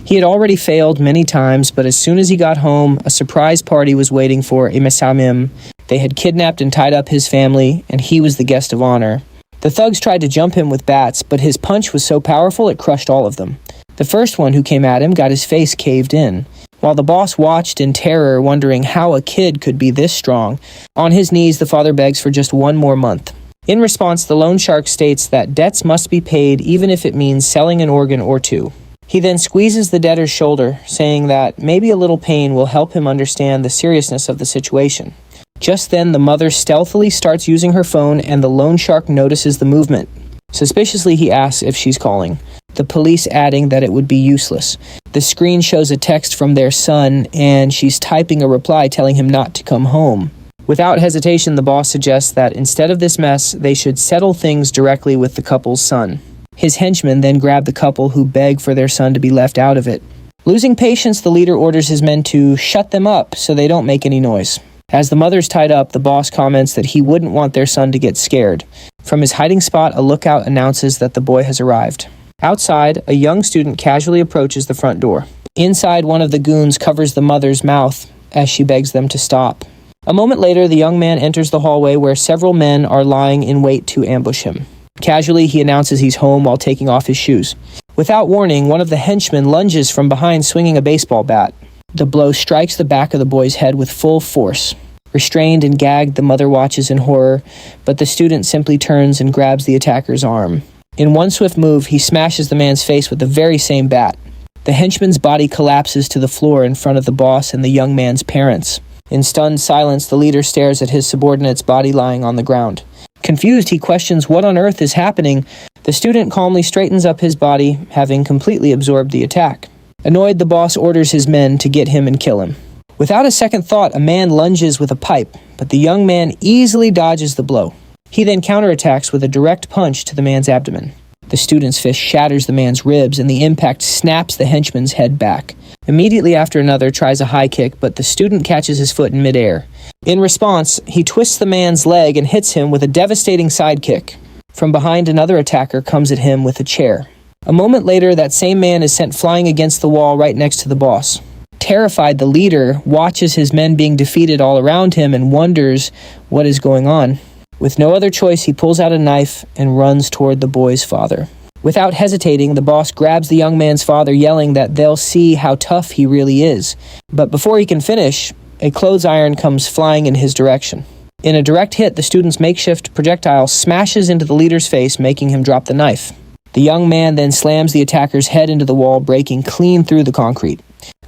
He had already failed many times, but as soon as he got home, a surprise party was waiting for Imesamim. They had kidnapped and tied up his family, and he was the guest of honor. The thugs tried to jump him with bats, but his punch was so powerful it crushed all of them. The first one who came at him got his face caved in. While the boss watched in terror, wondering how a kid could be this strong, on his knees the father begs for just 1 more month. In response, the loan shark states that debts must be paid even if it means selling an organ or 2. He then squeezes the debtor's shoulder, saying that maybe a little pain will help him understand the seriousness of the situation. Just then, the mother stealthily starts using her phone and the loan shark notices the movement. Suspiciously, he asks if she's calling, the police adding that it would be useless. The screen shows a text from their son, and she's typing a reply telling him not to come home. Without hesitation, the boss suggests that instead of this mess, they should settle things directly with the couple's son. His henchmen then grab the couple, who beg for their son to be left out of it. Losing patience, the leader orders his men to shut them up so they don't make any noise. As the mother's tied up, the boss comments that he wouldn't want their son to get scared. From his hiding spot, a lookout announces that the boy has arrived. Outside, a young student casually approaches the front door. Inside, one of the goons covers the mother's mouth as she begs them to stop. A moment later, the young man enters the hallway where several men are lying in wait to ambush him. Casually, he announces he's home while taking off his shoes. Without warning, one of the henchmen lunges from behind swinging a baseball bat. The blow strikes the back of the boy's head with full force. Restrained and gagged, the mother watches in horror, but the student simply turns and grabs the attacker's arm. In one swift move, he smashes the man's face with the very same bat. The henchman's body collapses to the floor in front of the boss and the young man's parents. In stunned silence, the leader stares at his subordinate's body lying on the ground. Confused, he questions what on earth is happening. The student calmly straightens up his body, having completely absorbed the attack. Annoyed, the boss orders his men to get him and kill him. Without a second thought, a man lunges with a pipe, but the young man easily dodges the blow. He then counterattacks with a direct punch to the man's abdomen. The student's fist shatters the man's ribs, and the impact snaps the henchman's head back. Immediately after, another tries a high kick, but the student catches his foot in midair. In response, he twists the man's leg and hits him with a devastating side kick. From behind, another attacker comes at him with a chair. A moment later, that same man is sent flying against the wall right next to the boss. Terrified, the leader watches his men being defeated all around him and wonders what is going on. With no other choice, he pulls out a knife and runs toward the boy's father. Without hesitating, the boss grabs the young man's father, yelling that they'll see how tough he really is. But before he can finish, a clothes iron comes flying in his direction. In a direct hit, the student's makeshift projectile smashes into the leader's face, making him drop the knife. The young man then slams the attacker's head into the wall, breaking clean through the concrete.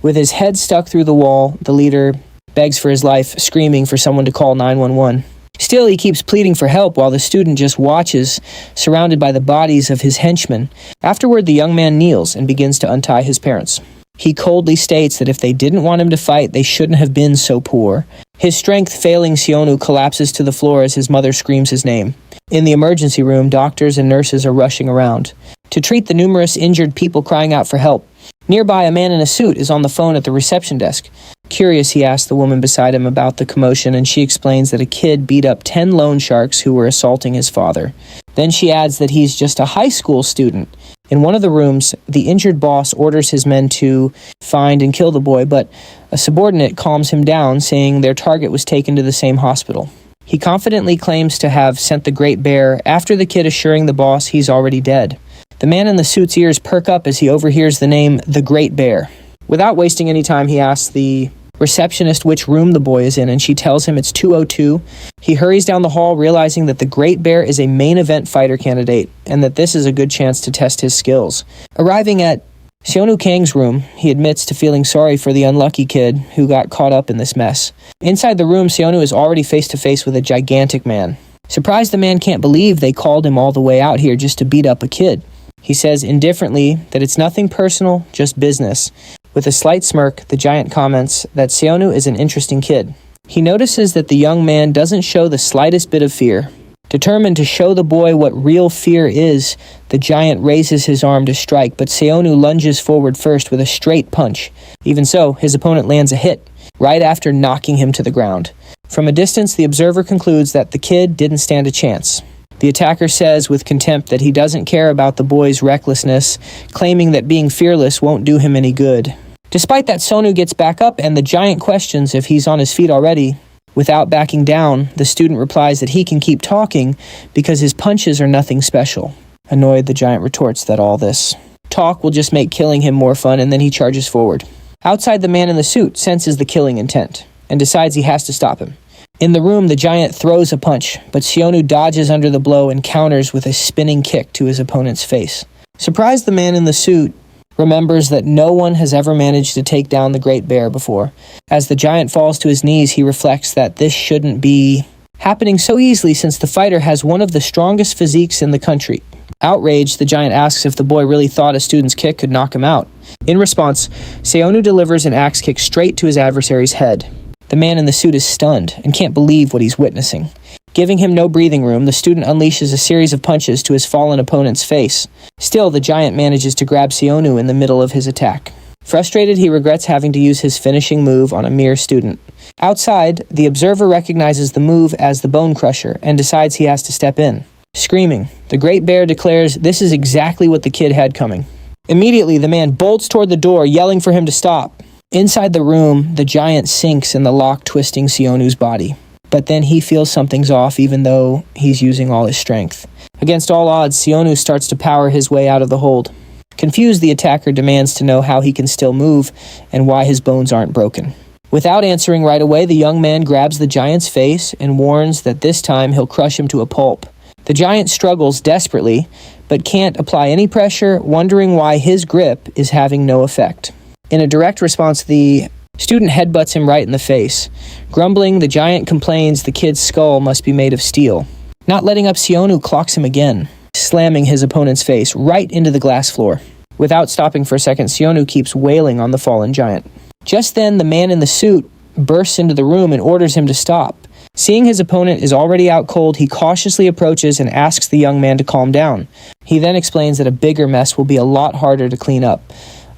With his head stuck through the wall, the leader begs for his life, screaming for someone to call 911. Still, he keeps pleading for help while the student just watches, surrounded by the bodies of his henchmen. Afterward, the young man kneels and begins to untie his parents. He coldly states that if they didn't want him to fight, they shouldn't have been so poor. His strength failing, Seonu collapses to the floor as his mother screams his name. In the emergency room, doctors and nurses are rushing around to treat the numerous injured people crying out for help. Nearby, a man in a suit is on the phone at the reception desk. Curious, he asks the woman beside him about the commotion, and she explains that a kid beat up 10 loan sharks who were assaulting his father. Then she adds that he's just a high school student. In one of the rooms, the injured boss orders his men to find and kill the boy, but a subordinate calms him down, saying their target was taken to the same hospital. He confidently claims to have sent the Great Bear after the kid assuring the boss he's already dead. The man in the suit's ears perk up as he overhears the name the Great Bear. Without wasting any time, he asks the receptionist which room the boy is in, and she tells him it's 202. He hurries down the hall, realizing that the Great Bear is a main event fighter candidate, and that this is a good chance to test his skills. Arriving at Seonu Kang's room, he admits to feeling sorry for the unlucky kid who got caught up in this mess. Inside the room, Seonu is already face-to-face with a gigantic man. Surprised, the man can't believe they called him all the way out here just to beat up a kid. He says indifferently that it's nothing personal, just business. With a slight smirk, the giant comments that Seonu is an interesting kid. He notices that the young man doesn't show the slightest bit of fear. Determined to show the boy what real fear is, the giant raises his arm to strike, but Seonu lunges forward first with a straight punch. Even so, his opponent lands a hit, right after knocking him to the ground. From a distance, the observer concludes that the kid didn't stand a chance. The attacker says with contempt that he doesn't care about the boy's recklessness, claiming that being fearless won't do him any good. Despite that, Sonu gets back up and the giant questions if he's on his feet already. Without backing down, the student replies that he can keep talking because his punches are nothing special. Annoyed, the giant retorts that all this talk will just make killing him more fun, and then he charges forward. Outside, the man in the suit senses the killing intent and decides he has to stop him. In the room, the giant throws a punch, but Seonu dodges under the blow and counters with a spinning kick to his opponent's face. Surprised, the man in the suit remembers that no one has ever managed to take down the great bear before. As the giant falls to his knees, he reflects that this shouldn't be happening so easily since the fighter has one of the strongest physiques in the country. Outraged, the giant asks if the boy really thought a student's kick could knock him out. In response, Seonu delivers an axe kick straight to his adversary's head. The man in the suit is stunned and can't believe what he's witnessing. Giving him no breathing room, the student unleashes a series of punches to his fallen opponent's face. Still, the giant manages to grab Seonu in the middle of his attack. Frustrated, he regrets having to use his finishing move on a mere student. Outside, the observer recognizes the move as the bone crusher and decides he has to step in. Screaming, the great bear declares this is exactly what the kid had coming. Immediately, the man bolts toward the door, yelling for him to stop. Inside the room, the giant sinks in the lock, twisting Seonu's body. But then he feels something's off, even though he's using all his strength. Against all odds, Seonu starts to power his way out of the hold. Confused, the attacker demands to know how he can still move and why his bones aren't broken. Without answering right away, the young man grabs the giant's face and warns that this time he'll crush him to a pulp. The giant struggles desperately, but can't apply any pressure, wondering why his grip is having no effect. In a direct response, the student headbutts him right in the face. Grumbling, the giant complains the kid's skull must be made of steel. Not letting up, Seonu clocks him again, slamming his opponent's face right into the glass floor. Without stopping for a second, Seonu keeps wailing on the fallen giant. Just then, the man in the suit bursts into the room and orders him to stop. Seeing his opponent is already out cold, he cautiously approaches and asks the young man to calm down. He then explains that a bigger mess will be a lot harder to clean up.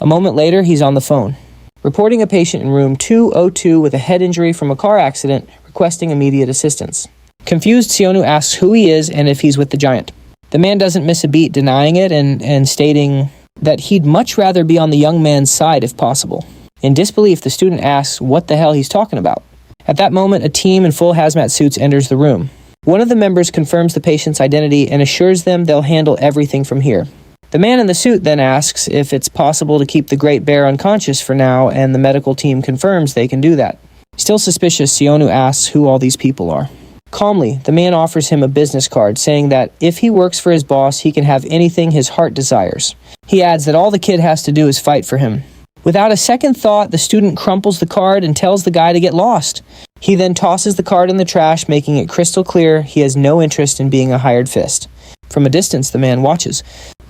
A moment later, he's on the phone, reporting a patient in room 202 with a head injury from a car accident, requesting immediate assistance. Confused, Seonu asks who he is and if he's with the giant. The man doesn't miss a beat, denying it and stating that he'd much rather be on the young man's side if possible. In disbelief, the student asks what the hell he's talking about. At that moment, a team in full hazmat suits enters the room. One of the members confirms the patient's identity and assures them they'll handle everything from here. The man in the suit then asks if it's possible to keep the great bear unconscious for now, and the medical team confirms they can do that. Still suspicious, Seonu asks who all these people are. Calmly, the man offers him a business card, saying that if he works for his boss, he can have anything his heart desires. He adds that all the kid has to do is fight for him. Without a second thought, the student crumples the card and tells the guy to get lost. He then tosses the card in the trash, making it crystal clear he has no interest in being a hired fist. From a distance, the man watches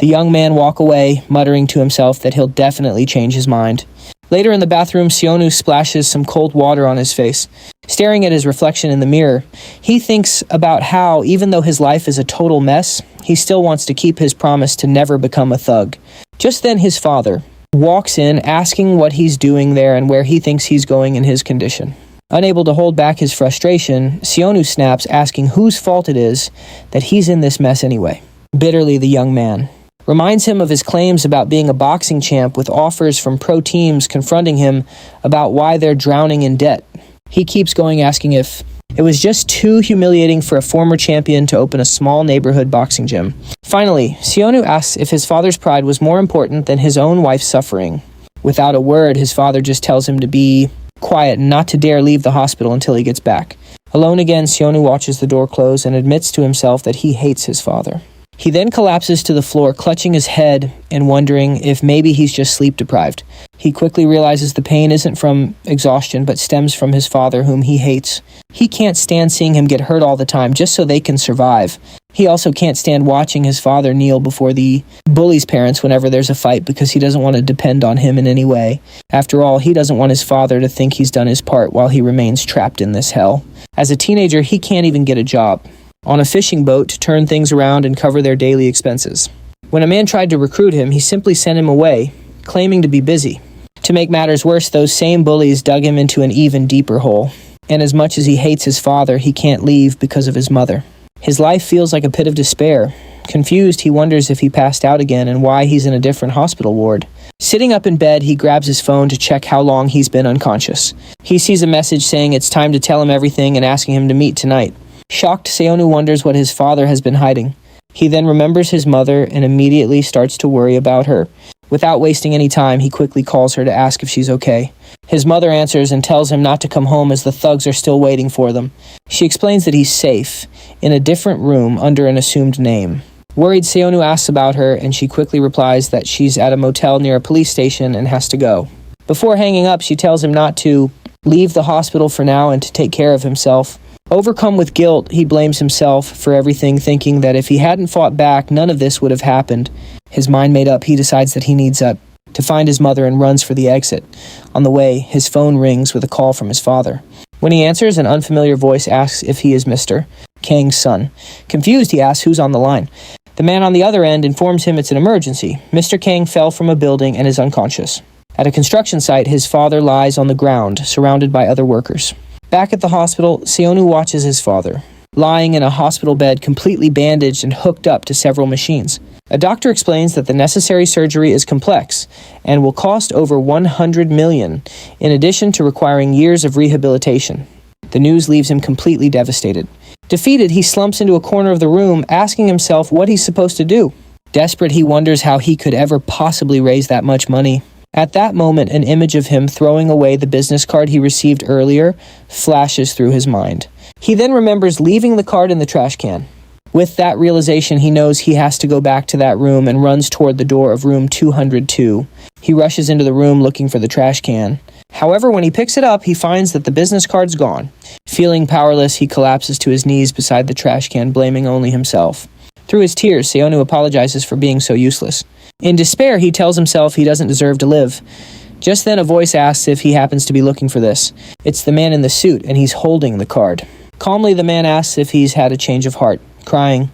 the young man walk away, muttering to himself that he'll definitely change his mind. Later in the bathroom, Seonu splashes some cold water on his face. Staring at his reflection in the mirror, he thinks about how, even though his life is a total mess, he still wants to keep his promise to never become a thug. Just then, his father walks in, asking what he's doing there and where he thinks he's going in his condition. Unable to hold back his frustration, Seonu snaps, asking whose fault it is that he's in this mess anyway. Bitterly, the young man reminds him of his claims about being a boxing champ, with offers from pro teams confronting him about why they're drowning in debt. He keeps going, asking if it was just too humiliating for a former champion to open a small neighborhood boxing gym. Finally, Seonu asks if his father's pride was more important than his own wife's suffering. Without a word, his father just tells him to be quiet and not to dare leave the hospital until he gets back. Alone again, Seonu watches the door close and admits to himself that he hates his father. He then collapses to the floor, clutching his head and wondering if maybe he's just sleep deprived. He quickly realizes the pain isn't from exhaustion, but stems from his father, whom he hates. He can't stand seeing him get hurt all the time just so they can survive. He also can't stand watching his father kneel before the bully's parents whenever there's a fight, because he doesn't want to depend on him in any way. After all, he doesn't want his father to think he's done his part while he remains trapped in this hell. As a teenager, he can't even get a job on a fishing boat to turn things around and cover their daily expenses. When a man tried to recruit him, he simply sent him away, claiming to be busy. To make matters worse, those same bullies dug him into an even deeper hole. And as much as he hates his father, he can't leave because of his mother. His life feels like a pit of despair. Confused, he wonders if he passed out again and why he's in a different hospital ward. Sitting up in bed, he grabs his phone to check how long he's been unconscious. He sees a message saying it's time to tell him everything and asking him to meet tonight. Shocked, Seonu wonders what his father has been hiding. He then remembers his mother and immediately starts to worry about her. Without wasting any time, he quickly calls her to ask if she's okay. His mother answers and tells him not to come home as the thugs are still waiting for them. She explains that he's safe, in a different room under an assumed name. Worried, Seonu asks about her, and she quickly replies that she's at a motel near a police station and has to go. Before hanging up, she tells him not to leave the hospital for now and to take care of himself. Overcome with guilt, he blames himself for everything, thinking that if he hadn't fought back, none of this would have happened. His mind made up, he decides that he needs to find his mother and runs for the exit. On the way, his phone rings with a call from his father. When he answers, an unfamiliar voice asks if he is Mr. Kang's son. Confused, he asks who's on the line. The man on the other end informs him it's an emergency. Mr. Kang fell from a building and is unconscious. At a construction site, his father lies on the ground, surrounded by other workers. Back at the hospital, Seonu watches his father, lying in a hospital bed completely bandaged and hooked up to several machines. A doctor explains that the necessary surgery is complex and will cost over 100 million, in addition to requiring years of rehabilitation. The news leaves him completely devastated. Defeated, he slumps into a corner of the room, asking himself what he's supposed to do. Desperate, he wonders how he could ever possibly raise that much money. At that moment, an image of him throwing away the business card he received earlier flashes through his mind. He then remembers leaving the card in the trash can. With that realization, he knows he has to go back to that room and runs toward the door of room 202. He rushes into the room looking for the trash can. However, when he picks it up, he finds that the business card's gone. Feeling powerless, he collapses to his knees beside the trash can, blaming only himself. Through his tears, Seonu apologizes for being so useless. In despair, he tells himself he doesn't deserve to live. Just then, a voice asks if he happens to be looking for this. It's the man in the suit, and he's holding the card. Calmly, the man asks if he's had a change of heart. Crying,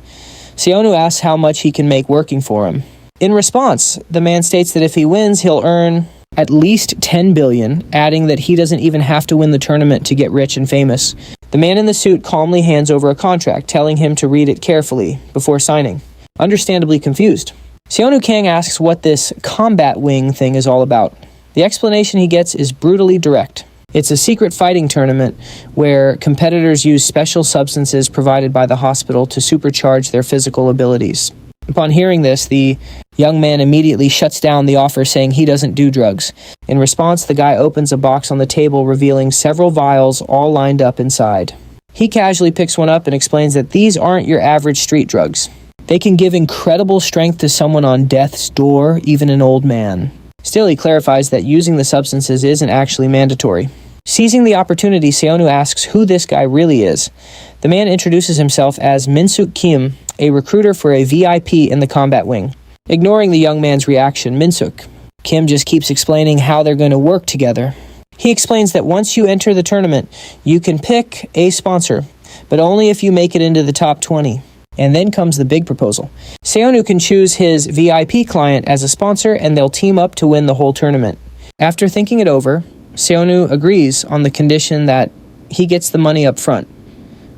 Seonu asks how much he can make working for him. In response, the man states that if he wins, he'll earn at least 10 billion, adding that he doesn't even have to win the tournament to get rich and famous. The man in the suit calmly hands over a contract, telling him to read it carefully before signing. Understandably confused, Seonu Kang asks what this combat wing thing is all about. The explanation he gets is brutally direct. It's a secret fighting tournament where competitors use special substances provided by the hospital to supercharge their physical abilities. Upon hearing this, the young man immediately shuts down the offer, saying he doesn't do drugs. In response, the guy opens a box on the table, revealing several vials all lined up inside. He casually picks one up and explains that these aren't your average street drugs. They can give incredible strength to someone on death's door, even an old man. Still, he clarifies that using the substances isn't actually mandatory. Seizing the opportunity, Seonu asks who this guy really is. The man introduces himself as Minsuk Kim, a recruiter for a VIP in the combat wing. Ignoring the young man's reaction, Kim just keeps explaining how they're going to work together. He explains that once you enter the tournament, you can pick a sponsor, but only if you make it into the top 20. And then comes the big proposal. Seonu can choose his VIP client as a sponsor, and they'll team up to win the whole tournament. After thinking it over, Seonu agrees on the condition that he gets the money up front.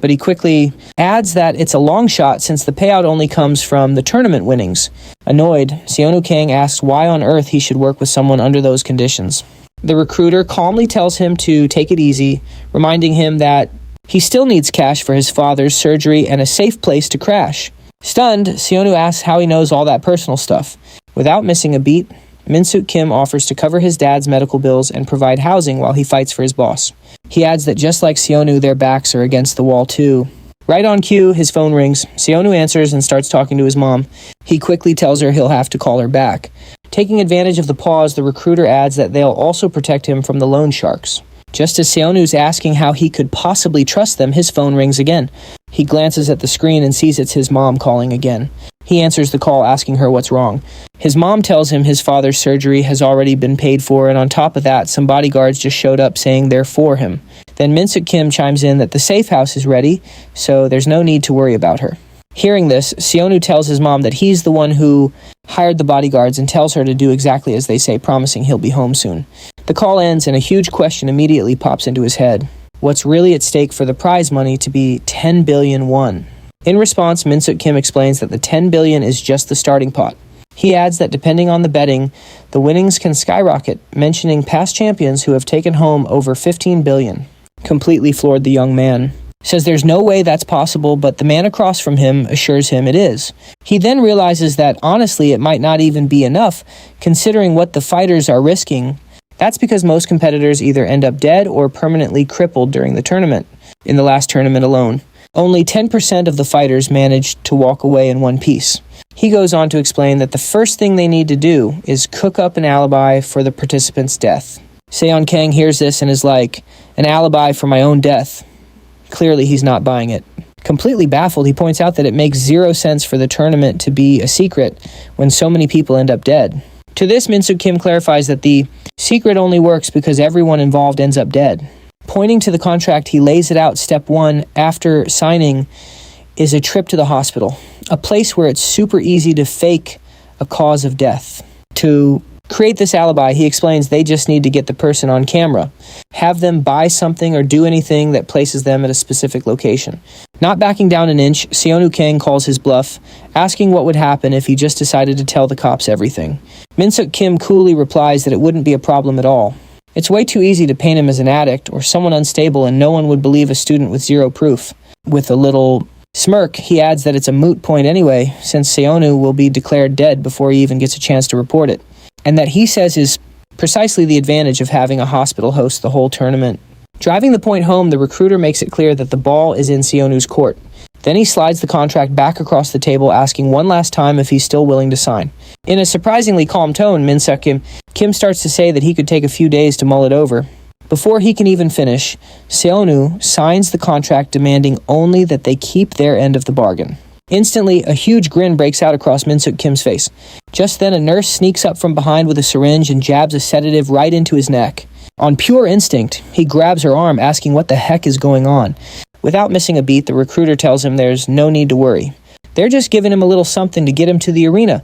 But he quickly adds that it's a long shot since the payout only comes from the tournament winnings. Annoyed, Seonu Kang asks why on earth he should work with someone under those conditions. The recruiter calmly tells him to take it easy, reminding him that he still needs cash for his father's surgery and a safe place to crash. Stunned, Seonu asks how he knows all that personal stuff. Without missing a beat, Minsuk Kim offers to cover his dad's medical bills and provide housing while he fights for his boss. He adds that just like Seonu, their backs are against the wall too. Right on cue, his phone rings. Seonu answers and starts talking to his mom. He quickly tells her he'll have to call her back. Taking advantage of the pause, the recruiter adds that they'll also protect him from the loan sharks. Just as Seonu's asking how he could possibly trust them, his phone rings again. He glances at the screen and sees it's his mom calling again. He answers the call, asking her what's wrong. His mom tells him his father's surgery has already been paid for, and on top of that, some bodyguards just showed up saying they're for him. Then Minsuk Kim chimes in that the safe house is ready, so there's no need to worry about her. Hearing this, Seonu tells his mom that he's the one who hired the bodyguards and tells her to do exactly as they say, promising he'll be home soon. The call ends and a huge question immediately pops into his head. What's really at stake for the prize money to be 10 billion won? In response, Min-suk Kim explains that the 10 billion is just the starting pot. He adds that depending on the betting, the winnings can skyrocket, mentioning past champions who have taken home over 15 billion. Completely floored the young man. Says there's no way that's possible, but the man across from him assures him it is. He then realizes that honestly it might not even be enough, considering what the fighters are risking. That's because most competitors either end up dead or permanently crippled during the tournament. In the last tournament alone, only 10% of the fighters managed to walk away in one piece. He goes on to explain that the first thing they need to do is cook up an alibi for the participant's death. Seon Kang hears this and is like, an alibi for my own death. Clearly he's not buying it. Completely baffled, he points out that it makes zero sense for the tournament to be a secret when so many people end up dead. To this, Min-suk Kim clarifies that the secret only works because everyone involved ends up dead. Pointing to the contract, he lays it out. Step 1 after signing is a trip to the hospital, a place where it's super easy to fake a cause of death. To create this alibi, he explains they just need to get the person on camera, have them buy something or do anything that places them at a specific location. Not backing down an inch, Seonu Kang calls his bluff, asking what would happen if he just decided to tell the cops everything. Min-suk Kim coolly replies that it wouldn't be a problem at all. It's way too easy to paint him as an addict or someone unstable, and no one would believe a student with zero proof. With a little smirk, he adds that it's a moot point anyway, since Seonu will be declared dead before he even gets a chance to report it. And that he says is precisely the advantage of having a hospital host the whole tournament. Driving the point home, the recruiter makes it clear that the ball is in Seonu's court. Then he slides the contract back across the table, asking one last time if he's still willing to sign. In a surprisingly calm tone, Min-suk Kim starts to say that he could take a few days to mull it over. Before he can even finish, Seonu signs the contract, demanding only that they keep their end of the bargain. Instantly, a huge grin breaks out across Min-suk Kim's face. Just then, a nurse sneaks up from behind with a syringe and jabs a sedative right into his neck. On pure instinct, he grabs her arm, asking what the heck is going on. Without missing a beat, the recruiter tells him there's no need to worry. They're just giving him a little something to get him to the arena.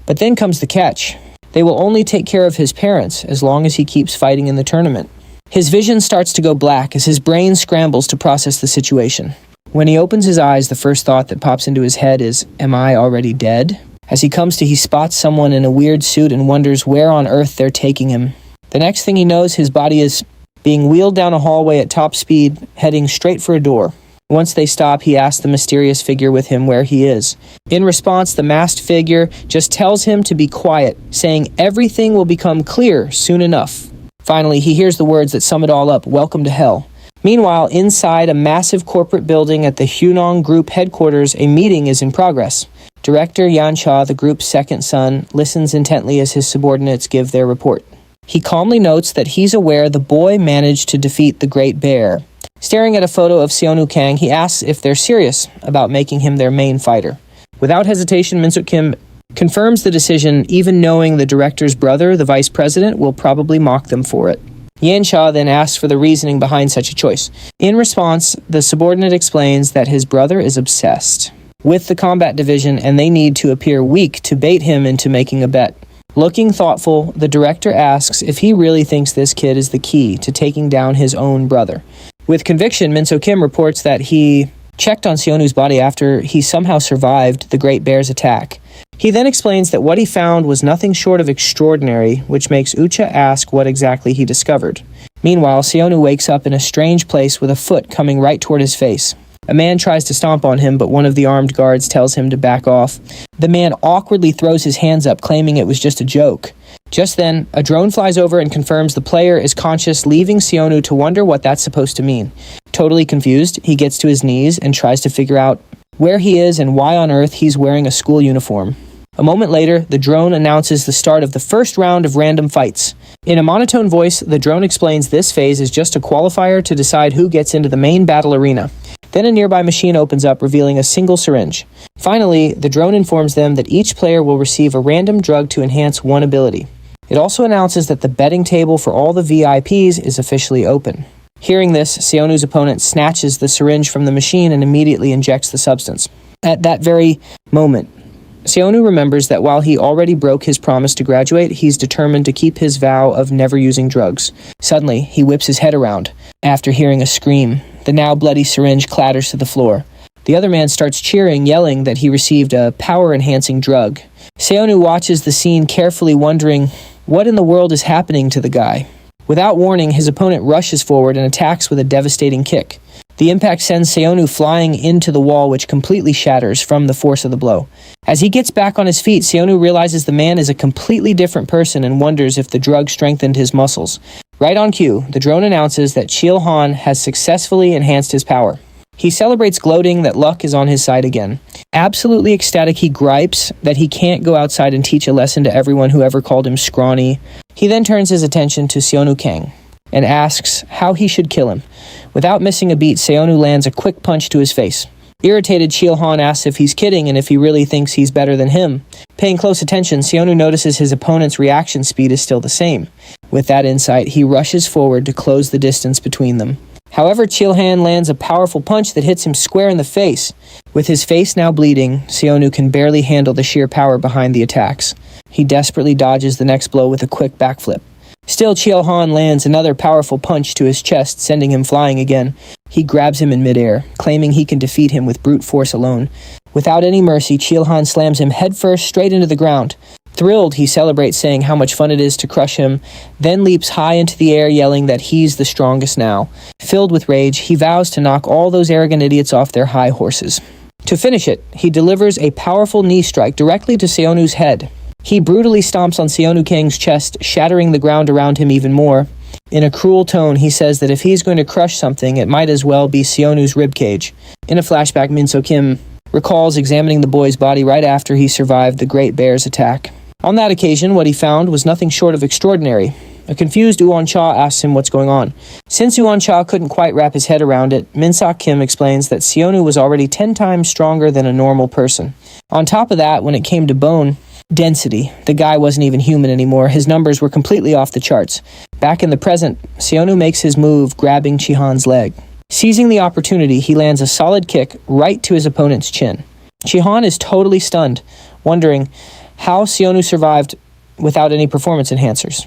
But then comes the catch. They will only take care of his parents as long as he keeps fighting in the tournament. His vision starts to go black as his brain scrambles to process the situation. When he opens his eyes, the first thought that pops into his head is, am I already dead? As he spots someone in a weird suit and wonders where on earth they're taking him. The next thing he knows, his body is being wheeled down a hallway at top speed, heading straight for a door. Once they stop, he asks the mysterious figure with him where he is. In response, the masked figure just tells him to be quiet, saying everything will become clear soon enough. Finally, he hears the words that sum it all up, welcome to hell. Meanwhile, inside a massive corporate building at the Hunong Group headquarters, a meeting is in progress. Director Yan Cha, the group's second son, listens intently as his subordinates give their report. He calmly notes that he's aware the boy managed to defeat the Great Bear. Staring at a photo of Seonu Kang, he asks if they're serious about making him their main fighter. Without hesitation, Min-suk Kim confirms the decision, even knowing the director's brother, the vice president, will probably mock them for it. Yan Cha then asks for the reasoning behind such a choice. In response, the subordinate explains that his brother is obsessed with the combat division and they need to appear weak to bait him into making a bet. Looking thoughtful, the director asks if he really thinks this kid is the key to taking down his own brother. With conviction, Min-suk Kim reports that he checked on Seonu's body after he somehow survived the Great Bear's attack. He then explains that what he found was nothing short of extraordinary, which makes Ucha ask what exactly he discovered. Meanwhile, Seonu wakes up in a strange place with a foot coming right toward his face. A man tries to stomp on him, but one of the armed guards tells him to back off. The man awkwardly throws his hands up, claiming it was just a joke. Just then, a drone flies over and confirms the player is conscious, leaving Seonu to wonder what that's supposed to mean. Totally confused, he gets to his knees and tries to figure out where he is and why on earth he's wearing a school uniform. A moment later, the drone announces the start of the first round of random fights. In a monotone voice, the drone explains this phase is just a qualifier to decide who gets into the main battle arena. Then a nearby machine opens up, revealing a single syringe. Finally, the drone informs them that each player will receive a random drug to enhance one ability. It also announces that the betting table for all the VIPs is officially open. Hearing this, Seonu's opponent snatches the syringe from the machine and immediately injects the substance. At that very moment, Seonu remembers that while he already broke his promise to graduate, he's determined to keep his vow of never using drugs. Suddenly, he whips his head around. After hearing a scream, the now bloody syringe clatters to the floor. The other man starts cheering, yelling that he received a power-enhancing drug. Seonu watches the scene carefully, wondering what in the world is happening to the guy. Without warning, his opponent rushes forward and attacks with a devastating kick. The impact sends Seonu flying into the wall, which completely shatters from the force of the blow. As he gets back on his feet, Seonu realizes the man is a completely different person and wonders if the drug strengthened his muscles. Right on cue, the drone announces that Chil-han has successfully enhanced his power. He celebrates, gloating that luck is on his side again. Absolutely ecstatic, he gripes that he can't go outside and teach a lesson to everyone who ever called him scrawny. He then turns his attention to Seonu Kang and asks how he should kill him. Without missing a beat, Seonu lands a quick punch to his face. Irritated, Chil-han asks if he's kidding and if he really thinks he's better than him. Paying close attention, Seonu notices his opponent's reaction speed is still the same. With that insight, he rushes forward to close the distance between them. However, Chil-han lands a powerful punch that hits him square in the face. With his face now bleeding, Seonu can barely handle the sheer power behind the attacks. He desperately dodges the next blow with a quick backflip. Still, Chil-han lands another powerful punch to his chest, sending him flying again. He grabs him in midair, claiming he can defeat him with brute force alone. Without any mercy, Chil-han slams him headfirst straight into the ground. Thrilled, he celebrates, saying how much fun it is to crush him, then leaps high into the air, yelling that he's the strongest now. Filled with rage, he vows to knock all those arrogant idiots off their high horses. To finish it, he delivers a powerful knee strike directly to Seonu's head. He brutally stomps on Seonu Kang's chest, shattering the ground around him even more. In a cruel tone, he says that if he's going to crush something, it might as well be Seonu's ribcage. In a flashback, Min-so Kim recalls examining the boy's body right after he survived the Great Bear's attack. On that occasion, what he found was nothing short of extraordinary. A confused Uwon-cha asks him what's going on. Since Uwon-cha couldn't quite wrap his head around it, Min-so Kim explains that Seonu was already 10 times stronger than a normal person. On top of that, when it came to bone density, the guy wasn't even human anymore. His numbers were completely off the charts. Back in the present, Seonu makes his move, grabbing Chihan's leg. Seizing the opportunity, he lands a solid kick right to his opponent's chin. Chihan is totally stunned, wondering how Seonu survived without any performance enhancers.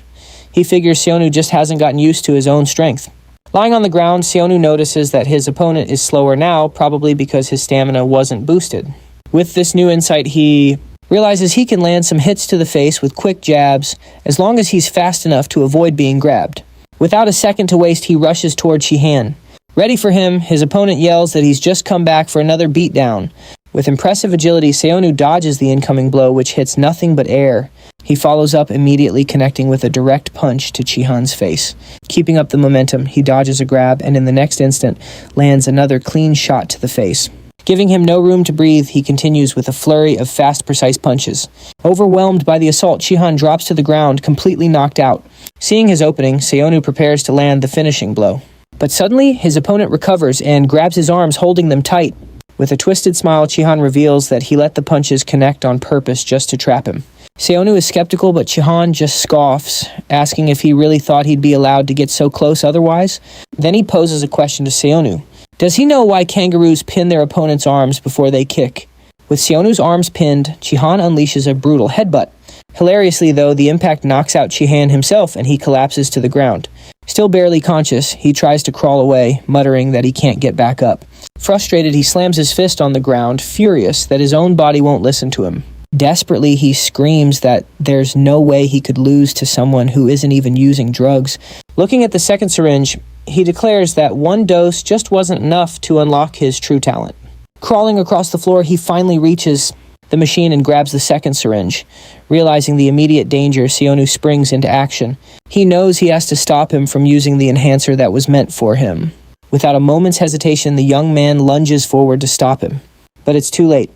He figures Seonu just hasn't gotten used to his own strength. Lying on the ground, Seonu notices that his opponent is slower now, probably because his stamina wasn't boosted. With this new insight, he realizes he can land some hits to the face with quick jabs, as long as he's fast enough to avoid being grabbed. Without a second to waste, he rushes toward Chihan. Ready for him, his opponent yells that he's just come back for another beatdown. With impressive agility, Seonu dodges the incoming blow, which hits nothing but air. He follows up, immediately connecting with a direct punch to Chihan's face. Keeping up the momentum, he dodges a grab, and in the next instant, lands another clean shot to the face. Giving him no room to breathe, he continues with a flurry of fast, precise punches. Overwhelmed by the assault, Chihan drops to the ground, completely knocked out. Seeing his opening, Seonu prepares to land the finishing blow. But suddenly, his opponent recovers and grabs his arms, holding them tight. With a twisted smile, Chihan reveals that he let the punches connect on purpose just to trap him. Seonu is skeptical, but Chihan just scoffs, asking if he really thought he'd be allowed to get so close otherwise. Then he poses a question to Seonu. Does he know why kangaroos pin their opponent's arms before they kick? With Seonu's arms pinned, Chihan unleashes a brutal headbutt. Hilariously, though, the impact knocks out Chihan himself and he collapses to the ground. Still barely conscious, he tries to crawl away, muttering that he can't get back up. Frustrated, he slams his fist on the ground, furious that his own body won't listen to him. Desperately, he screams that there's no way he could lose to someone who isn't even using drugs. Looking at the second syringe, he declares that one dose just wasn't enough to unlock his true talent. Crawling across the floor, he finally reaches the machine and grabs the second syringe. Realizing the immediate danger, Seonu springs into action. He knows he has to stop him from using the enhancer that was meant for him. Without a moment's hesitation, the young man lunges forward to stop him. But it's too late.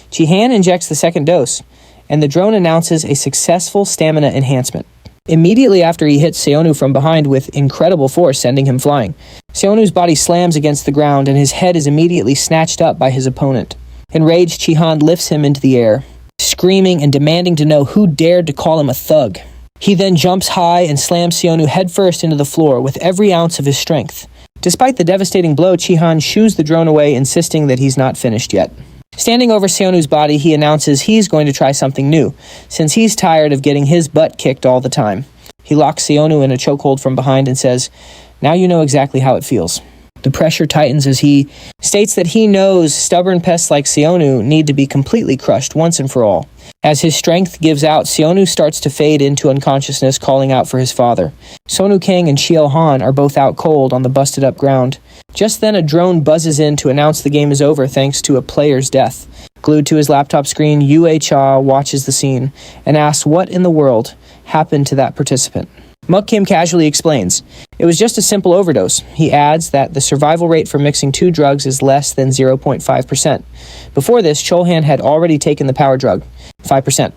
Chihan injects the second dose, and the drone announces a successful stamina enhancement. Immediately after, he hits Seonu from behind with incredible force, sending him flying. Seonu's body slams against the ground, and his head is immediately snatched up by his opponent. Enraged, Chihan lifts him into the air, screaming and demanding to know who dared to call him a thug. He then jumps high and slams Seonu headfirst into the floor with every ounce of his strength. Despite the devastating blow, Chihan shoos the drone away, insisting that he's not finished yet. Standing over Seonu's body, he announces he's going to try something new, since he's tired of getting his butt kicked all the time. He locks Seonu in a chokehold from behind and says, "Now you know exactly how it feels." The pressure tightens as he states that he knows stubborn pests like Seonu need to be completely crushed once and for all. As his strength gives out, Seonu starts to fade into unconsciousness, calling out for his father. Sonu King and Chiel Han are both out cold on the busted-up ground. Just then, a drone buzzes in to announce the game is over thanks to a player's death. Glued to his laptop screen, Yue Cha watches the scene and asks what in the world happened to that participant. Muk Kim casually explains, "It was just a simple overdose." He adds that the survival rate for mixing two drugs is less than 0.5%. Before this, Cholhan had already taken the power drug, 5%.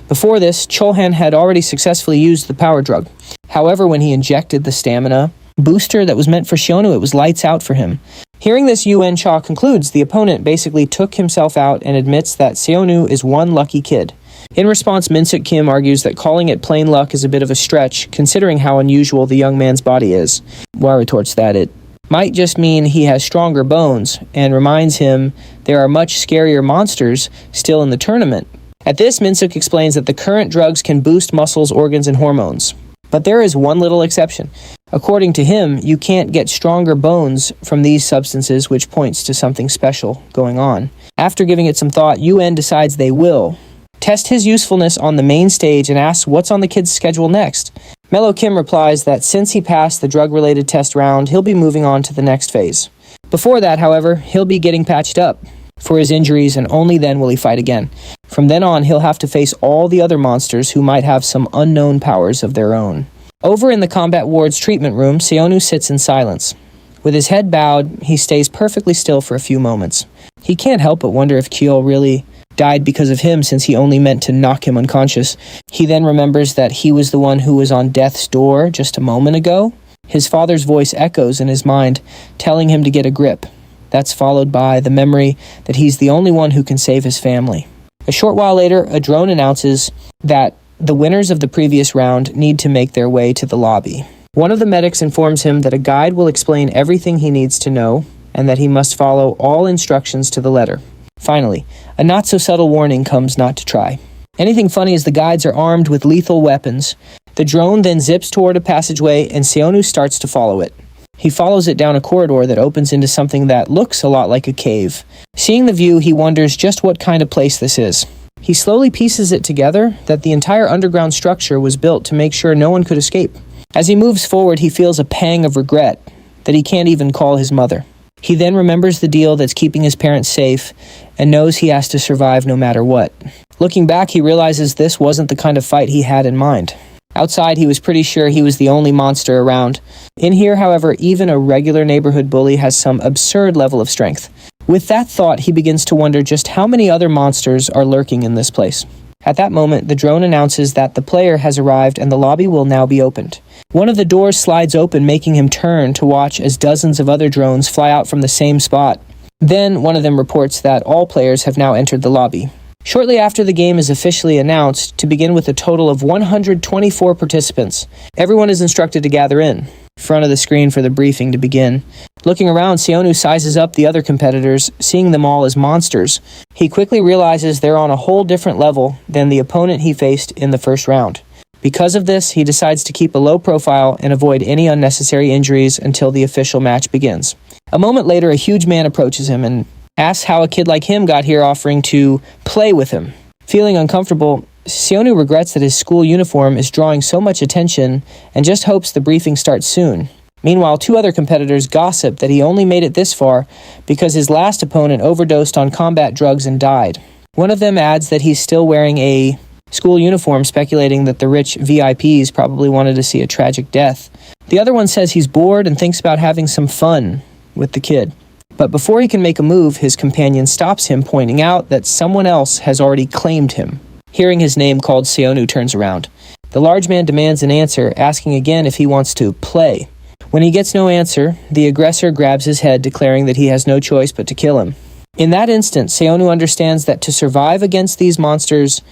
Before this, Cholhan had already successfully used the power drug. However, when he injected the stamina booster that was meant for Seonu, it was lights out for him. Hearing this, Yuen Cha concludes the opponent basically took himself out and admits that Seonu is one lucky kid. In response, Minsuk Kim argues that calling it plain luck is a bit of a stretch, considering how unusual the young man's body is. Hwa retorts that it might just mean he has stronger bones, and reminds him there are much scarier monsters still in the tournament. At this, Minsuk explains that the current drugs can boost muscles, organs, and hormones. But there is one little exception. According to him, you can't get stronger bones from these substances, which points to something special going on. After giving it some thought, Yuen decides they will test his usefulness on the main stage and asks what's on the kid's schedule next. Mellow Kim replies that since he passed the drug-related test round, he'll be moving on to the next phase. Before that, however, he'll be getting patched up for his injuries, and only then will he fight again. From then on, he'll have to face all the other monsters who might have some unknown powers of their own. Over in the combat ward's treatment room, Seonu sits in silence. With his head bowed, he stays perfectly still for a few moments. He can't help but wonder if Kyo really died because of him, since he only meant to knock him unconscious. He then remembers that he was the one who was on death's door just a moment ago. His father's voice echoes in his mind, telling him to get a grip. That's followed by the memory that he's the only one who can save his family. A short while later, a drone announces that the winners of the previous round need to make their way to the lobby. One of the medics informs him that a guide will explain everything he needs to know, and that he must follow all instructions to the letter. Finally, a not-so-subtle warning comes not to try. Anything funny is the guides are armed with lethal weapons. The drone then zips toward a passageway, and Seonu starts to follow it. He follows it down a corridor that opens into something that looks a lot like a cave. Seeing the view, he wonders just what kind of place this is. He slowly pieces it together that the entire underground structure was built to make sure no one could escape. As he moves forward, he feels a pang of regret that he can't even call his mother. He then remembers the deal that's keeping his parents safe and knows he has to survive no matter what. Looking back, he realizes this wasn't the kind of fight he had in mind. Outside, he was pretty sure he was the only monster around. In here, however, even a regular neighborhood bully has some absurd level of strength. With that thought, he begins to wonder just how many other monsters are lurking in this place. At that moment, the drone announces that the player has arrived and the lobby will now be opened. One of the doors slides open, making him turn to watch as dozens of other drones fly out from the same spot. Then, one of them reports that all players have now entered the lobby. Shortly after, the game is officially announced to begin with a total of 124 participants. Everyone is instructed to gather in front of the screen for the briefing to begin. Looking around, Seonu sizes up the other competitors, seeing them all as monsters. He quickly realizes they're on a whole different level than the opponent he faced in the first round. Because of this, he decides to keep a low profile and avoid any unnecessary injuries until the official match begins. A moment later, a huge man approaches him and asks how a kid like him got here, offering to play with him. Feeling uncomfortable, Seonu regrets that his school uniform is drawing so much attention and just hopes the briefing starts soon. Meanwhile, two other competitors gossip that he only made it this far because his last opponent overdosed on combat drugs and died. One of them adds that he's still wearing a school uniform, speculating that the rich VIPs probably wanted to see a tragic death. The other one says he's bored and thinks about having some fun with the kid. But before he can make a move, his companion stops him, pointing out that someone else has already claimed him. Hearing his name called, Seonu turns around. The large man demands an answer, asking again if he wants to play. When he gets no answer, the aggressor grabs his head, declaring that he has no choice but to kill him. In that instant, Seonu understands that to survive against these monsters,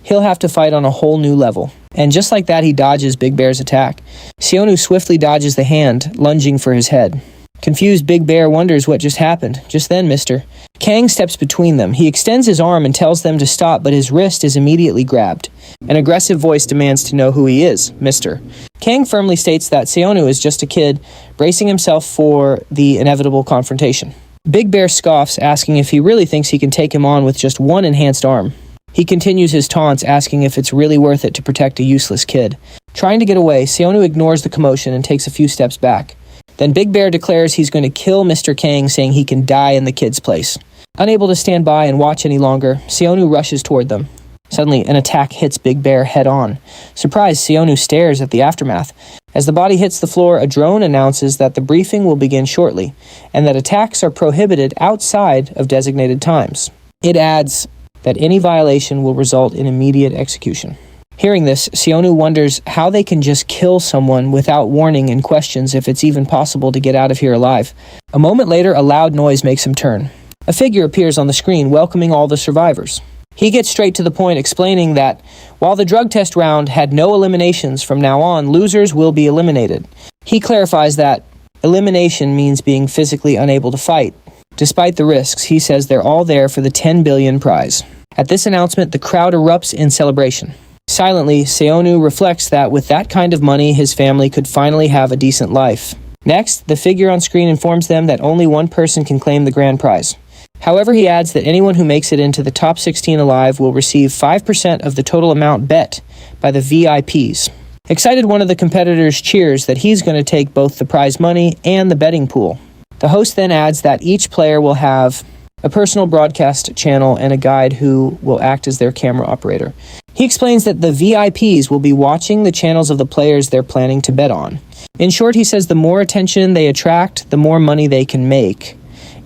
he'll have to fight on a whole new level. And just like that, he dodges Big Bear's attack. Seonu swiftly dodges the hand, lunging for his head. Confused, Big Bear wonders what just happened. Just then, mister, Kang steps between them. He extends his arm and tells them to stop, but his wrist is immediately grabbed. An aggressive voice demands to know who he is, Mr. Kang firmly states that Seonu is just a kid, bracing himself for the inevitable confrontation. Big Bear scoffs, asking if he really thinks he can take him on with just one enhanced arm. He continues his taunts, asking if it's really worth it to protect a useless kid. Trying to get away, Seonu ignores the commotion and takes a few steps back. Then Big Bear declares he's going to kill Mr. Kang, saying he can die in the kid's place. Unable to stand by and watch any longer, Seonu rushes toward them. Suddenly, an attack hits Big Bear head-on. Surprised, Seonu stares at the aftermath. As the body hits the floor, a drone announces that the briefing will begin shortly, and that attacks are prohibited outside of designated times. It adds that any violation will result in immediate execution. Hearing this, Seonu wonders how they can just kill someone without warning and questions if it's even possible to get out of here alive. A moment later, a loud noise makes him turn. A figure appears on the screen welcoming all the survivors. He gets straight to the point, explaining that while the drug test round had no eliminations, from now on, losers will be eliminated. He clarifies that elimination means being physically unable to fight. Despite the risks, he says they're all there for the 10 billion prize. At this announcement, the crowd erupts in celebration. Silently, Seonu reflects that with that kind of money, his family could finally have a decent life. Next, the figure on screen informs them that only one person can claim the grand prize. However, he adds that anyone who makes it into the top 16 alive will receive 5% of the total amount bet by the VIPs. Excited, one of the competitors cheers that he's going to take both the prize money and the betting pool. The host then adds that each player will have a personal broadcast channel and a guide who will act as their camera operator. He explains that the VIPs will be watching the channels of the players they're planning to bet on. In short, he says the more attention they attract, the more money they can make,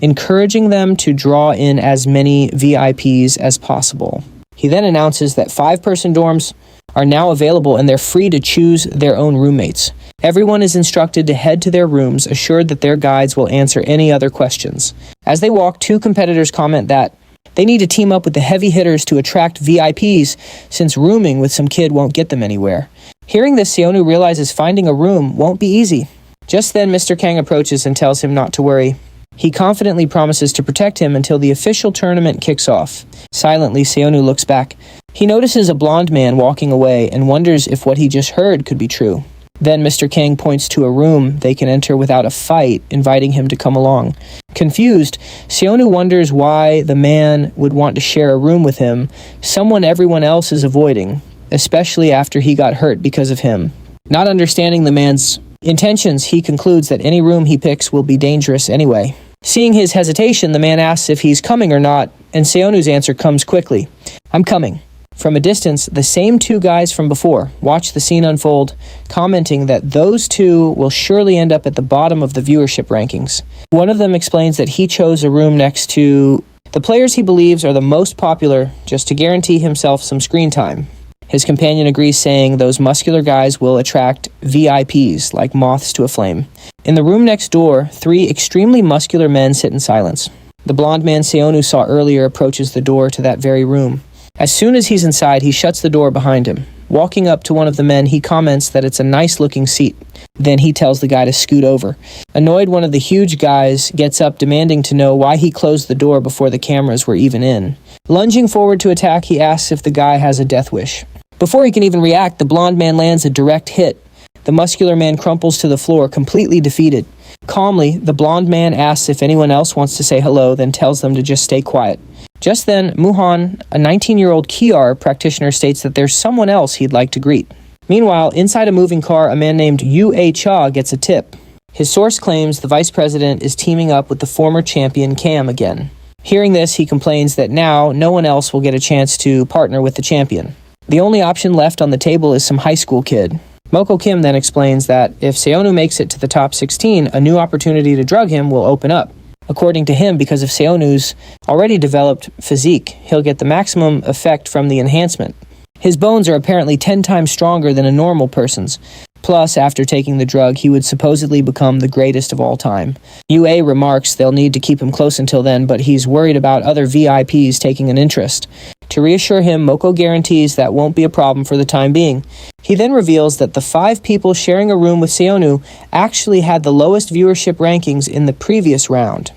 encouraging them to draw in as many VIPs as possible. He then announces that 5-person dorms are now available and they're free to choose their own roommates. Everyone is instructed to head to their rooms, assured that their guides will answer any other questions. As they walk, 2 competitors comment that they need to team up with the heavy hitters to attract VIPs, since rooming with some kid won't get them anywhere. Hearing this, Seonu realizes finding a room won't be easy. Just then, Mr. Kang approaches and tells him not to worry. He confidently promises to protect him until the official tournament kicks off. Silently, Seonu looks back. He notices a blonde man walking away and wonders if what he just heard could be true. Then Mr. Kang points to a room they can enter without a fight, inviting him to come along. Confused, Seonu wonders why the man would want to share a room with him, someone everyone else is avoiding, especially after he got hurt because of him. Not understanding the man's intentions, he concludes that any room he picks will be dangerous anyway. Seeing his hesitation, the man asks if he's coming or not, and Seonu's answer comes quickly. "I'm coming." From a distance, the same 2 guys from before watch the scene unfold, commenting that those 2 will surely end up at the bottom of the viewership rankings. One of them explains that he chose a room next to the players he believes are the most popular, just to guarantee himself some screen time. His companion agrees, saying those muscular guys will attract VIPs like moths to a flame. In the room next door, 3 extremely muscular men sit in silence. The blonde man Seonu saw earlier approaches the door to that very room. As soon as he's inside, he shuts the door behind him. Walking up to one of the men, he comments that it's a nice-looking seat. Then he tells the guy to scoot over. Annoyed, one of the huge guys gets up, demanding to know why he closed the door before the cameras were even in. Lunging forward to attack, he asks if the guy has a death wish. Before he can even react, the blonde man lands a direct hit. The muscular man crumples to the floor, completely defeated. Calmly, the blonde man asks if anyone else wants to say hello, then tells them to just stay quiet. Just then, Muhan, a 19-year-old Kiar practitioner, states that there's someone else he'd like to greet. Meanwhile, inside a moving car, a man named Yu-A Cha gets a tip. His source claims the vice president is teaming up with the former champion Cam again. Hearing this, he complains that now no one else will get a chance to partner with the champion. The only option left on the table is some high school kid. Moko Kim then explains that if Seonu makes it to the top 16, a new opportunity to drug him will open up. According to him, because of Seonu's already developed physique, he'll get the maximum effect from the enhancement. His bones are apparently 10 times stronger than a normal person's. Plus, after taking the drug, he would supposedly become the greatest of all time. UA remarks they'll need to keep him close until then, but he's worried about other VIPs taking an interest. To reassure him, Moko guarantees that won't be a problem for the time being. He then reveals that the 5 people sharing a room with Seonu actually had the lowest viewership rankings in the previous round.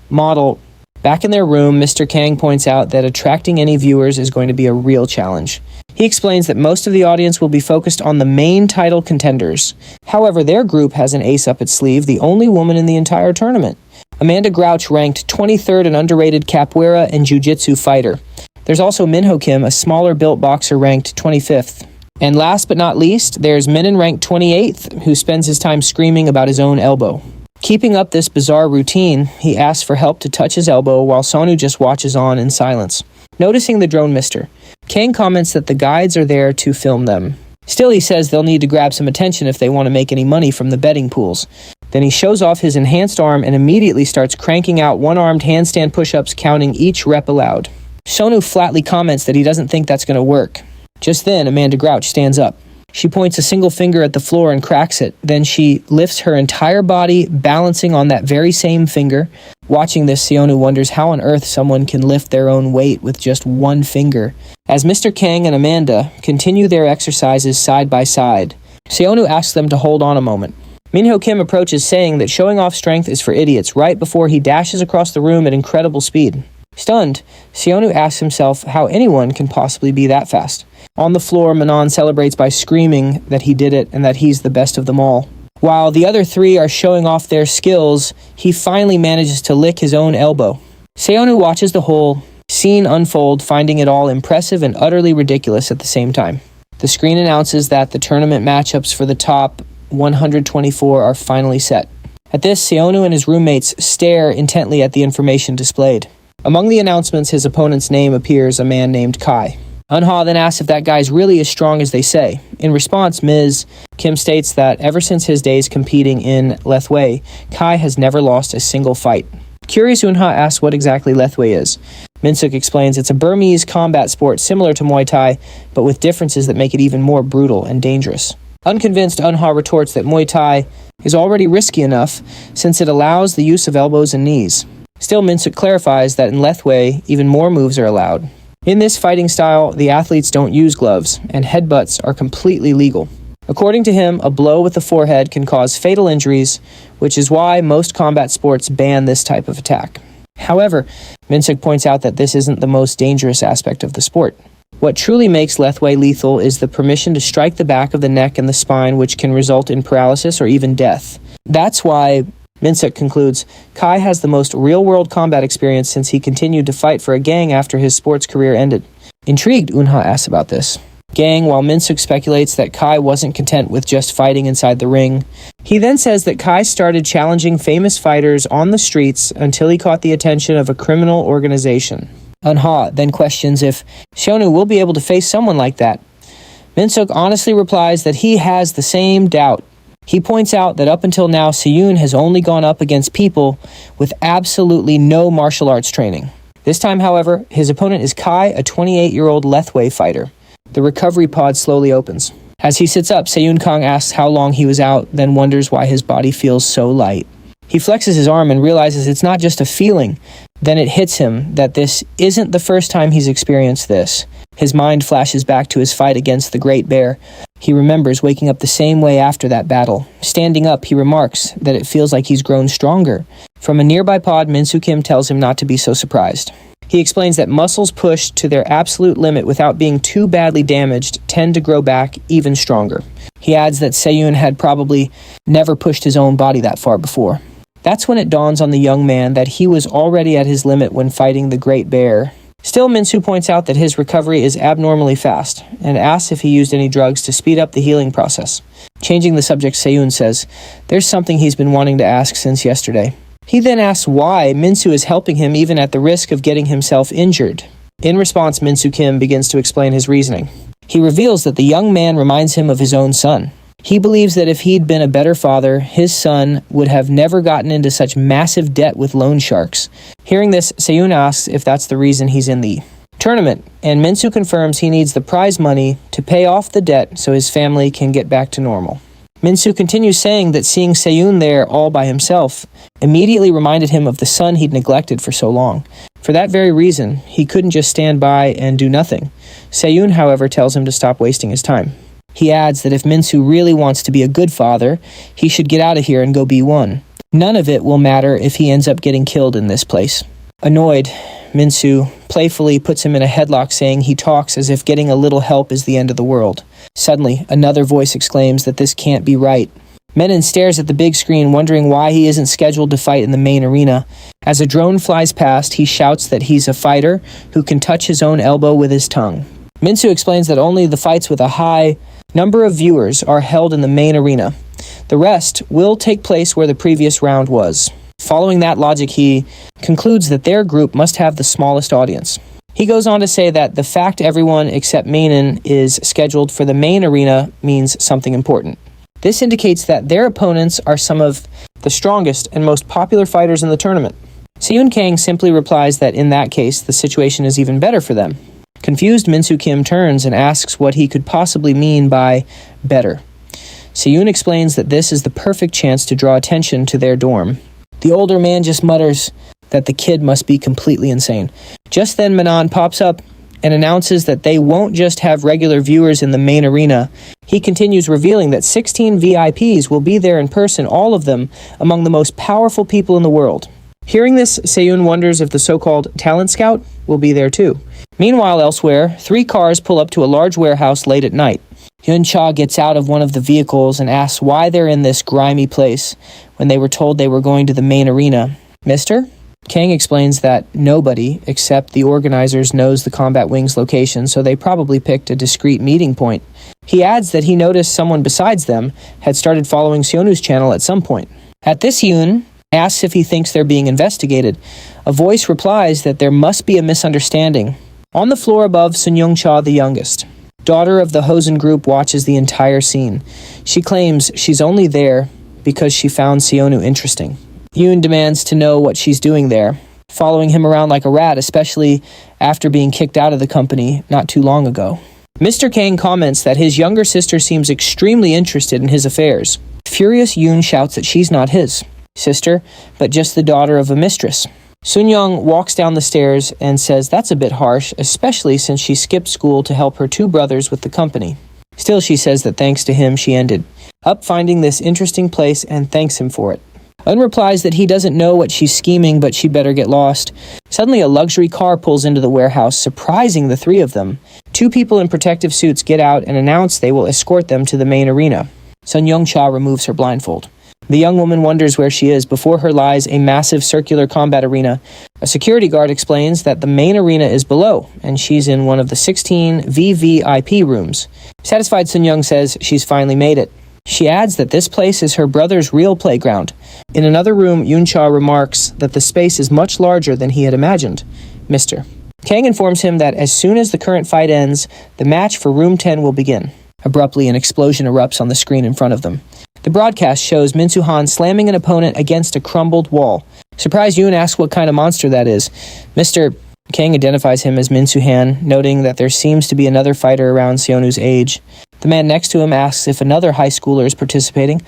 Model Back in their room, Mr. Kang points out that attracting any viewers is going to be a real challenge. He explains that most of the audience will be focused on the main title contenders. However, their group has an ace up its sleeve, the only woman in the entire tournament. Amanda Grouch ranked 23rd, an underrated capoeira and jiu-jitsu fighter. There's also Minho Kim, a smaller built boxer ranked 25th. And last but not least, there's Minin ranked 28th, who spends his time screaming about his own elbow. Keeping up this bizarre routine, he asks for help to touch his elbow while Sonu just watches on in silence. Noticing the drone mister, Kang comments that the guides are there to film them. Still, he says they'll need to grab some attention if they want to make any money from the betting pools. Then he shows off his enhanced arm and immediately starts cranking out one-armed handstand push-ups, counting each rep aloud. Sonu flatly comments that he doesn't think that's going to work. Just then, Amanda Grouch stands up. She points a single finger at the floor and cracks it. Then she lifts her entire body, balancing on that very same finger. Watching this, Seonu wonders how on earth someone can lift their own weight with just one finger. As Mr. Kang and Amanda continue their exercises side by side, Seonu asks them to hold on a moment. Minho Kim approaches, saying that showing off strength is for idiots, right before he dashes across the room at incredible speed. Stunned, Seonu asks himself how anyone can possibly be that fast. On the floor, Manon celebrates by screaming that he did it and that he's the best of them all. While the other three are showing off their skills, he finally manages to lick his own elbow. Seonu watches the whole scene unfold, finding it all impressive and utterly ridiculous at the same time. The screen announces that the tournament matchups for the top 124 are finally set. At this, Seonu and his roommates stare intently at the information displayed. Among the announcements, his opponent's name appears, a man named Kai. Eunha then asks if that guy's really as strong as they say. In response, Ms. Kim states that ever since his days competing in Lethwei, Kai has never lost a single fight. Curious, Eunha asks what exactly Lethwei is. Minsuk explains it's a Burmese combat sport similar to Muay Thai, but with differences that make it even more brutal and dangerous. Unconvinced, Eunha retorts that Muay Thai is already risky enough since it allows the use of elbows and knees. Still, Minsuk clarifies that in Lethwei, even more moves are allowed. In this fighting style, the athletes don't use gloves, and headbutts are completely legal. According to him, a blow with the forehead can cause fatal injuries, which is why most combat sports ban this type of attack. However, Minsuk points out that this isn't the most dangerous aspect of the sport. What truly makes Lethwei lethal is the permission to strike the back of the neck and the spine, which can result in paralysis or even death. That's why Minsuk concludes, Kai has the most real-world combat experience since he continued to fight for a gang after his sports career ended. Intrigued, Eunha asks about this. Gang, while Minsuk speculates that Kai wasn't content with just fighting inside the ring. He then says that Kai started challenging famous fighters on the streets until he caught the attention of a criminal organization. Eunha then questions if Seonu will be able to face someone like that. Minsuk honestly replies that he has the same doubt. He points out that up until now, Seyoon has only gone up against people with absolutely no martial arts training. This time, however, his opponent is Kai, a 28-year-old Lethwei fighter. The recovery pod slowly opens. As he sits up, Seyoon Kang asks how long he was out, then wonders why his body feels so light. He flexes his arm and realizes it's not just a feeling. Then it hits him that this isn't the first time he's experienced this. His mind flashes back to his fight against the Great Bear. He remembers waking up the same way after that battle. Standing up, he remarks that it feels like he's grown stronger. From a nearby pod, Minsu Kim tells him not to be so surprised. He explains that muscles pushed to their absolute limit without being too badly damaged tend to grow back even stronger. He adds that Seyoon had probably never pushed his own body that far before. That's when it dawns on the young man that he was already at his limit when fighting the Great Bear. Still, Minsu points out that his recovery is abnormally fast and asks if he used any drugs to speed up the healing process. Changing the subject, Seyoon says there's something he's been wanting to ask since yesterday. He then asks why Minsu is helping him even at the risk of getting himself injured. In response, Minsu Kim begins to explain his reasoning. He reveals that the young man reminds him of his own son. He believes that if he'd been a better father, his son would have never gotten into such massive debt with loan sharks. Hearing this, Seyoon asks if that's the reason he's in the tournament, and Minsu confirms he needs the prize money to pay off the debt so his family can get back to normal. Minsu continues saying that seeing Seyoon there all by himself immediately reminded him of the son he'd neglected for so long. For that very reason, he couldn't just stand by and do nothing. Seyoon, however, tells him to stop wasting his time. He adds that if Minsu really wants to be a good father, he should get out of here and go be one. None of it will matter if he ends up getting killed in this place. Annoyed, Minsu playfully puts him in a headlock, saying he talks as if getting a little help is the end of the world. Suddenly, another voice exclaims that this can't be right. Menon stares at the big screen, wondering why he isn't scheduled to fight in the main arena. As a drone flies past, he shouts that he's a fighter who can touch his own elbow with his tongue. Minsu explains that only the fights with a high number of viewers are held in the main arena. The rest will take place where the previous round was. Following that logic, he concludes that their group must have the smallest audience. He goes on to say that the fact everyone except Menon is scheduled for the main arena means something important. This indicates that their opponents are some of the strongest and most popular fighters in the tournament. Seun Kang simply replies that in that case, the situation is even better for them. Confused, Minsu Kim turns and asks what he could possibly mean by better. Seun explains that this is the perfect chance to draw attention to their dorm. The older man just mutters that the kid must be completely insane. Just then, Manon pops up and announces that they won't just have regular viewers in the main arena. He continues, revealing that 16 VIPs will be there in person, all of them among the most powerful people in the world. Hearing this, Seun wonders if the so-called talent scout will be there too. Meanwhile, elsewhere, 3 cars pull up to a large warehouse late at night. Yun-cha gets out of one of the vehicles and asks why they're in this grimy place when they were told they were going to the main arena. Mister? Kang explains that nobody except the organizers knows the Combat Wing's location, so they probably picked a discreet meeting point. He adds that he noticed someone besides them had started following Seonu's channel at some point. At this, Yoon asks if he thinks they're being investigated. A voice replies that there must be a misunderstanding. On the floor above, Sun Young-cha, the youngest daughter of the Hosen group, watches the entire scene. She claims she's only there because she found Seonu interesting. Yoon demands to know what she's doing there, following him around like a rat, especially after being kicked out of the company not too long ago. Mr. Kang comments that his younger sister seems extremely interested in his affairs. Furious, Yoon shouts that she's not his sister, but just the daughter of a mistress. Sun Young walks down the stairs and says that's a bit harsh, especially since she skipped school to help her 2 brothers with the company. Still, she says that thanks to him, she ended up finding this interesting place and thanks him for it. Un replies that he doesn't know what she's scheming, but she'd better get lost. Suddenly, a luxury car pulls into the warehouse, surprising the 3 of them. 2 people in protective suits get out and announce they will escort them to the main arena. Sun Young-cha removes her blindfold. The young woman wonders where she is. Before her lies a massive circular combat arena. A security guard explains that the main arena is below, and she's in one of the 16 VVIP rooms. Satisfied, Sun Young says she's finally made it. She adds that this place is her brother's real playground. In another room, Yoon-cha remarks that the space is much larger than he had imagined. Mr. Kang informs him that as soon as the current fight ends, the match for Room 10 will begin. Abruptly, an explosion erupts on the screen in front of them. The broadcast shows Min Soo-han slamming an opponent against a crumbled wall. Surprised, Yoon asks what kind of monster that is. Mr. Kang identifies him as Min Soo-han, noting that there seems to be another fighter around Seonu's age. The man next to him asks if another high schooler is participating.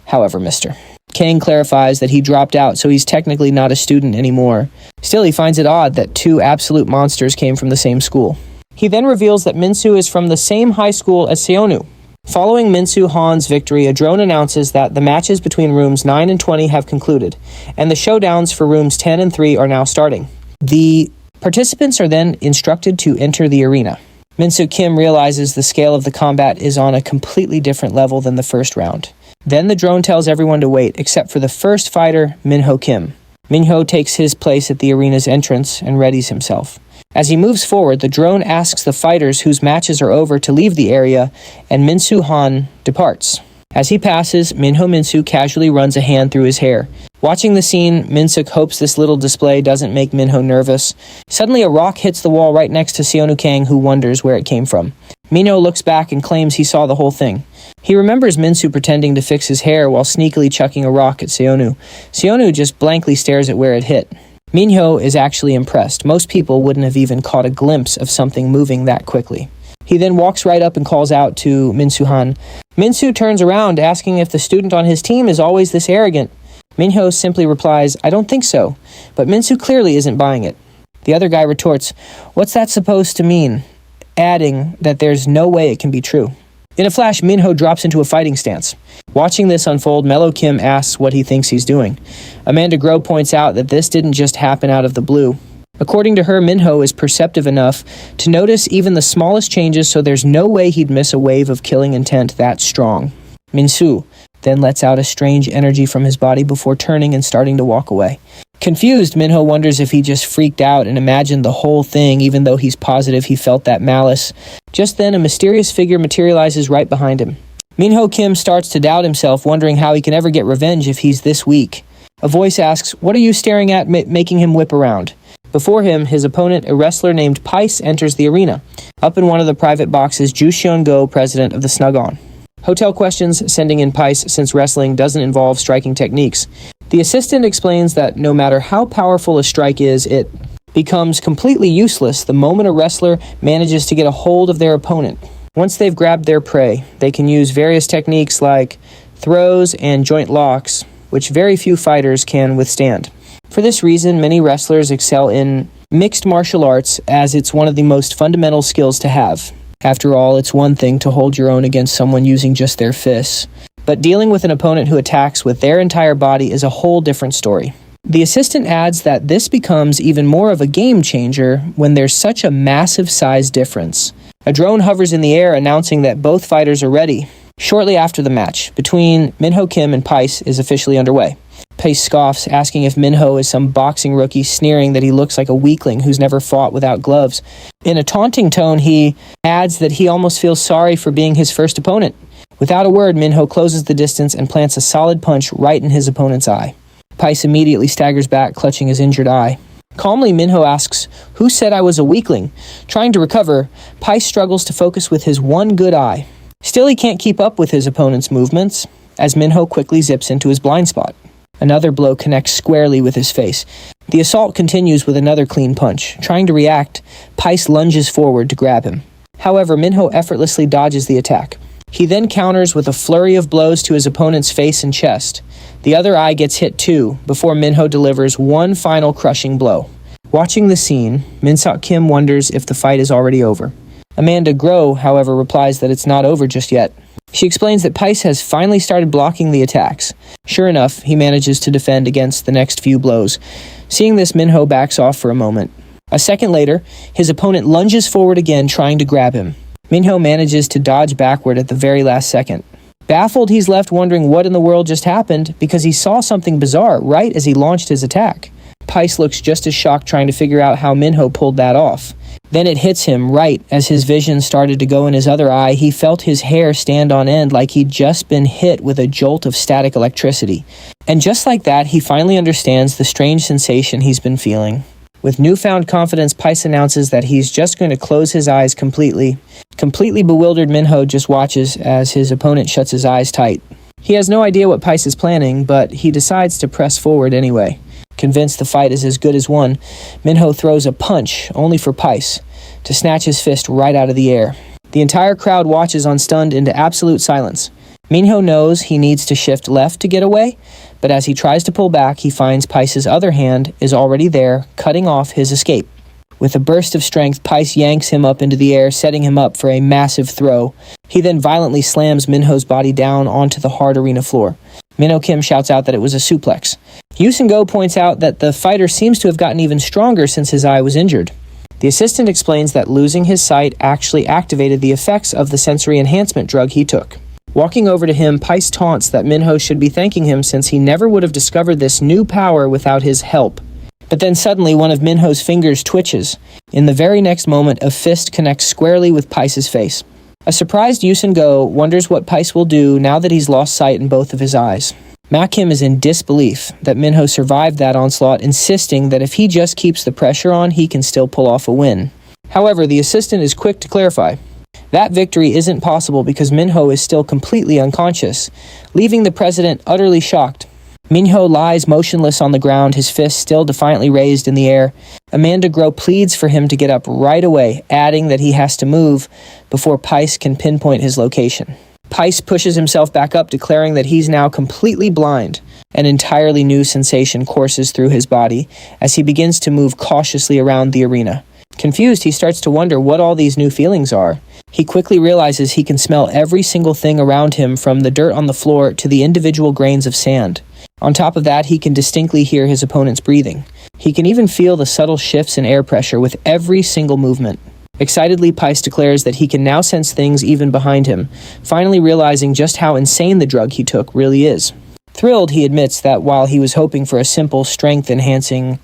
However, Mr. Kang clarifies that he dropped out, so he's technically not a student anymore. Still, he finds it odd that 2 absolute monsters came from the same school. He then reveals that Min-soo is from the same high school as Seonu. Following Min Soo-han's victory, a drone announces that the matches between rooms 9 and 20 have concluded, and the showdowns for rooms 10 and 3 are now starting. The participants are then instructed to enter the arena. Min-soo Kim realizes the scale of the combat is on a completely different level than the first round. Then the drone tells everyone to wait, except for the first fighter, Min-ho Kim. Min-ho takes his place at the arena's entrance and readies himself. As he moves forward, the drone asks the fighters whose matches are over to leave the area, and Min Soo-han departs. As he passes, Min-ho Min-soo casually runs a hand through his hair. Watching the scene, Min-suk hopes this little display doesn't make Min-ho nervous. Suddenly, a rock hits the wall right next to Seonu Kang, who wonders where it came from. Min-ho looks back and claims he saw the whole thing. He remembers Min-soo pretending to fix his hair while sneakily chucking a rock at Seonu. Seonu just blankly stares at where it hit. Min-ho is actually impressed. Most people wouldn't have even caught a glimpse of something moving that quickly. He then walks right up and calls out to Min Soo-han. Min-soo turns around, asking if the student on his team is always this arrogant. Min-ho simply replies, "I don't think so," but Min-soo clearly isn't buying it. The other guy retorts, "What's that supposed to mean?" adding that there's no way it can be true. In a flash, Minho drops into a fighting stance. Watching this unfold, Mellow Kim asks what he thinks he's doing. Amanda Groh points out that this didn't just happen out of the blue. According to her, Minho is perceptive enough to notice even the smallest changes, so there's no way he'd miss a wave of killing intent that strong. Min-soo then lets out a strange energy from his body before turning and starting to walk away. Confused, Minho wonders if he just freaked out and imagined the whole thing, even though he's positive he felt that malice. Just then, a mysterious figure materializes right behind him. Minho Kim starts to doubt himself, wondering how he can ever get revenge if he's this weak. A voice asks, "What are you staring at?" making him whip around. Before him, his opponent, a wrestler named Pice, enters the arena. Up in one of the private boxes, Ju Seon-go, president of the Snug-on. Hotel questions, sending in Pice since wrestling doesn't involve striking techniques. The assistant explains that no matter how powerful a strike is, it becomes completely useless the moment a wrestler manages to get a hold of their opponent. Once they've grabbed their prey, they can use various techniques like throws and joint locks, which very few fighters can withstand. For this reason, many wrestlers excel in mixed martial arts, as it's one of the most fundamental skills to have. After all, it's one thing to hold your own against someone using just their fists, but dealing with an opponent who attacks with their entire body is a whole different story. The assistant adds that this becomes even more of a game changer when there's such a massive size difference. A drone hovers in the air announcing that both fighters are ready. Shortly after the match between Minho Kim and Pice is officially underway. Pice scoffs, asking if Minho is some boxing rookie, sneering that he looks like a weakling who's never fought without gloves. In a taunting tone, he adds that he almost feels sorry for being his first opponent. Without a word, Minho closes the distance and plants a solid punch right in his opponent's eye. Pice immediately staggers back, clutching his injured eye. Calmly, Minho asks, "Who said I was a weakling?" Trying to recover, Pice struggles to focus with his one good eye. Still, he can't keep up with his opponent's movements, as Minho quickly zips into his blind spot. Another blow connects squarely with his face. The assault continues with another clean punch. Trying to react, Pice lunges forward to grab him. However, Minho effortlessly dodges the attack. He then counters with a flurry of blows to his opponent's face and chest. The other eye gets hit too, before Minho delivers one final crushing blow. Watching the scene, Min-seok Kim wonders if the fight is already over. Amanda Groh, however, replies that it's not over just yet. She explains that Pice has finally started blocking the attacks. Sure enough, he manages to defend against the next few blows. Seeing this, Minho backs off for a moment. A second later, his opponent lunges forward again, trying to grab him. Minho manages to dodge backward at the very last second. Baffled, he's left wondering what in the world just happened because he saw something bizarre right as he launched his attack. Pice looks just as shocked, trying to figure out how Minho pulled that off. Then it hits him right as his vision started to go in his other eye. He felt his hair stand on end like he'd just been hit with a jolt of static electricity. And just like that, he finally understands the strange sensation he's been feeling. With newfound confidence, Pice announces that he's just going to close his eyes completely. Completely bewildered, Minho just watches as his opponent shuts his eyes tight. He has no idea what Pice is planning, but he decides to press forward anyway. Convinced the fight is as good as won, Minho throws a punch, only for Pice, to snatch his fist right out of the air. The entire crowd watches unstunned into absolute silence. Minho knows he needs to shift left to get away, but as he tries to pull back, he finds Pice's other hand is already there, cutting off his escape. With a burst of strength, Pice yanks him up into the air, setting him up for a massive throw. He then violently slams Minho's body down onto the hard arena floor. Minho Kim shouts out that it was a suplex. Go points out that the fighter seems to have gotten even stronger since his eye was injured. The assistant explains that losing his sight actually activated the effects of the sensory enhancement drug he took. Walking over to him, Pice taunts that Minho should be thanking him since he never would have discovered this new power without his help. But then suddenly one of Minho's fingers twitches. In the very next moment, a fist connects squarely with Pice's face. A surprised Go wonders what Pice will do now that he's lost sight in both of his eyes. Ma Kim is in disbelief that Minho survived that onslaught, insisting that if he just keeps the pressure on, he can still pull off a win. However, the assistant is quick to clarify. That victory isn't possible because Minho is still completely unconscious, leaving the president utterly shocked. Minho lies motionless on the ground, his fist still defiantly raised in the air. Amanda Groh pleads for him to get up right away, adding that he has to move before Pice can pinpoint his location. Pice pushes himself back up, declaring that he's now completely blind. An entirely new sensation courses through his body as he begins to move cautiously around the arena. Confused, he starts to wonder what all these new feelings are. He quickly realizes he can smell every single thing around him, from the dirt on the floor to the individual grains of sand. On top of that, he can distinctly hear his opponent's breathing. He can even feel the subtle shifts in air pressure with every single movement. Excitedly, Pais declares that he can now sense things even behind him, finally realizing just how insane the drug he took really is. Thrilled, he admits that while he was hoping for a simple strength-enhancing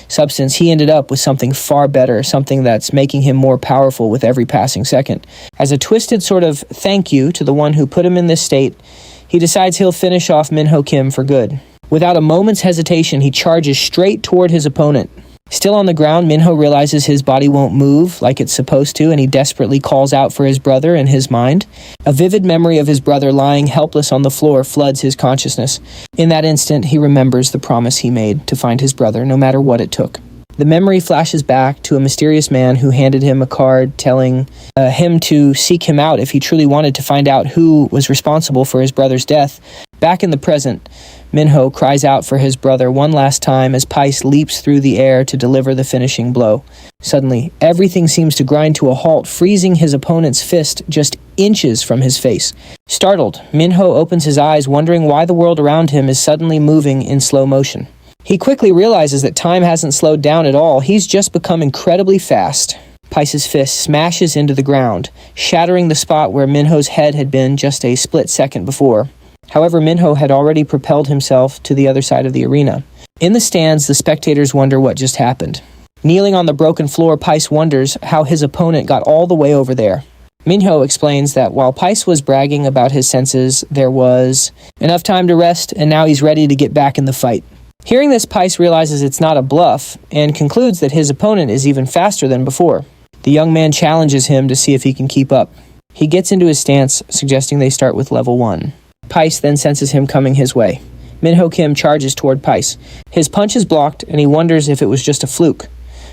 substance, he ended up with something far better, something that's making him more powerful with every passing second. As a twisted sort of thank you to the one who put him in this state, he decides he'll finish off Minho Kim for good. Without a moment's hesitation, he charges straight toward his opponent. Still on the ground, Minho realizes his body won't move like it's supposed to, and he desperately calls out for his brother in his mind. A vivid memory of his brother lying helpless on the floor floods his consciousness. In that instant, he remembers the promise he made to find his brother, no matter what it took. The memory flashes back to a mysterious man who handed him a card telling him to seek him out if he truly wanted to find out who was responsible for his brother's death. Back in the present, Minho cries out for his brother one last time as Pais leaps through the air to deliver the finishing blow. Suddenly, everything seems to grind to a halt, freezing his opponent's fist just inches from his face. Startled, Minho opens his eyes, wondering why the world around him is suddenly moving in slow motion. He quickly realizes that time hasn't slowed down at all. He's just become incredibly fast. Pais's fist smashes into the ground, shattering the spot where Minho's head had been just a split second before. However, Minho had already propelled himself to the other side of the arena. In the stands, the spectators wonder what just happened. Kneeling on the broken floor, Pais wonders how his opponent got all the way over there. Minho explains that while Pais was bragging about his senses, there was enough time to rest, and now he's ready to get back in the fight. Hearing this, Pais realizes it's not a bluff, and concludes that his opponent is even faster than before. The young man challenges him to see if he can keep up. He gets into his stance, suggesting they start with level 1. Pais then senses him coming his way. Minho Kim charges toward Pais. His punch is blocked, and he wonders if it was just a fluke.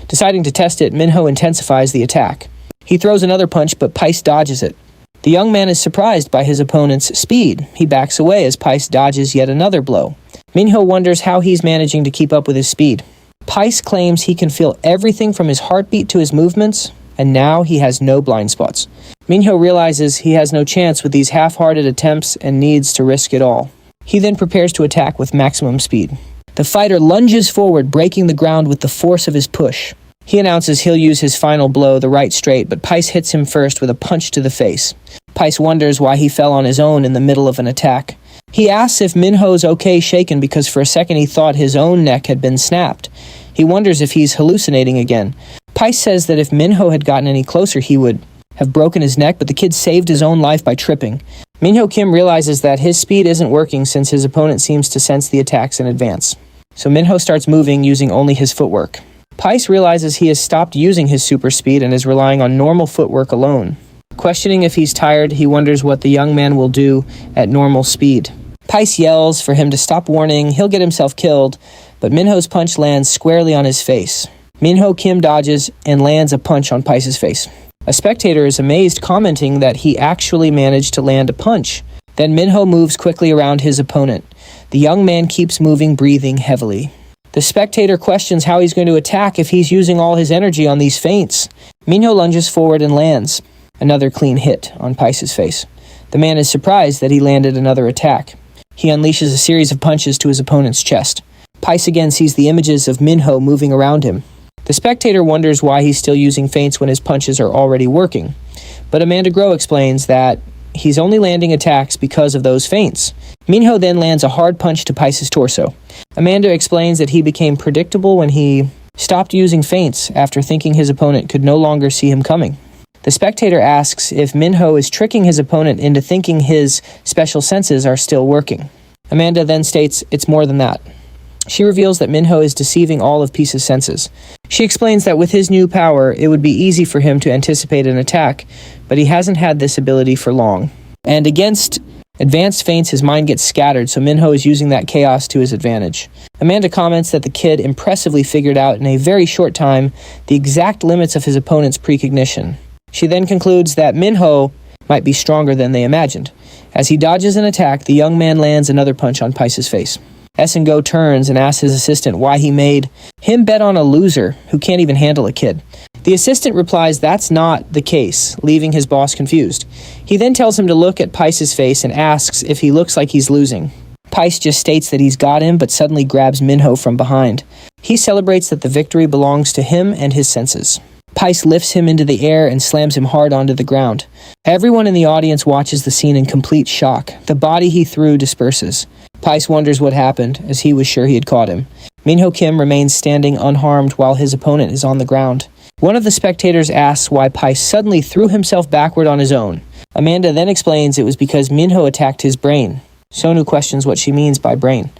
Deciding to test it, Minho intensifies the attack. He throws another punch, but Pais dodges it. The young man is surprised by his opponent's speed. He backs away as Pais dodges yet another blow. Minho wonders how he's managing to keep up with his speed. Pais claims he can feel everything from his heartbeat to his movements, and now he has no blind spots. Minho realizes he has no chance with these half-hearted attempts and needs to risk it all. He then prepares to attack with maximum speed. The fighter lunges forward, breaking the ground with the force of his push. He announces he'll use his final blow, the right straight, but Pais hits him first with a punch to the face. Pais wonders why he fell on his own in the middle of an attack. He asks if Minho's okay shaken because for a second he thought his own neck had been snapped. He wonders if he's hallucinating again. Pais says that if Minho had gotten any closer he would have broken his neck, but the kid saved his own life by tripping. Minho Kim realizes that his speed isn't working since his opponent seems to sense the attacks in advance. So Minho starts moving using only his footwork. Pais realizes he has stopped using his super speed and is relying on normal footwork alone. Questioning if he's tired, he wonders what the young man will do at normal speed. Pais yells for him to stop, warning he'll get himself killed, but Minho's punch lands squarely on his face. Minho Kim dodges and lands a punch on Pais's face. A spectator is amazed, commenting that he actually managed to land a punch. Then Minho moves quickly around his opponent. The young man keeps moving, breathing heavily. The spectator questions how he's going to attack if he's using all his energy on these feints. Minho lunges forward and lands another clean hit on Pais's face. The man is surprised that he landed another attack. He unleashes a series of punches to his opponent's chest. Pais again sees the images of Minho moving around him. The spectator wonders why he's still using feints when his punches are already working. But Amanda Groh explains that he's only landing attacks because of those feints. Minho then lands a hard punch to Pais's torso. Amanda explains that he became predictable when he stopped using feints after thinking his opponent could no longer see him coming. The spectator asks if Minho is tricking his opponent into thinking his special senses are still working. Amanda then states it's more than that. She reveals that Minho is deceiving all of Pais's senses. She explains that with his new power, it would be easy for him to anticipate an attack, but he hasn't had this ability for long. And against advanced feints, his mind gets scattered, so Minho is using that chaos to his advantage. Amanda comments that the kid impressively figured out in a very short time the exact limits of his opponent's precognition. She then concludes that Minho might be stronger than they imagined. As he dodges an attack, the young man lands another punch on Pais's face. S&Go turns and asks his assistant why he made him bet on a loser who can't even handle a kid. The assistant replies that's not the case, leaving his boss confused. He then tells him to look at Pice's face and asks if he looks like he's losing. Pice just states that he's got him, but suddenly grabs Minho from behind. He celebrates that the victory belongs to him and his senses. Pice lifts him into the air and slams him hard onto the ground. Everyone in the audience watches the scene in complete shock. The body he threw disperses. Pice wonders what happened, as he was sure he had caught him. Minho Kim remains standing unharmed while his opponent is on the ground. One of the spectators asks why Pice suddenly threw himself backward on his own. Amanda then explains it was because Minho attacked his brain. Sonu questions what she means by brain.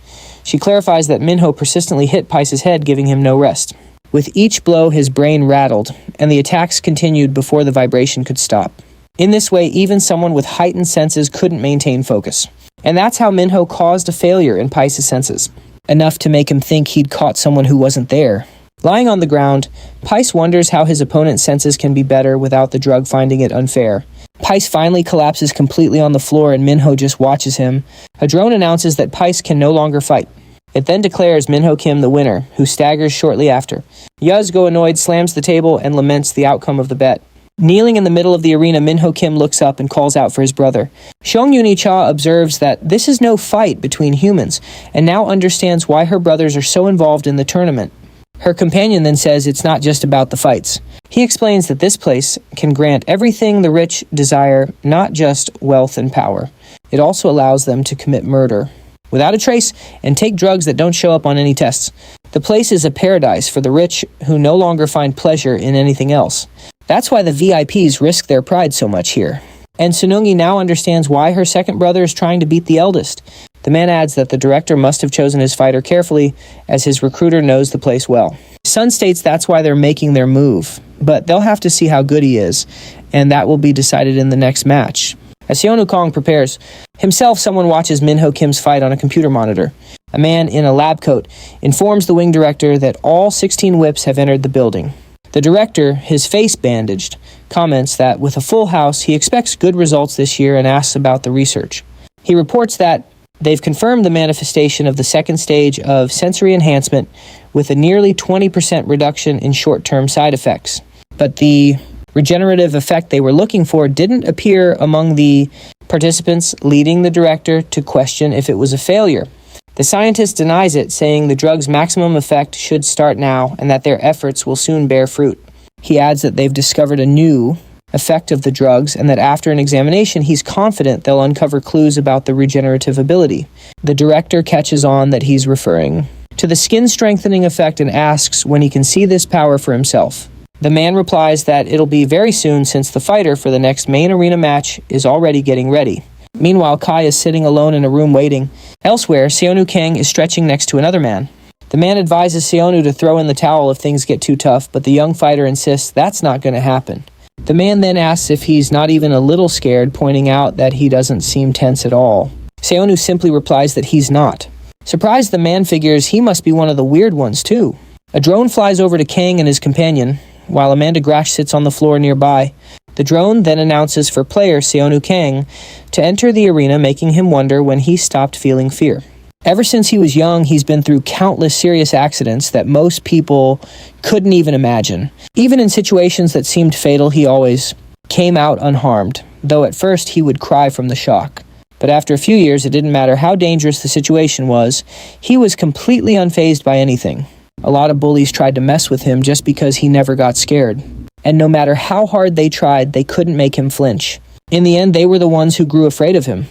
She clarifies that Minho persistently hit Pice's head, giving him no rest. With each blow, his brain rattled, and the attacks continued before the vibration could stop. In this way, even someone with heightened senses couldn't maintain focus. And that's how Minho caused a failure in Pice's senses, enough to make him think he'd caught someone who wasn't there. Lying on the ground, Pice wonders how his opponent's senses can be better without the drug finding it unfair. Pice finally collapses completely on the floor and Minho just watches him. A drone announces that Pice can no longer fight. It then declares Minho Kim the winner, who staggers shortly after. Yuzgo, annoyed, slams the table and laments the outcome of the bet. Kneeling in the middle of the arena, Minho Kim looks up and calls out for his brother. Seong Yuni Cha observes that this is no fight between humans, and now understands why her brothers are so involved in the tournament. Her companion then says it's not just about the fights. He explains that this place can grant everything the rich desire, not just wealth and power. It also allows them to commit murder without a trace and take drugs that don't show up on any tests. The place is a paradise for the rich who no longer find pleasure in anything else. That's why the VIPs risk their pride so much here. And Sunungi now understands why her second brother is trying to beat the eldest. The man adds that the director must have chosen his fighter carefully, as his recruiter knows the place well. Sun states that's why they're making their move, but they'll have to see how good he is, and that will be decided in the next match. As Seonu Kong prepares himself, someone watches Minho Kim's fight on a computer monitor. A man in a lab coat informs the wing director that all 16 whips have entered the building. The director, his face bandaged, comments that with a full house, he expects good results this year and asks about the research. He reports that they've confirmed the manifestation of the second stage of sensory enhancement with a nearly 20% reduction in short-term side effects. But the regenerative effect they were looking for didn't appear among the participants, leading the director to question if it was a failure. The scientist denies it, saying the drug's maximum effect should start now and that their efforts will soon bear fruit. He adds that they've discovered a new effect of the drugs and that after an examination, he's confident they'll uncover clues about the regenerative ability. The director catches on that he's referring to the skin-strengthening effect and asks when he can see this power for himself. The man replies that it'll be very soon since the fighter for the next main arena match is already getting ready. Meanwhile, Kai is sitting alone in a room waiting. Elsewhere, Seonu Kang is stretching next to another man. The man advises Seonu to throw in the towel if things get too tough, but the young fighter insists that's not going to happen. The man then asks if he's not even a little scared, pointing out that he doesn't seem tense at all. Seonu simply replies that he's not. Surprised, the man figures he must be one of the weird ones too. A drone flies over to Kang and his companion, while Amanda Grash sits on the floor nearby. The drone then announces for player Seonu Kang to enter the arena, making him wonder when he stopped feeling fear. Ever since he was young, he's been through countless serious accidents that most people couldn't even imagine. Even in situations that seemed fatal, he always came out unharmed, though at first he would cry from the shock. But after a few years, it didn't matter how dangerous the situation was, he was completely unfazed by anything. A lot of bullies tried to mess with him just because he never got scared. And no matter how hard they tried, they couldn't make him flinch. In the end, they were the ones who grew afraid of him.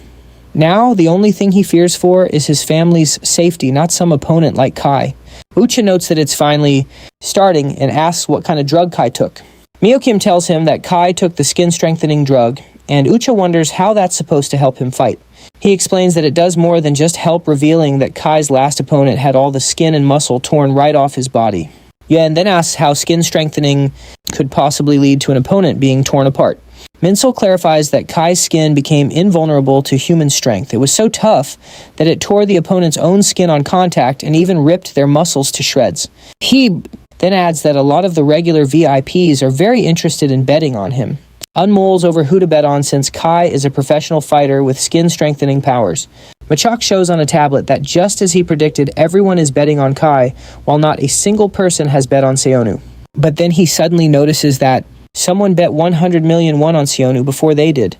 Now, the only thing he fears for is his family's safety, not some opponent like Kai. Ucha notes that it's finally starting and asks what kind of drug Kai took. Mio Kim tells him that Kai took the skin-strengthening drug, and Ucha wonders how that's supposed to help him fight. He explains that it does more than just help, revealing that Kai's last opponent had all the skin and muscle torn right off his body. Yuan then asks how skin strengthening could possibly lead to an opponent being torn apart. Minsol clarifies that Kai's skin became invulnerable to human strength. It was so tough that it tore the opponent's own skin on contact and even ripped their muscles to shreds. He then adds that a lot of the regular VIPs are very interested in betting on him. Unmulls over who to bet on since Kai is a professional fighter with skin-strengthening powers. Machak shows on a tablet that just as he predicted, everyone is betting on Kai, while not a single person has bet on Seonu. But then he suddenly notices that someone bet 100 million won on Seonu before they did.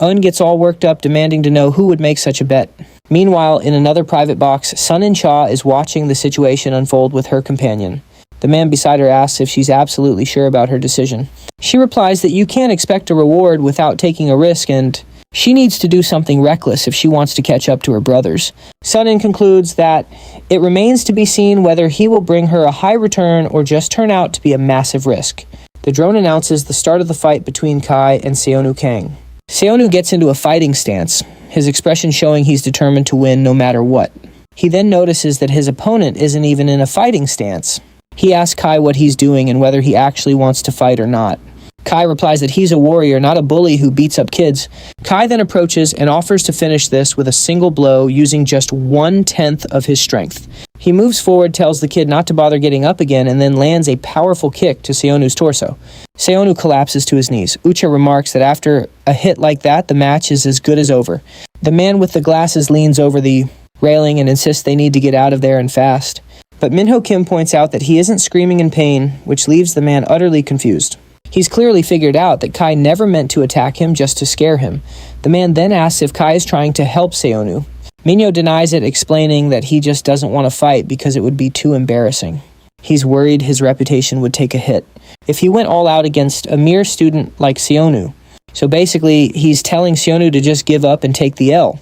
Gets all worked up, demanding to know who would make such a bet. Meanwhile, in another private box, Sun Cha is watching the situation unfold with her companion. The man beside her asks if she's absolutely sure about her decision. She replies that you can't expect a reward without taking a risk, and she needs to do something reckless if she wants to catch up to her brothers. Sun concludes that it remains to be seen whether he will bring her a high return or just turn out to be a massive risk. The drone announces the start of the fight between Kai and Seonu Kang. Seonu gets into a fighting stance, his expression showing he's determined to win no matter what. He then notices that his opponent isn't even in a fighting stance. He asks Kai what he's doing and whether he actually wants to fight or not. Kai replies that he's a warrior, not a bully who beats up kids. Kai then approaches and offers to finish this with a single blow using just 1/10 of his strength. He moves forward, tells the kid not to bother getting up again, and then lands a powerful kick to Seonu's torso. Seonu collapses to his knees. Ucha remarks that after a hit like that, the match is as good as over. The man with the glasses leans over the railing and insists they need to get out of there and fast. But Minho Kim points out that he isn't screaming in pain, which leaves the man utterly confused. He's clearly figured out that Kai never meant to attack him just to scare him. The man then asks if Kai is trying to help Seonu. Minho denies it, explaining that he just doesn't want to fight because it would be too embarrassing. He's worried his reputation would take a hit if he went all out against a mere student like Seonu. So basically, he's telling Seonu to just give up and take the L.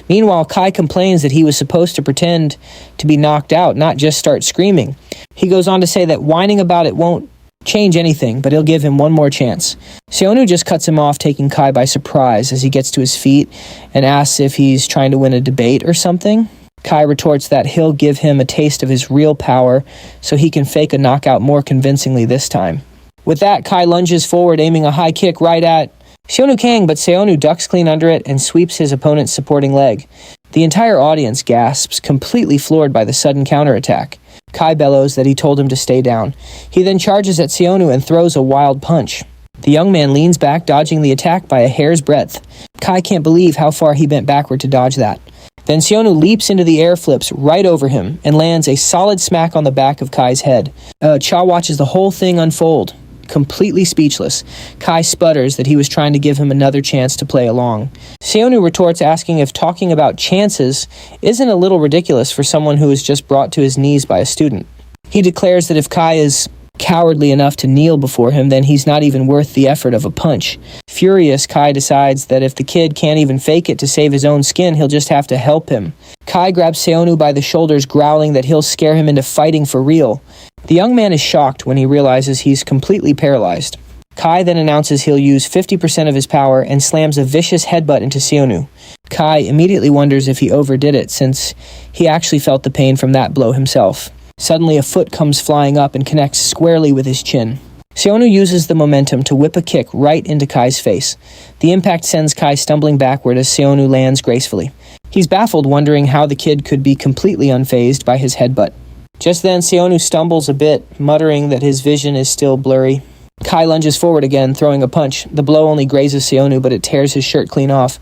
Meanwhile, Kai complains that he was supposed to pretend to be knocked out, not just start screaming. He goes on to say that whining about it won't change anything, but he'll give him one more chance. Seonu just cuts him off, taking Kai by surprise as he gets to his feet and asks if he's trying to win a debate or something. Kai retorts that he'll give him a taste of his real power so he can fake a knockout more convincingly this time. With that, Kai lunges forward, aiming a high kick right at Seonu Kang, but Seonu ducks clean under it and sweeps his opponent's supporting leg. The entire audience gasps, completely floored by the sudden counterattack. Kai bellows that he told him to stay down. He then charges at Seonu and throws a wild punch. The young man leans back, dodging the attack by a hair's breadth. Kai can't believe how far he bent backward to dodge that. Then Seonu leaps into the air, flips right over him, and lands a solid smack on the back of Kai's head. Cha watches the whole thing unfold, completely speechless. Kai sputters that he was trying to give him another chance to play along. Seonu retorts, asking if talking about chances isn't a little ridiculous for someone who was just brought to his knees by a student. He declares that if Kai is cowardly enough to kneel before him, then he's not even worth the effort of a punch. Furious, Kai decides that if the kid can't even fake it to save his own skin, he'll just have to help him. Kai grabs Seonu by the shoulders, growling that he'll scare him into fighting for real. The young man is shocked when he realizes he's completely paralyzed. Kai then announces he'll use 50% of his power and slams a vicious headbutt into Seonu. Kai immediately wonders if he overdid it, since he actually felt the pain from that blow himself. Suddenly, a foot comes flying up and connects squarely with his chin. Seonu uses the momentum to whip a kick right into Kai's face. The impact sends Kai stumbling backward as Seonu lands gracefully. He's baffled, wondering how the kid could be completely unfazed by his headbutt. Just then, Seonu stumbles a bit, muttering that his vision is still blurry. Kai lunges forward again, throwing a punch. The blow only grazes Seonu, but it tears his shirt clean off.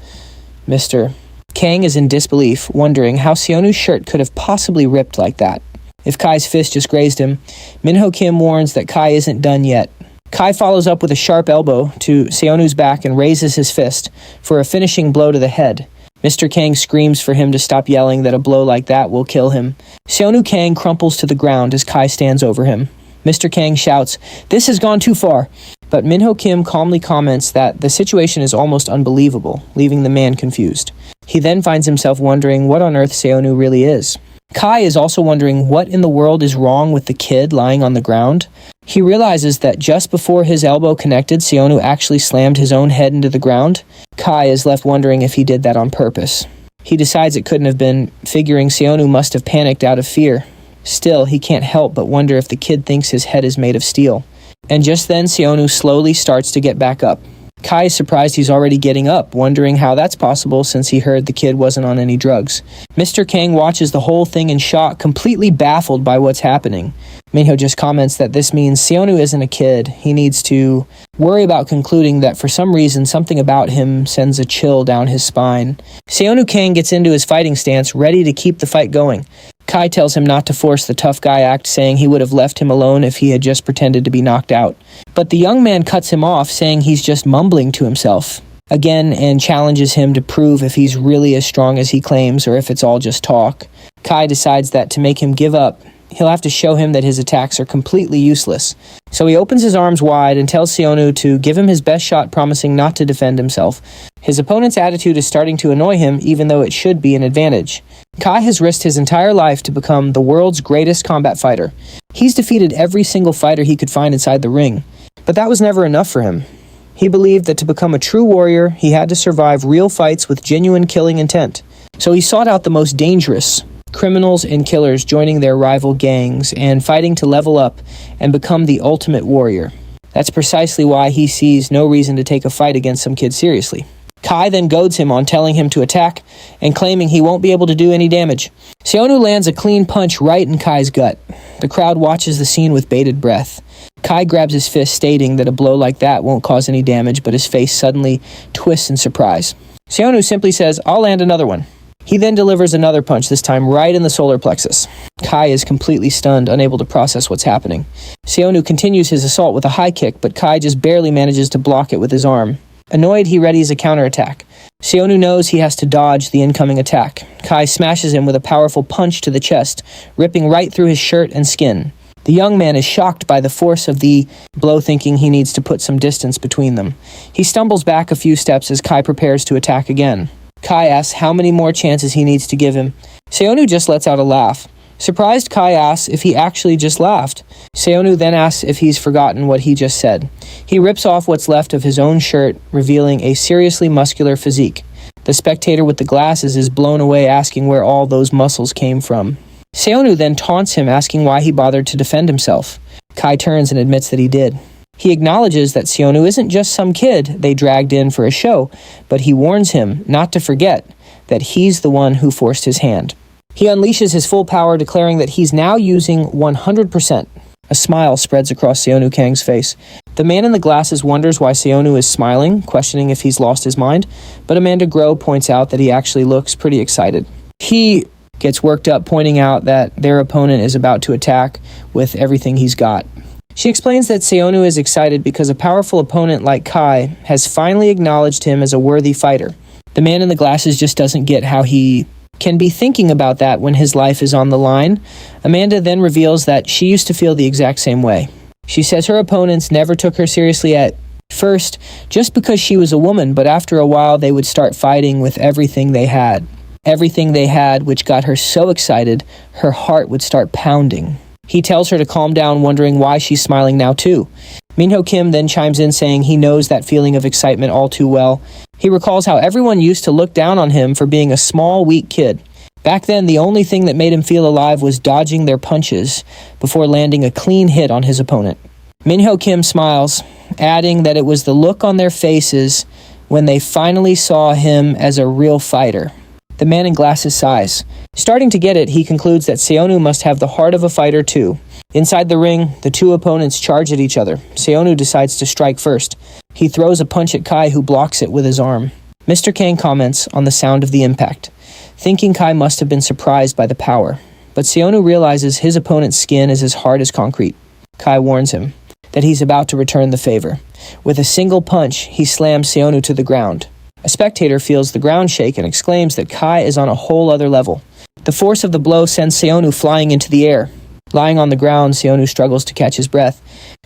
Mr. Kang is in disbelief, wondering how Seonu's shirt could have possibly ripped like that. If Kai's fist just grazed him, Minho Kim warns that Kai isn't done yet. Kai follows up with a sharp elbow to Seonu's back and raises his fist for a finishing blow to the head. Mr. Kang screams for him to stop yelling that a blow like that will kill him. Seonu Kang crumples to the ground as Kai stands over him. Mr. Kang shouts, "This has gone too far." But Minho Kim calmly comments that the situation is almost unbelievable, leaving the man confused. He then finds himself wondering what on earth Seonu really is. Kai is also wondering what in the world is wrong with the kid lying on the ground. He realizes that just before his elbow connected, Seonu actually slammed his own head into the ground. Kai is left wondering if he did that on purpose. He decides it couldn't have been, figuring Seonu must have panicked out of fear. Still, he can't help but wonder if the kid thinks his head is made of steel. And just then, Seonu slowly starts to get back up. Kai is surprised he's already getting up, wondering how that's possible since he heard the kid wasn't on any drugs. Mr. Kang watches the whole thing in shock, completely baffled by what's happening. Minho just comments that this means Seonu isn't a kid. He needs to worry about concluding that for some reason something about him sends a chill down his spine. Seonu Kang gets into his fighting stance, ready to keep the fight going. Kai tells him not to force the tough guy act, saying he would have left him alone if he had just pretended to be knocked out. But the young man cuts him off, saying he's just mumbling to himself again and challenges him to prove if he's really as strong as he claims or if it's all just talk. Kai decides that to make him give up, he'll have to show him that his attacks are completely useless. So he opens his arms wide and tells Seonu to give him his best shot, promising not to defend himself. His opponent's attitude is starting to annoy him, even though it should be an advantage. Kai has risked his entire life to become the world's greatest combat fighter. He's defeated every single fighter he could find inside the ring. But that was never enough for him. He believed that to become a true warrior, he had to survive real fights with genuine killing intent. So he sought out the most dangerous criminals and killers, joining their rival gangs and fighting to level up and become the ultimate warrior. That's precisely why he sees no reason to take a fight against some kid seriously. Kai then goads him on telling him to attack and claiming he won't be able to do any damage. Seonu lands a clean punch right in Kai's gut. The crowd watches the scene with bated breath. Kai grabs his fist, stating that a blow like that won't cause any damage, but his face suddenly twists in surprise. Seonu simply says, "I'll land another one." He then delivers another punch, this time right in the solar plexus. Kai is completely stunned, unable to process what's happening. Seonu continues his assault with a high kick, but Kai just barely manages to block it with his arm. Annoyed, he readies a counterattack. Seonu knows he has to dodge the incoming attack. Kai smashes him with a powerful punch to the chest, ripping right through his shirt and skin. The young man is shocked by the force of the blow, thinking he needs to put some distance between them. He stumbles back a few steps as Kai prepares to attack again. Kai asks how many more chances he needs to give him. Seonu just lets out a laugh. Surprised, Kai asks if he actually just laughed. Seonu then asks if he's forgotten what he just said. He rips off what's left of his own shirt, revealing a seriously muscular physique. The spectator with the glasses is blown away, asking where all those muscles came from. Seonu then taunts him, asking why he bothered to defend himself. Kai turns and admits that he did. He acknowledges that Seonu isn't just some kid they dragged in for a show, but he warns him not to forget that he's the one who forced his hand. He unleashes his full power, declaring that he's now using 100%. A smile spreads across Seonu Kang's face. The man in the glasses wonders why Seonu is smiling, questioning if he's lost his mind, but Amanda Groh points out that he actually looks pretty excited. He gets worked up, pointing out that their opponent is about to attack with everything he's got. She explains that Seonu is excited because a powerful opponent like Kai has finally acknowledged him as a worthy fighter. The man in the glasses just doesn't get how he can be thinking about that when his life is on the line. Amanda then reveals that she used to feel the exact same way. She says her opponents never took her seriously at first just because she was a woman, but after a while they would start fighting with everything they had. Everything they had, which got her so excited, her heart would start pounding. He tells her to calm down, wondering why she's smiling now too. Minho Kim then chimes in, saying he knows that feeling of excitement all too well. He recalls how everyone used to look down on him for being a small, weak kid. Back then, the only thing that made him feel alive was dodging their punches before landing a clean hit on his opponent. Minho Kim smiles, adding that it was the look on their faces when they finally saw him as a real fighter. The man in glasses sighs. Starting to get it, he concludes that Seonu must have the heart of a fighter too. Inside the ring, the two opponents charge at each other. Seonu decides to strike first. He throws a punch at Kai, who blocks it with his arm. Mr. Kang comments on the sound of the impact, thinking Kai must have been surprised by the power. But Seonu realizes his opponent's skin is as hard as concrete. Kai warns him that he's about to return the favor. With a single punch, he slams Seonu to the ground. A spectator feels the ground shake and exclaims that Kai is on a whole other level. The force of the blow sends Seonu flying into the air. Lying on the ground, Seonu struggles to catch his breath.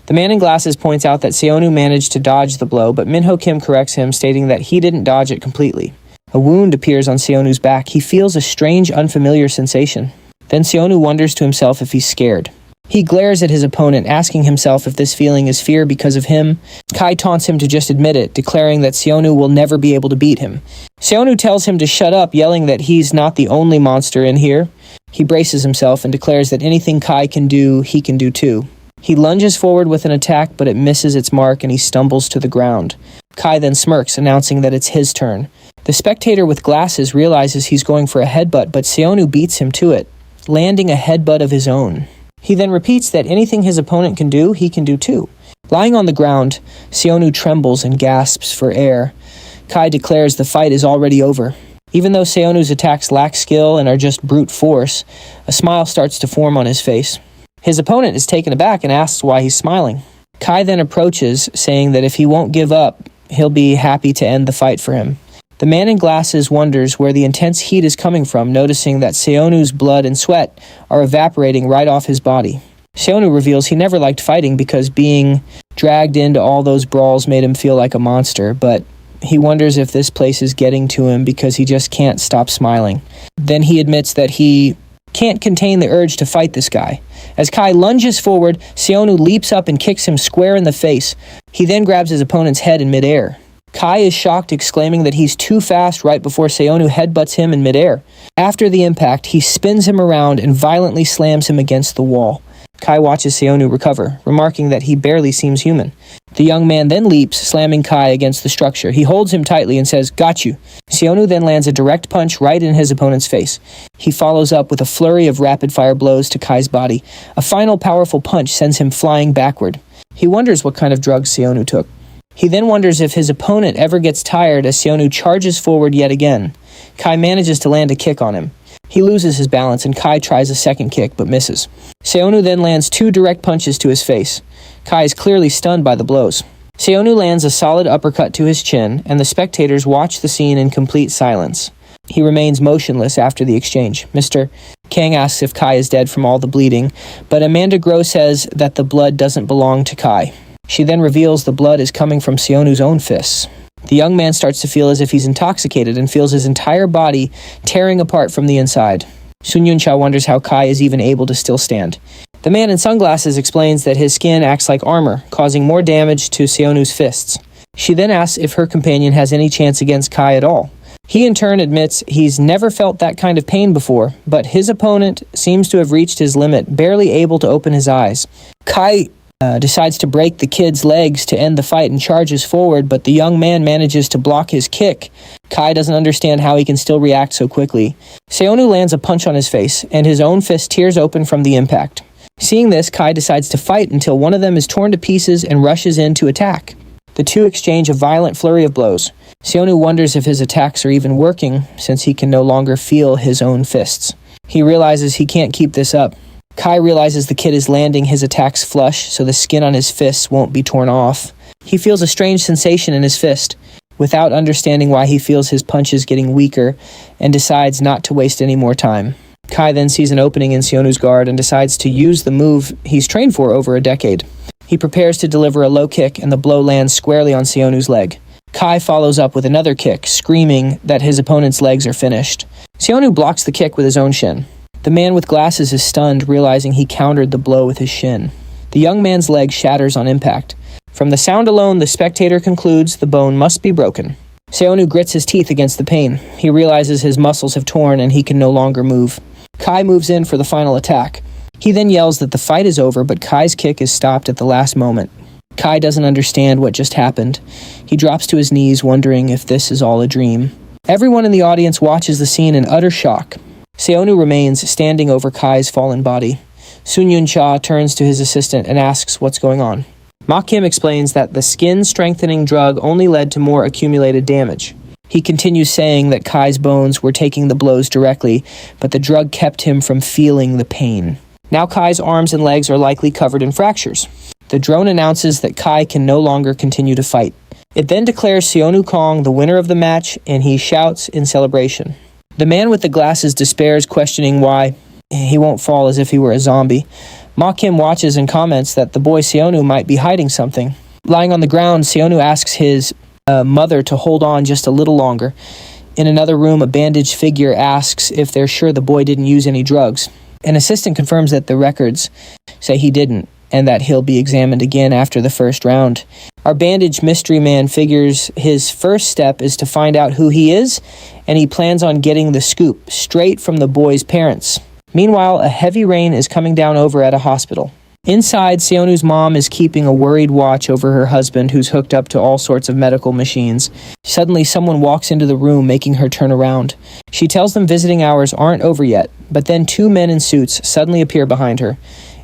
The man in glasses points out that Seonu managed to dodge the blow, but Minho Kim corrects him, stating that he didn't dodge it completely. A wound appears on Seonu's back. He feels a strange, unfamiliar sensation. Then Seonu wonders to himself if he's scared. He glares at his opponent, asking himself if this feeling is fear because of him. Kai taunts him to just admit it, declaring that Seonu will never be able to beat him. Seonu tells him to shut up, yelling that he's not the only monster in here. He braces himself and declares that anything Kai can do, he can do too. He lunges forward with an attack, but it misses its mark and he stumbles to the ground. Kai then smirks, announcing that it's his turn. The spectator with glasses realizes he's going for a headbutt, but Seonu beats him to it, landing a headbutt of his own. He then repeats that anything his opponent can do, he can do too. Lying on the ground, Seonu trembles and gasps for air. Kai declares the fight is already over. Even though Seonu's attacks lack skill and are just brute force, a smile starts to form on his face. His opponent is taken aback and asks why he's smiling. Kai then approaches, saying that if he won't give up, he'll be happy to end the fight for him. The man in glasses wonders where the intense heat is coming from, noticing that Seonu's blood and sweat are evaporating right off his body. Seonu reveals he never liked fighting because being dragged into all those brawls made him feel like a monster, but he wonders if this place is getting to him because he just can't stop smiling. Then he admits that he can't contain the urge to fight this guy. As Kai lunges forward, Seonu leaps up and kicks him square in the face. He then grabs his opponent's head in midair. Kai is shocked, exclaiming that he's too fast right before Seonu headbutts him in midair. After the impact, he spins him around and violently slams him against the wall. Kai watches Seonu recover, remarking that he barely seems human. The young man then leaps, slamming Kai against the structure. He holds him tightly and says, "Got you." Seonu then lands a direct punch right in his opponent's face. He follows up with a flurry of rapid-fire blows to Kai's body. A final powerful punch sends him flying backward. He wonders what kind of drugs Seonu took. He then wonders if his opponent ever gets tired as Seonu charges forward yet again. Kai manages to land a kick on him. He loses his balance and Kai tries a second kick but misses. Seonu then lands 2 direct punches to his face. Kai is clearly stunned by the blows. Seonu lands a solid uppercut to his chin, and the spectators watch the scene in complete silence. He remains motionless after the exchange. Mr. Kang asks if Kai is dead from all the bleeding, but Amanda Groh says that the blood doesn't belong to Kai. She then reveals the blood is coming from Seonu's own fists. The young man starts to feel as if he's intoxicated and feels his entire body tearing apart from the inside. Sun Yun-cha wonders how Kai is even able to still stand. The man in sunglasses explains that his skin acts like armor, causing more damage to Seonu's fists. She then asks if her companion has any chance against Kai at all. He in turn admits he's never felt that kind of pain before, but his opponent seems to have reached his limit, barely able to open his eyes. Kai decides to break the kid's legs to end the fight and charges forward, but the young man manages to block his kick. Kai doesn't understand how he can still react so quickly. Seonu lands a punch on his face, and his own fist tears open from the impact. Seeing this, Kai decides to fight until one of them is torn to pieces and rushes in to attack. The two exchange a violent flurry of blows. Seonu wonders if his attacks are even working, since he can no longer feel his own fists. He realizes he can't keep this up. Kai realizes the kid is landing his attacks flush, so the skin on his fists won't be torn off. He feels a strange sensation in his fist, without understanding why he feels his punches getting weaker, and decides not to waste any more time. Kai then sees an opening in Seonu's guard and decides to use the move he's trained for over a decade. He prepares to deliver a low kick, and the blow lands squarely on Seonu's leg. Kai follows up with another kick, screaming that his opponent's legs are finished. Seonu blocks the kick with his own shin. The man with glasses is stunned, realizing he countered the blow with his shin. The young man's leg shatters on impact. From the sound alone, the spectator concludes the bone must be broken. Seonu grits his teeth against the pain. He realizes his muscles have torn and he can no longer move. Kai moves in for the final attack. He then yells that the fight is over, but Kai's kick is stopped at the last moment. Kai doesn't understand what just happened. He drops to his knees, wondering if this is all a dream. Everyone in the audience watches the scene in utter shock. Seonu remains standing over Kai's fallen body. Sun Yun-cha turns to his assistant and asks what's going on. Ma Kim explains that the skin-strengthening drug only led to more accumulated damage. He continues saying that Kai's bones were taking the blows directly, but the drug kept him from feeling the pain. Now Kai's arms and legs are likely covered in fractures. The drone announces that Kai can no longer continue to fight. It then declares Seonu Kong the winner of the match, and he shouts in celebration. The man with the glasses despairs, questioning why he won't fall as if he were a zombie. Ma Kim watches and comments that the boy Seonu might be hiding something. Lying on the ground, Seonu asks his mother to hold on just a little longer. In another room, a bandaged figure asks if they're sure the boy didn't use any drugs. An assistant confirms that the records say he didn't, and that he'll be examined again after the first round. Our bandaged mystery man figures his first step is to find out who he is, and he plans on getting the scoop straight from the boy's parents. Meanwhile, a heavy rain is coming down over at a hospital. Inside, Seonu's mom is keeping a worried watch over her husband, who's hooked up to all sorts of medical machines. Suddenly, someone walks into the room, making her turn around. She tells them visiting hours aren't over yet, but then 2 men in suits suddenly appear behind her,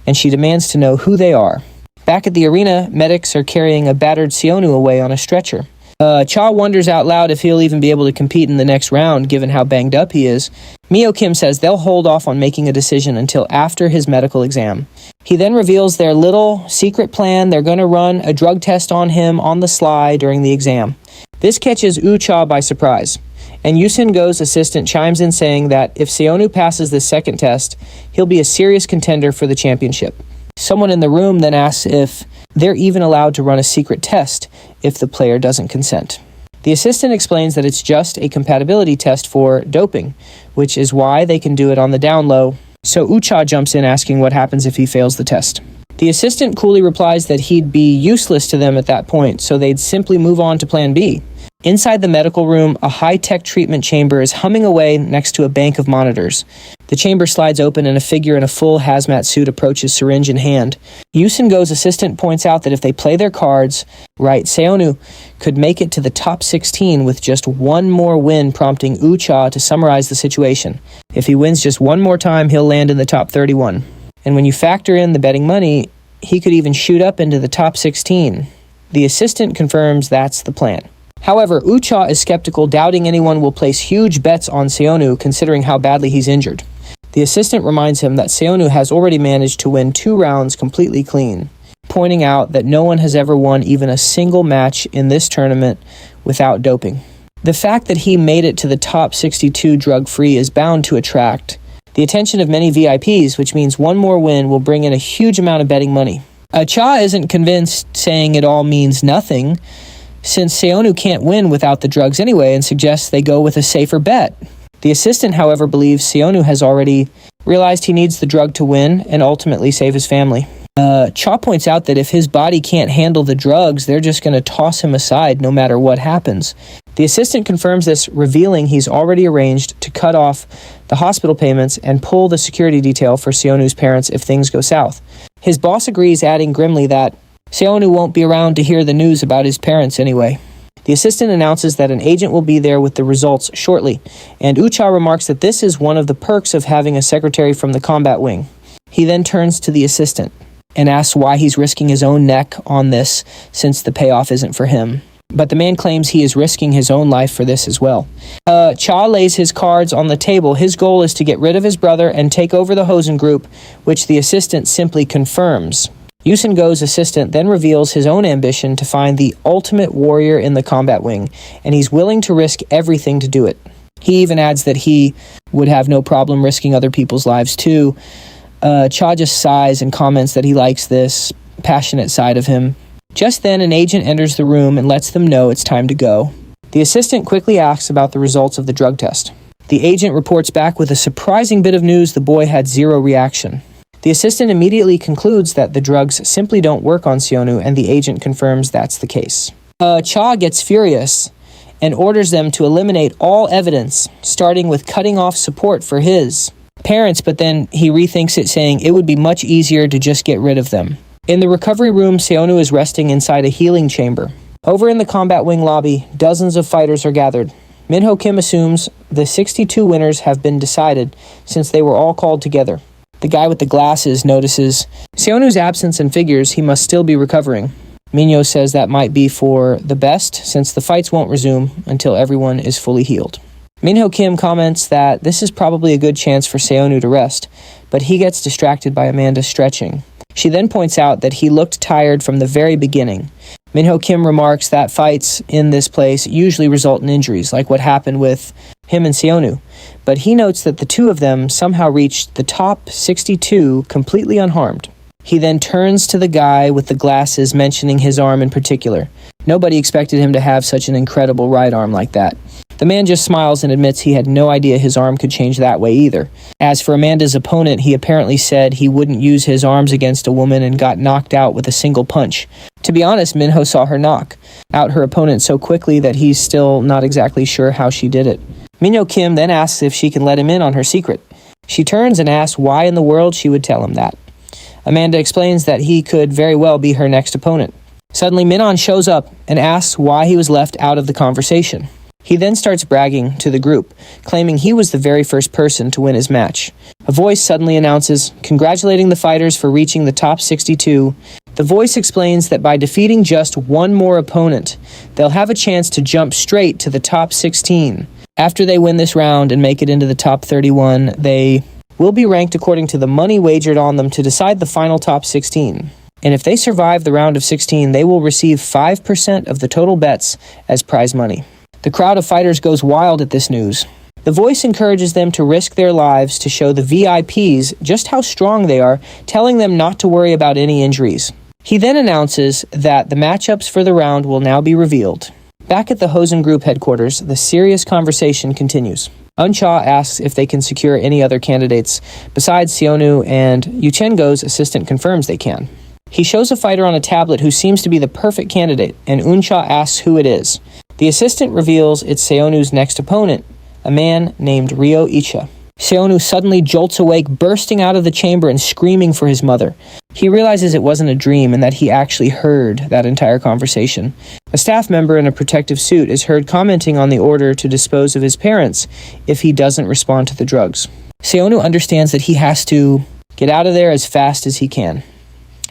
and she demands to know who they are. Back at the arena, medics are carrying a battered Seonu away on a stretcher. Cha wonders out loud if he'll even be able to compete in the next round, given how banged up he is. Mio Kim says they'll hold off on making a decision until after his medical exam. He then reveals their little secret plan. They're going to run a drug test on him on the sly during the exam. This catches Cha by surprise, and Yusin Go's assistant chimes in saying that if Seonu passes this second test, he'll be a serious contender for the championship. Someone in the room then asks if they're even allowed to run a secret test if the player doesn't consent. The assistant explains that it's just a compatibility test for doping, which is why they can do it on the down low. So Ucha jumps in asking what happens if he fails the test. The assistant coolly replies that he'd be useless to them at that point, so they'd simply move on to plan B. Inside the medical room, a high-tech treatment chamber is humming away next to a bank of monitors. The chamber slides open and a figure in a full hazmat suit approaches, syringe in hand. Yusin Go's assistant points out that if they play their cards right, Seonu could make it to the top 16 with just one more win, prompting Ucha to summarize the situation. If he wins just one more time, he'll land in the top 31. And when you factor in the betting money, he could even shoot up into the top 16. The assistant confirms that's the plan. However, Ucha is skeptical, doubting anyone will place huge bets on Seonu considering how badly he's injured. The assistant reminds him that Seonu has already managed to win 2 rounds completely clean, pointing out that no one has ever won even a single match in this tournament without doping. The fact that he made it to the top 62 drug-free is bound to attract the attention of many VIPs, which means one more win will bring in a huge amount of betting money. Cha isn't convinced, saying it all means nothing, since Seonu can't win without the drugs anyway, and suggests they go with a safer bet. The assistant, however, believes Seonu has already realized he needs the drug to win and ultimately save his family. Cha points out that if his body can't handle the drugs, they're just going to toss him aside no matter what happens. The assistant confirms this, revealing he's already arranged to cut off the hospital payments and pull the security detail for Seonu's parents if things go south. His boss agrees, adding grimly that Seonu won't be around to hear the news about his parents anyway. The assistant announces that an agent will be there with the results shortly, and Ucha remarks that this is one of the perks of having a secretary from the combat wing. He then turns to the assistant and asks why he's risking his own neck on this since the payoff isn't for him. But the man claims he is risking his own life for this as well. Cha lays his cards on the table. His goal is to get rid of his brother and take over the Hosen group, which the assistant simply confirms. Yusin Go's assistant then reveals his own ambition to find the ultimate warrior in the combat wing, and he's willing to risk everything to do it. He even adds that he would have no problem risking other people's lives too. Cha just sighs and comments that he likes this passionate side of him. Just then, an agent enters the room and lets them know it's time to go. The assistant quickly asks about the results of the drug test. The agent reports back with a surprising bit of news: the boy had 0 reaction. The assistant immediately concludes that the drugs simply don't work on Seonu, and the agent confirms that's the case. Cha gets furious and orders them to eliminate all evidence, starting with cutting off support for his parents, but then he rethinks it, saying it would be much easier to just get rid of them. In the recovery room, Seonu is resting inside a healing chamber. Over in the combat wing lobby, dozens of fighters are gathered. Minho Kim assumes the 62 winners have been decided since they were all called together. The guy with the glasses notices Seonu's absence and figures he must still be recovering. Minho says that might be for the best, since the fights won't resume until everyone is fully healed. Minho Kim comments that this is probably a good chance for Seonu to rest, but he gets distracted by Amanda stretching. She then points out that he looked tired from the very beginning. Minho Kim remarks that fights in this place usually result in injuries, like what happened with him and Seonu. But he notes that the two of them somehow reached the top 62 completely unharmed. He then turns to the guy with the glasses, mentioning his arm in particular. Nobody expected him to have such an incredible right arm like that. The man just smiles and admits he had no idea his arm could change that way either. As for Amanda's opponent, he apparently said he wouldn't use his arms against a woman and got knocked out with a single punch. To be honest, Minho saw her knock out her opponent so quickly that he's still not exactly sure how she did it. Minho Kim then asks if she can let him in on her secret. She turns and asks why in the world she would tell him that. Amanda explains that he could very well be her next opponent. Suddenly, Minon shows up and asks why he was left out of the conversation. He then starts bragging to the group, claiming he was the very first person to win his match. A voice suddenly announces, congratulating the fighters for reaching the top 62. The voice explains that by defeating just one more opponent, they'll have a chance to jump straight to the top 16. After they win this round and make it into the top 31, they will be ranked according to the money wagered on them to decide the final top 16. And if they survive the round of 16, they will receive 5% of the total bets as prize money. The crowd of fighters goes wild at this news. The voice encourages them to risk their lives to show the VIPs just how strong they are, telling them not to worry about any injuries. He then announces that the matchups for the round will now be revealed. Back at the Hosen Group headquarters, the serious conversation continues. Euncha asks if they can secure any other candidates besides Seonu, and Yuchengo's assistant confirms they can. He shows a fighter on a tablet who seems to be the perfect candidate, and Euncha asks who it is. The assistant reveals it's Seonu's next opponent, a man named Ryo Icha. Seonu suddenly jolts awake, bursting out of the chamber and screaming for his mother. He realizes it wasn't a dream and that he actually heard that entire conversation. A staff member in a protective suit is heard commenting on the order to dispose of his parents if he doesn't respond to the drugs. Seonu understands that he has to get out of there as fast as he can.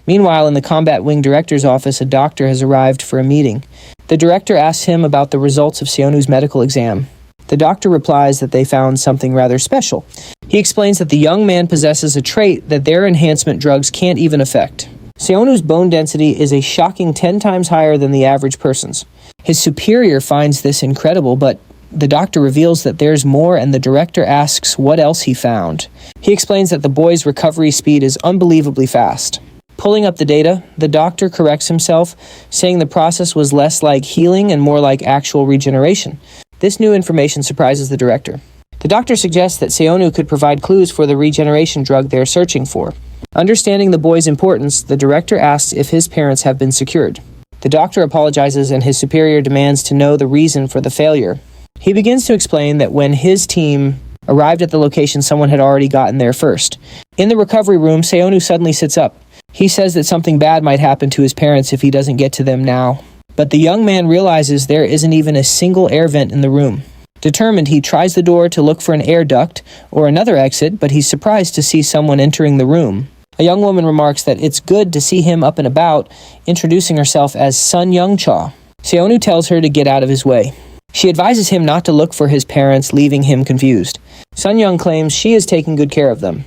Meanwhile, in the combat wing director's office, a doctor has arrived for a meeting. The director asks him about the results of Seonu's medical exam. The doctor replies that they found something rather special. He explains that the young man possesses a trait that their enhancement drugs can't even affect. Seonu's bone density is a shocking 10 times higher than the average person's. His superior finds this incredible, but the doctor reveals that there's more, and the director asks what else he found. He explains that the boy's recovery speed is unbelievably fast. Pulling up the data, the doctor corrects himself, saying the process was less like healing and more like actual regeneration. This new information surprises the director. The doctor suggests that Seonu could provide clues for the regeneration drug they're searching for. Understanding the boy's importance, the director asks if his parents have been secured. The doctor apologizes and his superior demands to know the reason for the failure. He begins to explain that when his team arrived at the location, someone had already gotten there first. In the recovery room, Seonu suddenly sits up. He says that something bad might happen to his parents if he doesn't get to them now. But the young man realizes there isn't even a single air vent in the room. Determined, he tries the door to look for an air duct or another exit, but he's surprised to see someone entering the room. A young woman remarks that it's good to see him up and about, introducing herself as Sun Young-cha. Seonu tells her to get out of his way. She advises him not to look for his parents, leaving him confused. Sun Young claims she is taking good care of them.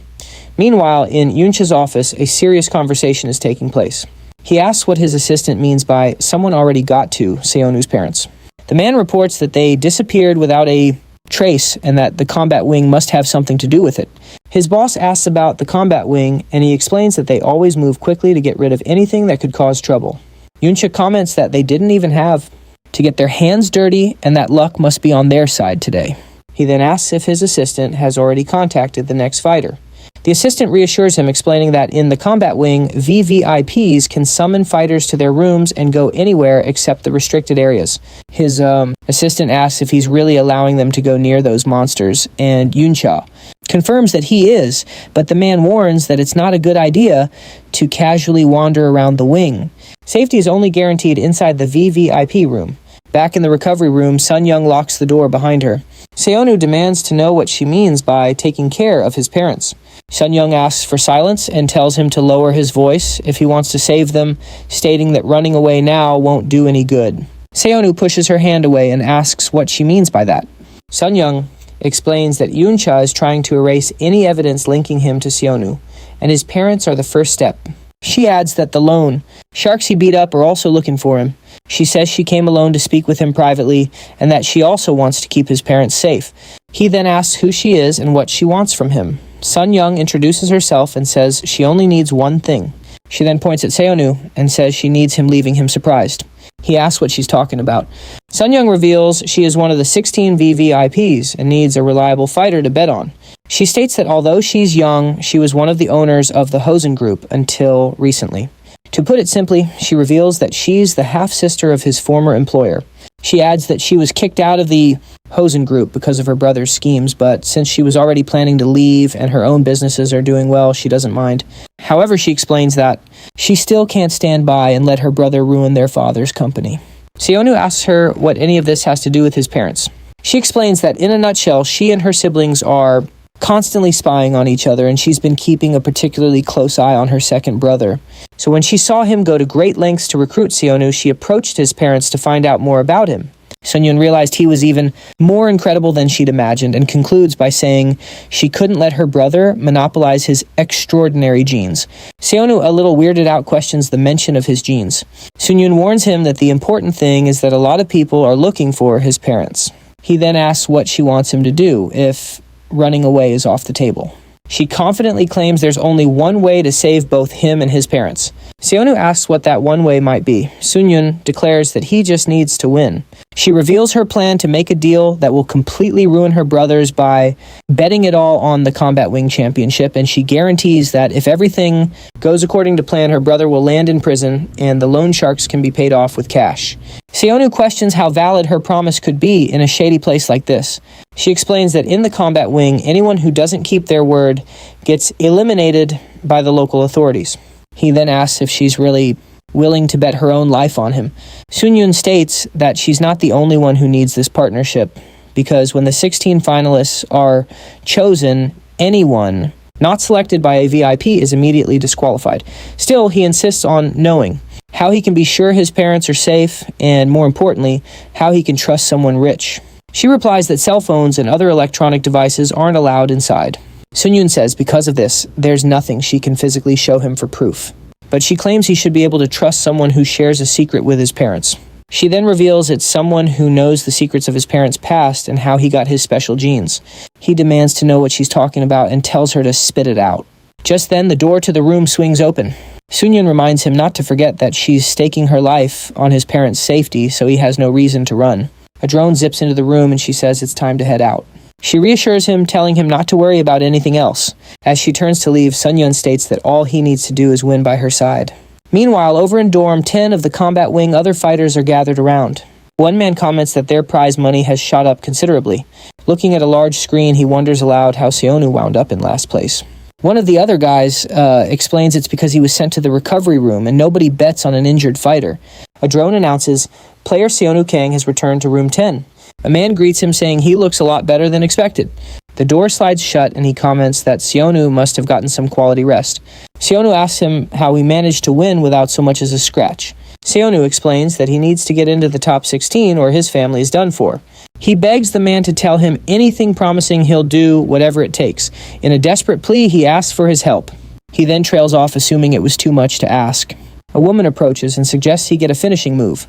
Meanwhile, in Yuncha's office, a serious conversation is taking place. He asks what his assistant means by someone already got to Seonu's parents. The man reports that they disappeared without a trace and that the combat wing must have something to do with it. His boss asks about the combat wing, and he explains that they always move quickly to get rid of anything that could cause trouble. Yuncha comments that they didn't even have to get their hands dirty and that luck must be on their side today. He then asks if his assistant has already contacted the next fighter. The assistant reassures him, explaining that in the combat wing, VVIPs can summon fighters to their rooms and go anywhere except the restricted areas. His assistant asks if he's really allowing them to go near those monsters, and Yuncha confirms that he is, but the man warns that it's not a good idea to casually wander around the wing. Safety is only guaranteed inside the VVIP room. Back in the recovery room, Sun Young locks the door behind her. Seonu demands to know what she means by taking care of his parents. Sun Young asks for silence and tells him to lower his voice if he wants to save them, stating that running away now won't do any good. Seonu pushes her hand away and asks what she means by that. Sun Young explains that Yuncha is trying to erase any evidence linking him to Seonu, and his parents are the first step. She adds that the lone sharks he beat up are also looking for him. She says she came alone to speak with him privately and that she also wants to keep his parents safe. He then asks who she is and what she wants from him. Sun Young introduces herself and says she only needs one thing. She then points at Seonu and says she needs him, leaving him surprised. He asks what she's talking about. Sun Young reveals she is one of the 16 VVIPs and needs a reliable fighter to bet on. She states that although she's young, she was one of the owners of the Hosen Group until recently. To put it simply, she reveals that she's the half-sister of his former employer. She adds that she was kicked out of the Hosen Group because of her brother's schemes, but since she was already planning to leave and her own businesses are doing well, she doesn't mind. However, she explains that she still can't stand by and let her brother ruin their father's company. Seonu asks her what any of this has to do with his parents. She explains that in a nutshell, she and her siblings are constantly spying on each other, and she's been keeping a particularly close eye on her second brother. So when she saw him go to great lengths to recruit Seonu, she approached his parents to find out more about him. Sunyoon realized he was even more incredible than she'd imagined and concludes by saying she couldn't let her brother monopolize his extraordinary genes. Seonu, a little weirded out, questions the mention of his genes. Sunyoon warns him that the important thing is that a lot of people are looking for his parents. He then asks what she wants him to do if running away is off the table. She confidently claims there's only one way to save both him and his parents. Seonu asks what that one way might be. Sunyoon declares that he just needs to win. She reveals her plan to make a deal that will completely ruin her brothers by betting it all on the Combat Wing Championship, and she guarantees that if everything goes according to plan, her brother will land in prison and the loan sharks can be paid off with cash. Seonu questions how valid her promise could be in a shady place like this. She explains that in the Combat Wing, anyone who doesn't keep their word gets eliminated by the local authorities. He then asks if she's really willing to bet her own life on him. Sunyoon states that she's not the only one who needs this partnership, because when the 16 finalists are chosen, anyone not selected by a VIP is immediately disqualified. Still, he insists on knowing how he can be sure his parents are safe, and more importantly, how he can trust someone rich. She replies that cell phones and other electronic devices aren't allowed inside. Sunyoon says because of this, there's nothing she can physically show him for proof. But she claims he should be able to trust someone who shares a secret with his parents. She then reveals it's someone who knows the secrets of his parents' past and how he got his special genes. He demands to know what she's talking about and tells her to spit it out. Just then, the door to the room swings open. Sunyoon reminds him not to forget that she's staking her life on his parents' safety, so he has no reason to run. A drone zips into the room and she says it's time to head out. She reassures him, telling him not to worry about anything else. As she turns to leave, Sunyoon states that all he needs to do is win by her side. Meanwhile, over in Dorm 10 of the Combat Wing, other fighters are gathered around. One man comments that their prize money has shot up considerably. Looking at a large screen, he wonders aloud how Seonu wound up in last place. One of the other guys explains it's because he was sent to the recovery room and nobody bets on an injured fighter. A drone announces, player Seonu Kang has returned to room 10. A man greets him saying he looks a lot better than expected. The door slides shut and he comments that Seonu must have gotten some quality rest. Seonu asks him how he managed to win without so much as a scratch. Seonu explains that he needs to get into the top 16 or his family is done for. He begs the man to tell him anything, promising he'll do whatever it takes. In a desperate plea, he asks for his help. He then trails off, assuming it was too much to ask. A woman approaches and suggests he get a finishing move.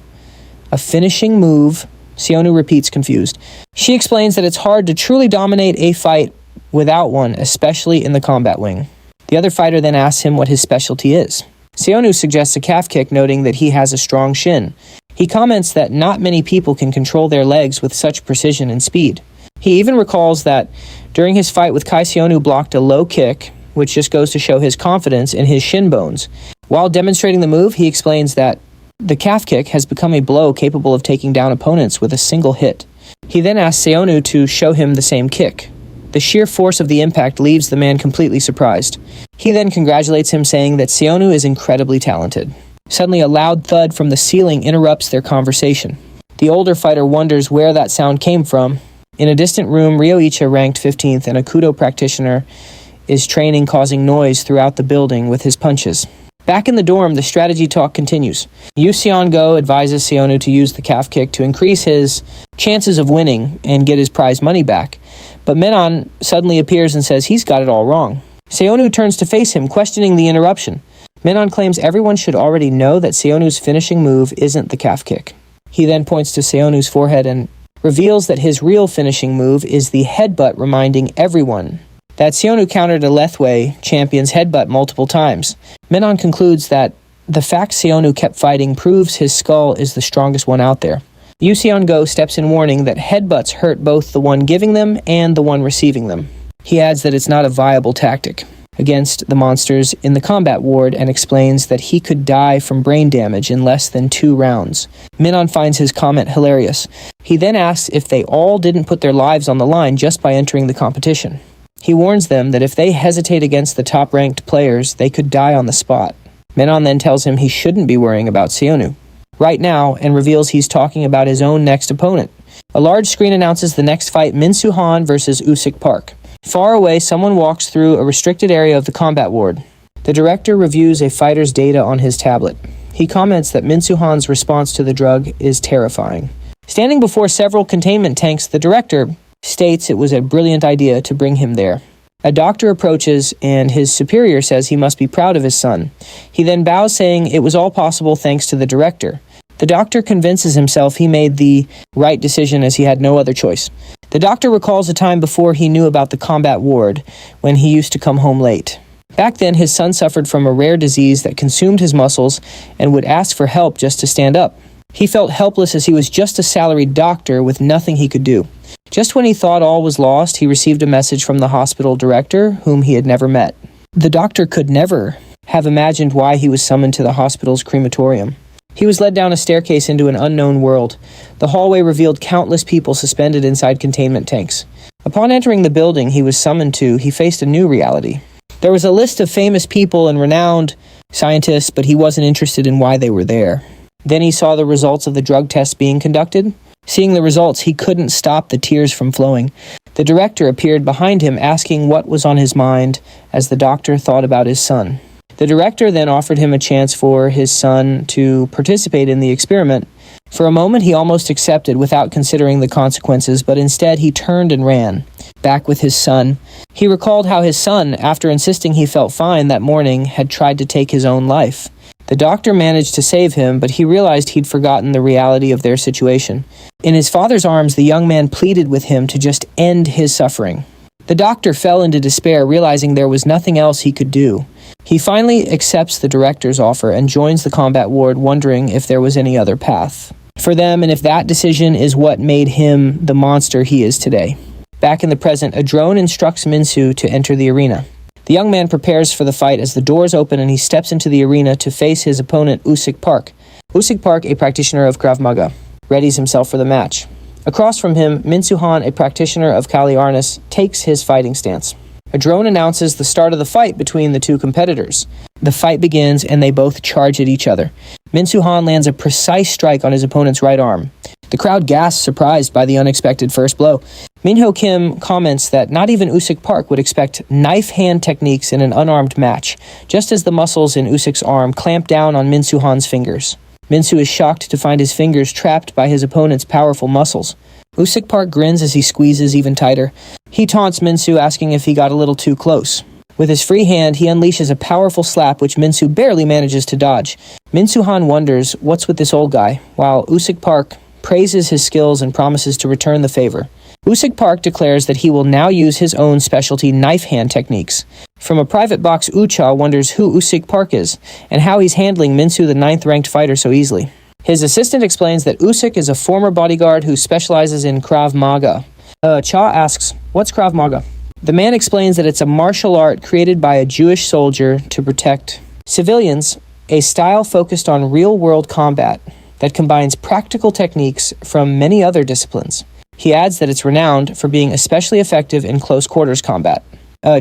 A finishing move? Seonu repeats, confused. She explains that it's hard to truly dominate a fight without one, especially in the Combat Wing. The other fighter then asks him what his specialty is. Seonu suggests a calf kick, noting that he has a strong shin. He comments that not many people can control their legs with such precision and speed. He even recalls that during his fight with Kai, Seonu blocked a low kick, which just goes to show his confidence in his shin bones. While demonstrating the move, he explains that the calf kick has become a blow capable of taking down opponents with a single hit. He then asks Seonu to show him the same kick. The sheer force of the impact leaves the man completely surprised. He then congratulates him, saying that Seonu is incredibly talented. Suddenly, a loud thud from the ceiling interrupts their conversation. The older fighter wonders where that sound came from. In a distant room, Ryoichi, ranked 15th and a Kudo practitioner, is training, causing noise throughout the building with his punches. Back in the dorm, the strategy talk continues. Yu Seon-go advises Seonu to use the calf kick to increase his chances of winning and get his prize money back. But Menon suddenly appears and says he's got it all wrong. Seonu turns to face him, questioning the interruption. Menon claims everyone should already know that Seonu's finishing move isn't the calf kick. He then points to Seonu's forehead and reveals that his real finishing move is the headbutt, reminding everyone that Seonu countered a Lethwei champion's headbutt multiple times. Menon concludes that the fact Seonu kept fighting proves his skull is the strongest one out there. Yu Seon-go steps in, warning that headbutts hurt both the one giving them and the one receiving them. He adds that it's not a viable tactic against the monsters in the combat ward and explains that he could die from brain damage in less than 2 rounds. Menon finds his comment hilarious. He then asks if they all didn't put their lives on the line just by entering the competition. He warns them that if they hesitate against the top-ranked players, they could die on the spot. Menon then tells him he shouldn't be worrying about Seonu right now and reveals he's talking about his own next opponent. A large screen announces the next fight, Min Soo-han versus Usyk Park. Far away, someone walks through a restricted area of the combat ward. The director reviews a fighter's data on his tablet. He comments that Min-Soo-han's response to the drug is terrifying. Standing before several containment tanks, the director states it was a brilliant idea to bring him there. A doctor approaches, and his superior says he must be proud of his son. He then bows, saying it was all possible thanks to the director. The doctor convinces himself he made the right decision as he had no other choice. The doctor recalls a time before he knew about the combat ward, when he used to come home late. Back then, his son suffered from a rare disease that consumed his muscles and would ask for help just to stand up. He felt helpless as he was just a salaried doctor with nothing he could do. Just when he thought all was lost, he received a message from the hospital director, whom he had never met. The doctor could never have imagined why he was summoned to the hospital's crematorium. He was led down a staircase into an unknown world. The hallway revealed countless people suspended inside containment tanks. Upon entering the building he was summoned to, he faced a new reality. There was a list of famous people and renowned scientists, but he wasn't interested in why they were there. Then he saw the results of the drug tests being conducted. Seeing the results, he couldn't stop the tears from flowing. The director appeared behind him, asking what was on his mind as the doctor thought about his son. The director then offered him a chance for his son to participate in the experiment. For a moment, he almost accepted without considering the consequences, but instead he turned and ran, back with his son. He recalled how his son, after insisting he felt fine that morning, had tried to take his own life. The doctor managed to save him, but he realized he'd forgotten the reality of their situation. In his father's arms, the young man pleaded with him to just end his suffering. The doctor fell into despair, realizing there was nothing else he could do. He finally accepts the director's offer and joins the combat ward, wondering if there was any other path for them, and if that decision is what made him the monster he is today. Back in the present, a drone instructs Min-Soo to enter the arena. The young man prepares for the fight as the doors open and he steps into the arena to face his opponent, Usik Park. Usik Park, a practitioner of Krav Maga, readies himself for the match. Across from him, Min-Soo-han, a practitioner of Kali Arnis, takes his fighting stance. A drone announces the start of the fight between the two competitors. The fight begins and they both charge at each other. Min-Soo-han lands a precise strike on his opponent's right arm. The crowd gasps, surprised by the unexpected first blow. Min-ho Kim comments that not even Usik Park would expect knife hand techniques in an unarmed match, just as the muscles in Usik's arm clamp down on Min-Soo-han's fingers. Min-Soo is shocked to find his fingers trapped by his opponent's powerful muscles. Usik Park grins as he squeezes even tighter. He taunts Min-Soo, asking if he got a little too close. With his free hand, he unleashes a powerful slap which Min-Soo barely manages to dodge. Min-Soo-han wonders what's with this old guy, while Usik Park praises his skills and promises to return the favor. Usik Park declares that he will now use his own specialty knife hand techniques. From a private box, Ucha wonders who Usik Park is, and how he's handling Min-Soo, the 9th-ranked fighter, so easily. His assistant explains that Usik is a former bodyguard who specializes in Krav Maga. Cha asks, "What's Krav Maga?" The man explains that it's a martial art created by a Jewish soldier to protect civilians, a style focused on real-world combat that combines practical techniques from many other disciplines. He adds that it's renowned for being especially effective in close-quarters combat.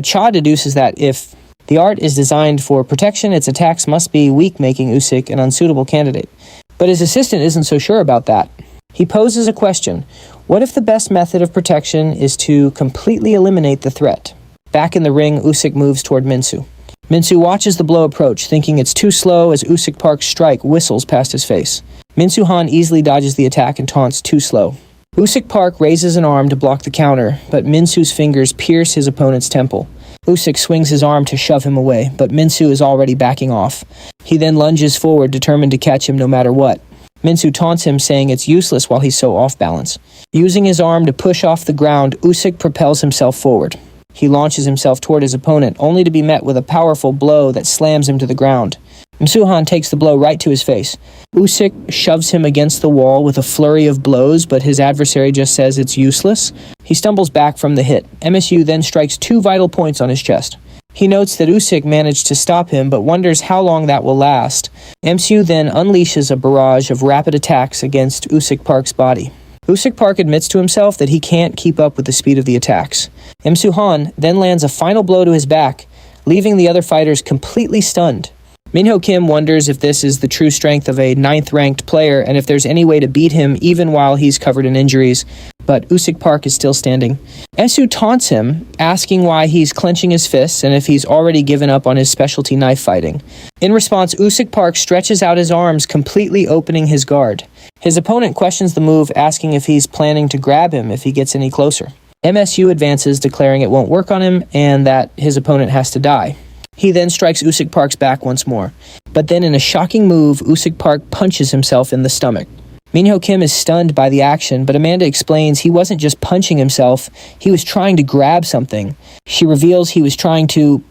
Cha deduces that if the art is designed for protection, its attacks must be weak, making Usik an unsuitable candidate. But his assistant isn't so sure about that. He poses a question. What if the best method of protection is to completely eliminate the threat? Back in the ring, Usik moves toward Min-Soo. Min-Soo watches the blow approach, thinking it's too slow as Usik Park's strike whistles past his face. Min-Soo-han easily dodges the attack and taunts too slow. Usik Park raises an arm to block the counter, but Min-Soo's fingers pierce his opponent's temple. Usik swings his arm to shove him away, but Min-Soo is already backing off. He then lunges forward, determined to catch him no matter what. Min-Soo taunts him, saying it's useless while he's so off balance. Using his arm to push off the ground, Usik propels himself forward. He launches himself toward his opponent, only to be met with a powerful blow that slams him to the ground. Min-Soo-han takes the blow right to his face. Usik shoves him against the wall with a flurry of blows, but his adversary just says it's useless. He stumbles back from the hit. MSU then strikes 2 vital points on his chest. He notes that Usik managed to stop him, but wonders how long that will last. MSU then unleashes a barrage of rapid attacks against Usik Park's body. Usik Park admits to himself that he can't keep up with the speed of the attacks. Min-Soo-han then lands a final blow to his back, leaving the other fighters completely stunned. Minho Kim wonders if this is the true strength of a 9th-ranked player and if there's any way to beat him even while he's covered in injuries, but Usik Park is still standing. Esu taunts him, asking why he's clenching his fists and if he's already given up on his specialty knife fighting. In response, Usik Park stretches out his arms, completely opening his guard. His opponent questions the move, asking if he's planning to grab him if he gets any closer. MSU advances, declaring it won't work on him and that his opponent has to die. He then strikes Usik Park's back once more. But then in a shocking move, Usik Park punches himself in the stomach. Minho Kim is stunned by the action, but Amanda explains he wasn't just punching himself, he was trying to grab something. She reveals he was trying to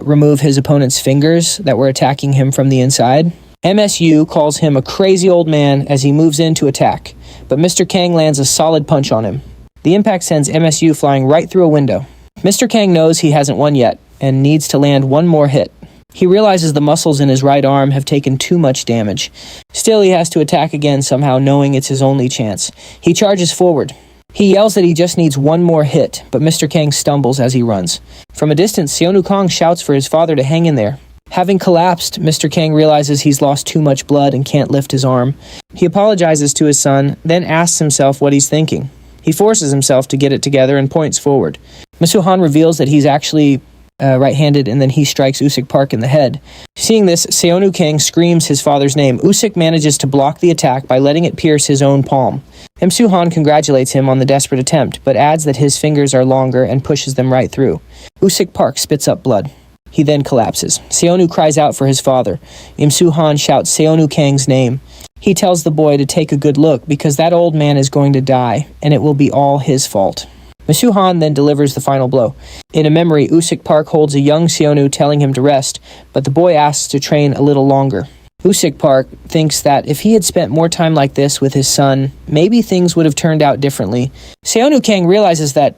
remove his opponent's fingers that were attacking him from the inside. MSU calls him a crazy old man as he moves in to attack, but Mr. Kang lands a solid punch on him. The impact sends MSU flying right through a window. Mr. Kang knows he hasn't won yet, and needs to land one more hit. He realizes the muscles in his right arm have taken too much damage. Still, he has to attack again somehow, knowing it's his only chance. He charges forward. He yells that he just needs one more hit, but Mr. Kang stumbles as he runs. From a distance, Seonu Kong shouts for his father to hang in there. Having collapsed, Mr. Kang realizes he's lost too much blood and can't lift his arm. He apologizes to his son, then asks himself what he's thinking. He forces himself to get it together and points forward. Masuhan reveals that he's actually right-handed, and then he strikes Usik Park in the head. Seeing this, Seonu Kang screams his father's name. Usik manages to block the attack by letting it pierce his own palm. Suhan congratulates him on the desperate attempt, but adds that his fingers are longer and pushes them right through. Usik Park spits up blood. He then collapses. Seonu cries out for his father. Suhan shouts Seonu Kang's name. He tells the boy to take a good look because that old man is going to die, and it will be all his fault. Masuhan then delivers the final blow. In a memory, Usik Park holds a young Seonu telling him to rest, but the boy asks to train a little longer. Usik Park thinks that if he had spent more time like this with his son, maybe things would have turned out differently. Seonu Kang realizes that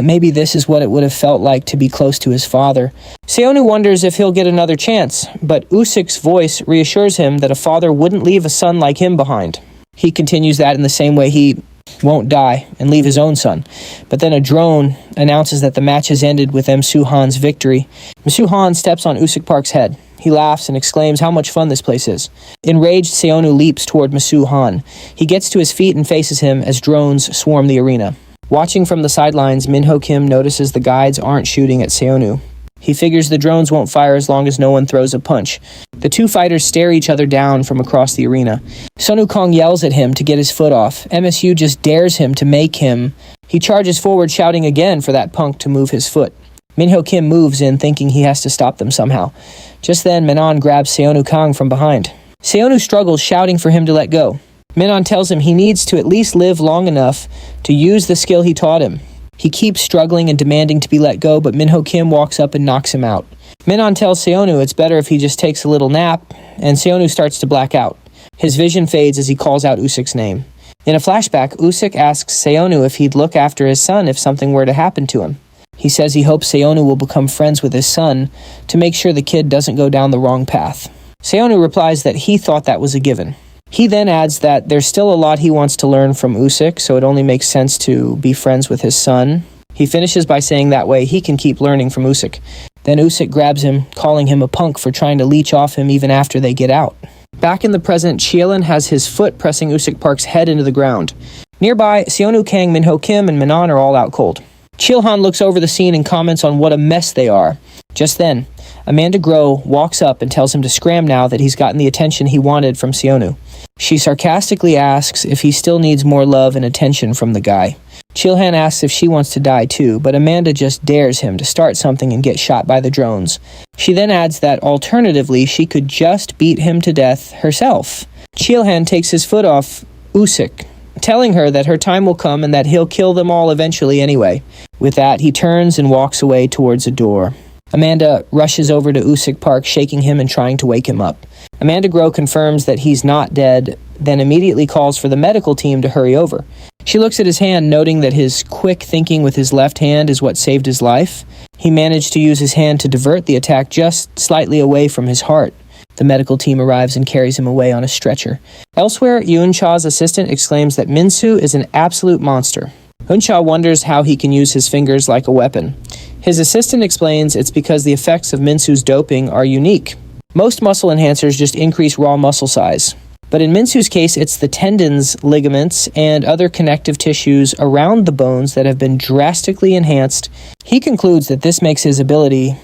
maybe this is what it would have felt like to be close to his father. Seonu wonders if he'll get another chance, but Usik's voice reassures him that a father wouldn't leave a son like him behind. He continues that in the same way he won't die and leave his own son. But then a drone announces that the match has ended with Suhan's victory. Suhan steps on Usik Park's head. He laughs and exclaims how much fun this place is. Enraged, Seonu leaps toward Masuhan. He gets to his feet and faces him as drones swarm the arena. Watching from the sidelines, Minho Kim notices the guides aren't shooting at Seonu. He figures the drones won't fire as long as no one throws a punch. The two fighters stare each other down from across the arena. Seonu Kong yells at him to get his foot off. MSU just dares him to make him. He charges forward, shouting again for that punk to move his foot. Minho Kim moves in, thinking he has to stop them somehow. Just then, Menon grabs Seonu Kong from behind. Seonu struggles, shouting for him to let go. Menon tells him he needs to at least live long enough to use the skill he taught him. He keeps struggling and demanding to be let go, but Minho Kim walks up and knocks him out. Menon tells Seonu it's better if he just takes a little nap, and Seonu starts to black out. His vision fades as he calls out Usik's name. In a flashback, Usik asks Seonu if he'd look after his son if something were to happen to him. He says he hopes Seonu will become friends with his son to make sure the kid doesn't go down the wrong path. Seonu replies that he thought that was a given. He then adds that there's still a lot he wants to learn from Usik, so it only makes sense to be friends with his son. He finishes by saying that way he can keep learning from Usik. Then Usik grabs him, calling him a punk for trying to leech off him even after they get out. Back in the present, Chielin has his foot pressing Usik Park's head into the ground. Nearby, Seonu Kang, Minho Kim, and Menon are all out cold. Chilhan looks over the scene and comments on what a mess they are. Just then, Amanda Groh walks up and tells him to scram now that he's gotten the attention he wanted from Seonu. She sarcastically asks if he still needs more love and attention from the guy. Chilhan asks if she wants to die too, but Amanda just dares him to start something and get shot by the drones. She then adds that alternatively she could just beat him to death herself. Chilhan takes his foot off Usik, telling her that her time will come and that he'll kill them all eventually anyway. With that, he turns and walks away towards a door. Amanda rushes over to Usik Park, shaking him and trying to wake him up. Amanda Groh confirms that he's not dead, then immediately calls for the medical team to hurry over. She looks at his hand, noting that his quick thinking with his left hand is what saved his life. He managed to use his hand to divert the attack just slightly away from his heart. The medical team arrives and carries him away on a stretcher. Elsewhere, Yoon-cha's assistant exclaims that Min-soo is an absolute monster. Hoon-cha wonders how he can use his fingers like a weapon. His assistant explains it's because the effects of Min-soo's doping are unique. Most muscle enhancers just increase raw muscle size. But in Minsu's case, it's the tendons, ligaments, and other connective tissues around the bones that have been drastically enhanced. He concludes that this makes his ability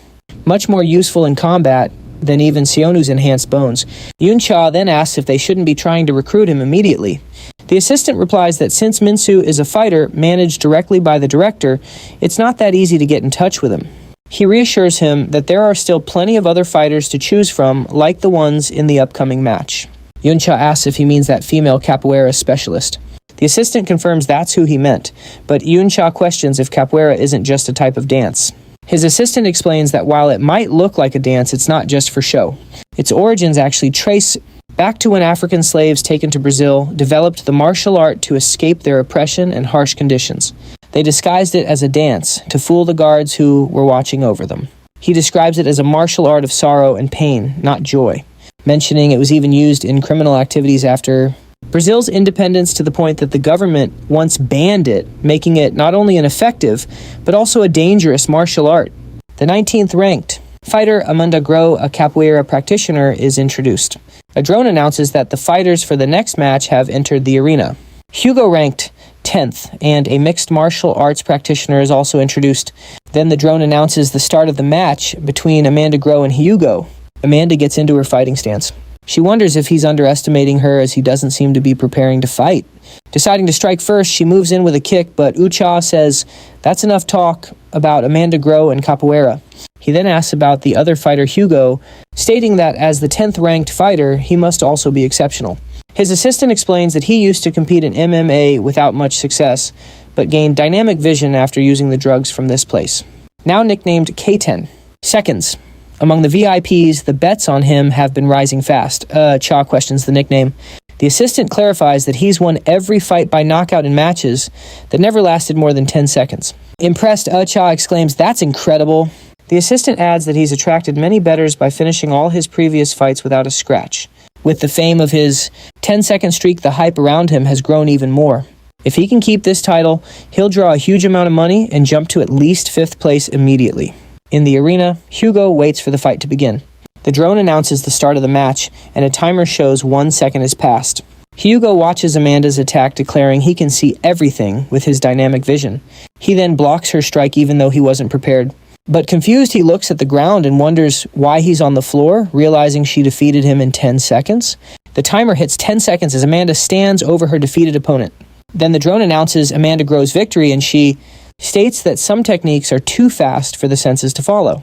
much more useful in combat than even Sionu's enhanced bones. Yun-cha then asks if they shouldn't be trying to recruit him immediately. The assistant replies that since Minsu is a fighter managed directly by the director, it's not that easy to get in touch with him. He reassures him that there are still plenty of other fighters to choose from, like the ones in the upcoming match. Yun-cha asks if he means that female capoeira specialist. The assistant confirms that's who he meant, but Yun-cha questions if capoeira isn't just a type of dance. His assistant explains that while it might look like a dance, it's not just for show. Its origins actually trace back to when African slaves taken to Brazil developed the martial art to escape their oppression and harsh conditions. They disguised it as a dance to fool the guards who were watching over them. He describes it as a martial art of sorrow and pain, not joy, mentioning it was even used in criminal activities after Brazil's independence to the point that the government once banned it, making it not only ineffective, but also a dangerous martial art. The 19th ranked fighter Amanda Grow, a capoeira practitioner, is introduced. A drone announces that the fighters for the next match have entered the arena. Hugo ranked 10th, and a mixed martial arts practitioner is also introduced. Then the drone announces the start of the match between Amanda Grow and Hugo. Amanda gets into her fighting stance. She wonders if he's underestimating her as he doesn't seem to be preparing to fight. Deciding to strike first, she moves in with a kick, but Ucha says that's enough talk about Amanda Grow and capoeira. He then asks about the other fighter Hugo, stating that as the 10th ranked fighter, he must also be exceptional. His assistant explains that he used to compete in MMA without much success, but gained dynamic vision after using the drugs from this place. Now nicknamed K10. Seconds. Among the VIPs, the bets on him have been rising fast. Cha questions the nickname. The assistant clarifies that he's won every fight by knockout in matches that never lasted more than 10 seconds. Impressed, Cha exclaims, "That's incredible." The assistant adds that he's attracted many bettors by finishing all his previous fights without a scratch. With the fame of his 10-second streak, the hype around him has grown even more. If he can keep this title, he'll draw a huge amount of money and jump to at least 5th place immediately. In the arena, Hugo waits for the fight to begin. The drone announces the start of the match, and a timer shows 1 second has passed. Hugo watches Amanda's attack, declaring he can see everything with his dynamic vision. He then blocks her strike even though he wasn't prepared. But confused, he looks at the ground and wonders why he's on the floor, realizing she defeated him in 10 seconds. The timer hits 10 seconds as Amanda stands over her defeated opponent. Then the drone announces Amanda Grow's victory, and she states that some techniques are too fast for the senses to follow.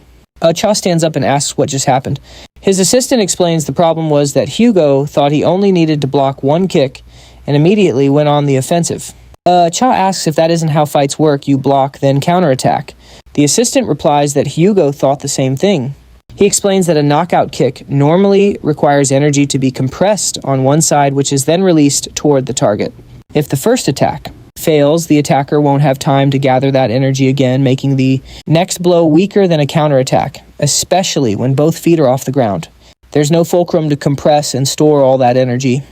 Cha stands up and asks what just happened. His assistant explains the problem was that Hugo thought he only needed to block one kick and immediately went on the offensive. Cha asks if that isn't how fights work, you block, then counterattack. The assistant replies that Hugo thought the same thing. He explains that a knockout kick normally requires energy to be compressed on one side, which is then released toward the target. If the first attack fails, the attacker won't have time to gather that energy again, making the next blow weaker than a counterattack, especially when both feet are off the ground. There's no fulcrum to compress and store all that energy.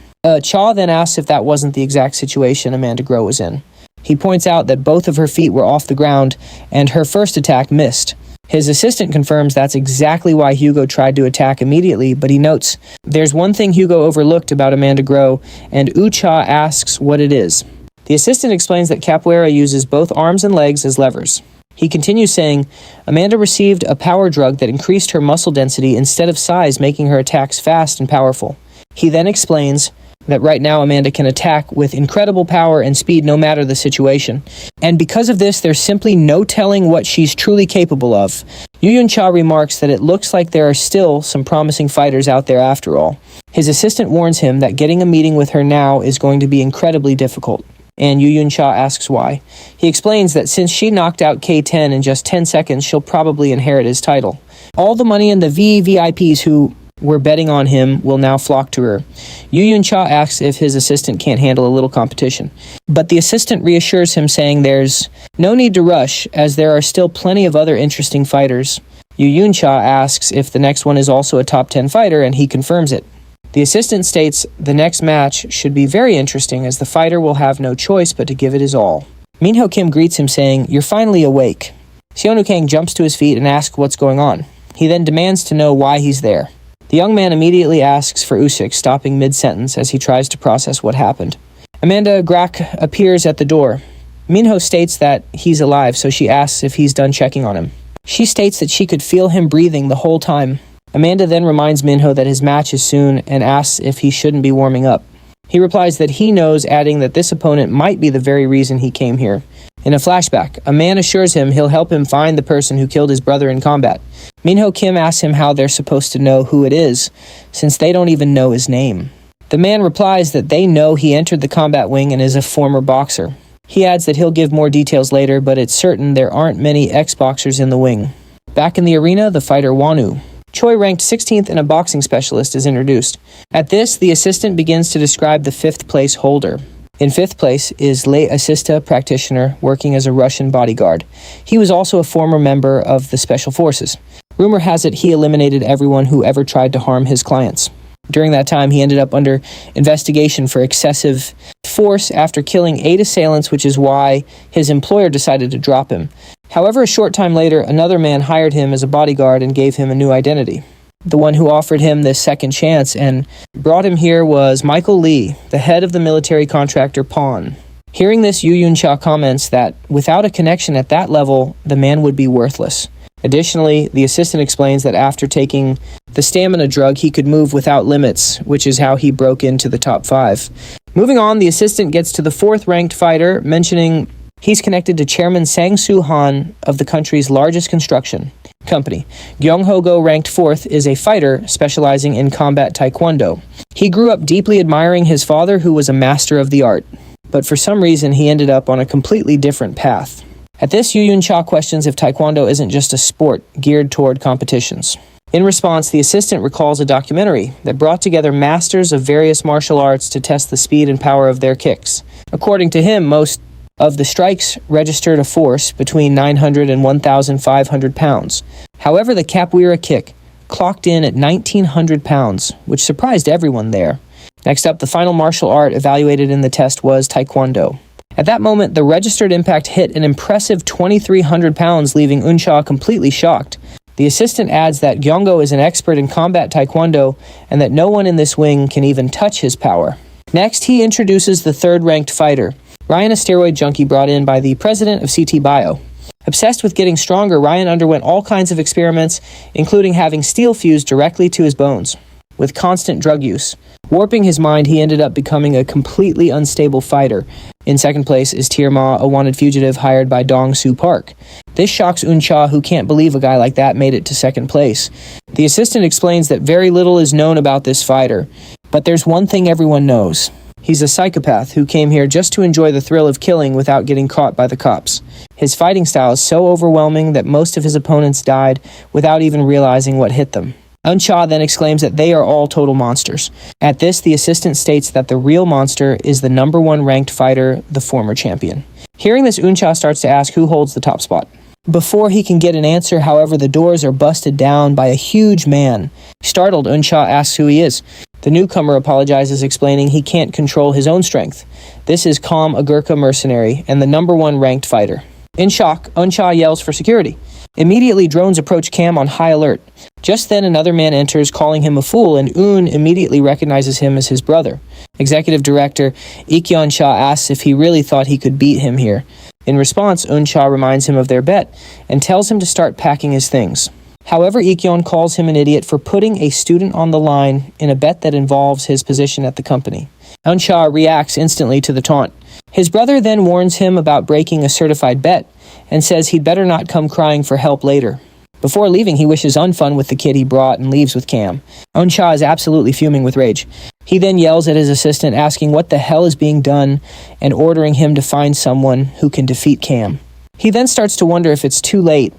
Cha then asks if that wasn't the exact situation Amanda Grow was in. He points out that both of her feet were off the ground and her first attack missed. His assistant confirms that's exactly why Hugo tried to attack immediately, but he notes, there's one thing Hugo overlooked about Amanda Grow, and Ucha asks what it is. The assistant explains that capoeira uses both arms and legs as levers. He continues saying, Amanda received a power drug that increased her muscle density instead of size, making her attacks fast and powerful. He then explains that right now Amanda can attack with incredible power and speed no matter the situation. And because of this, there's simply no telling what she's truly capable of. Yu Yun-cha remarks that it looks like there are still some promising fighters out there after all. His assistant warns him that getting a meeting with her now is going to be incredibly difficult. And Yu Yun-cha asks why. He explains that since she knocked out K10 in just 10 seconds, she'll probably inherit his title. All the money in the VVIPs who were betting on him will now flock to her. Yu Yun-cha asks if his assistant can't handle a little competition. But the assistant reassures him, saying there's no need to rush, as there are still plenty of other interesting fighters. Yu Yun-cha asks if the next one is also a top 10 fighter, and he confirms it. The assistant states the next match should be very interesting, as the fighter will have no choice but to give it his all. Minho Kim greets him, saying, "You're finally awake." Seonu Kang jumps to his feet and asks what's going on. He then demands to know why he's there. The young man immediately asks for Usyk, stopping mid-sentence as he tries to process what happened. Amanda Grack appears at the door. Minho states that he's alive, so she asks if he's done checking on him. She states that she could feel him breathing the whole time. Amanda then reminds Minho that his match is soon and asks if he shouldn't be warming up. He replies that he knows, adding that this opponent might be the very reason he came here. In a flashback, a man assures him he'll help him find the person who killed his brother in combat. Minho Kim asks him how they're supposed to know who it is, since they don't even know his name. The man replies that they know he entered the combat wing and is a former boxer. He adds that he'll give more details later, but it's certain there aren't many ex-boxers in the wing. Back in the arena, the fighter Wanu, Choi, ranked 16th and a boxing specialist, is introduced. At this, the assistant begins to describe the 5th place holder. In 5th place is Le Assista practitioner working as a Russian bodyguard. He was also a former member of the Special Forces. Rumor has it he eliminated everyone who ever tried to harm his clients. During that time, he ended up under investigation for excessive force after killing 8 assailants, which is why his employer decided to drop him. However, a short time later, another man hired him as a bodyguard and gave him a new identity. The one who offered him this second chance and brought him here was Michael Lee, the head of the military contractor Pawn. Hearing this, Yu Yun-cha comments that without a connection at that level, the man would be worthless. Additionally, the assistant explains that after taking the stamina drug, he could move without limits, which is how he broke into the top 5. Moving on, the assistant gets to the 4th ranked fighter, mentioning he's connected to Chairman Sang-Soo Han of the country's largest construction company. Gyung Ho-go, ranked 4th, is a fighter specializing in combat taekwondo. He grew up deeply admiring his father, who was a master of the art, but for some reason he ended up on a completely different path. At this, Yu Yun-cha questions if taekwondo isn't just a sport geared toward competitions. In response, the assistant recalls a documentary that brought together masters of various martial arts to test the speed and power of their kicks. According to him, most of the strikes registered a force between 900 and 1,500 pounds. However, the capoeira kick clocked in at 1,900 pounds, which surprised everyone there. Next up, the final martial art evaluated in the test was taekwondo. At that moment, the registered impact hit an impressive 2,300 pounds, leaving Un-cha completely shocked. The assistant adds that Gyongo is an expert in combat taekwondo and that no one in this wing can even touch his power. Next, he introduces the 3rd ranked fighter, Ryan, a steroid junkie brought in by the president of CT Bio. Obsessed with getting stronger, Ryan underwent all kinds of experiments, including having steel fused directly to his bones. With constant drug use, warping his mind, he ended up becoming a completely unstable fighter. In 2nd place is Tier Ma, a wanted fugitive hired by Dong Soo Park. This shocks Un-cha, who can't believe a guy like that made it to 2nd place. The assistant explains that very little is known about this fighter, but there's one thing everyone knows. He's a psychopath who came here just to enjoy the thrill of killing without getting caught by the cops. His fighting style is so overwhelming that most of his opponents died without even realizing what hit them. Un-cha then exclaims that they are all total monsters. At this, the assistant states that the real monster is the number 1 ranked fighter, the former champion. Hearing this, Un-cha starts to ask who holds the top spot. Before he can get an answer, however, the doors are busted down by a huge man. Startled, Un-cha asks who he is. The newcomer apologizes, explaining he can't control his own strength. This is Kam, a Gurkha mercenary, and the number 1 ranked fighter. In shock, Un-cha yells for security. Immediately, drones approach Kam on high alert. Just then, another man enters, calling him a fool, and Un immediately recognizes him as his brother. Executive Director Ikyeon-cha asks if he really thought he could beat him here. In response, Un-cha reminds him of their bet and tells him to start packing his things. However, Ikyeon calls him an idiot for putting a student on the line in a bet that involves his position at the company. Un-cha reacts instantly to the taunt. His brother then warns him about breaking a certified bet and says he'd better not come crying for help later. Before leaving, he wishes Un-fun with the kid he brought and leaves with Kam. Un-cha is absolutely fuming with rage. He then yells at his assistant, asking what the hell is being done and ordering him to find someone who can defeat Kam. He then starts to wonder if it's too late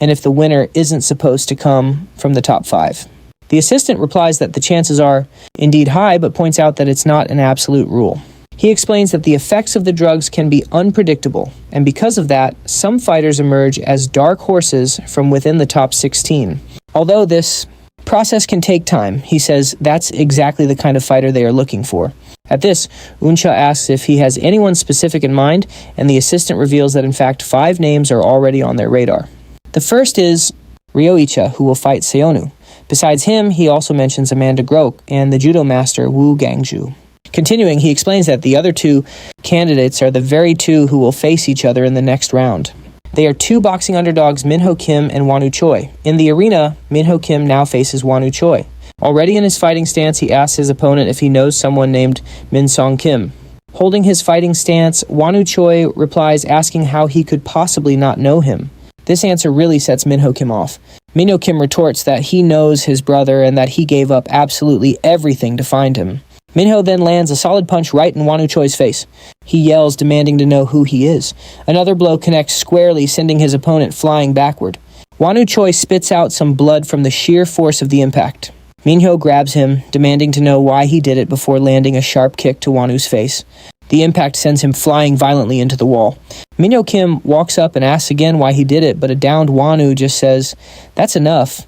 and if the winner isn't supposed to come from the top 5. The assistant replies that the chances are indeed high, but points out that it's not an absolute rule. He explains that the effects of the drugs can be unpredictable, and because of that, some fighters emerge as dark horses from within the top 16. Although this process can take time, he says that's exactly the kind of fighter they are looking for. At this, Un-cha asks if he has anyone specific in mind, and the assistant reveals that in fact 5 names are already on their radar. The first is Ryoicha, who will fight Seonu. Besides him, he also mentions Amanda Groke and the judo master Wu Gangju. Continuing, he explains that the other two candidates are the very two who will face each other in the next round. They are two boxing underdogs, Minho Kim and Wonu Choi. In the arena, Minho Kim now faces Wonu Choi. Already in his fighting stance, he asks his opponent if he knows someone named Min Song Kim. Holding his fighting stance, Wonu Choi replies asking how he could possibly not know him. This answer really sets Minho Kim off. Minho Kim retorts that he knows his brother and that he gave up absolutely everything to find him. Minho then lands a solid punch right in Wonu Choi's face. He yells, demanding to know who he is. Another blow connects squarely, sending his opponent flying backward. Wonu Choi spits out some blood from the sheer force of the impact. Minho grabs him, demanding to know why he did it before landing a sharp kick to Wanu's face. The impact sends him flying violently into the wall. Minho Kim walks up and asks again why he did it, but a downed Wonu just says, "That's enough."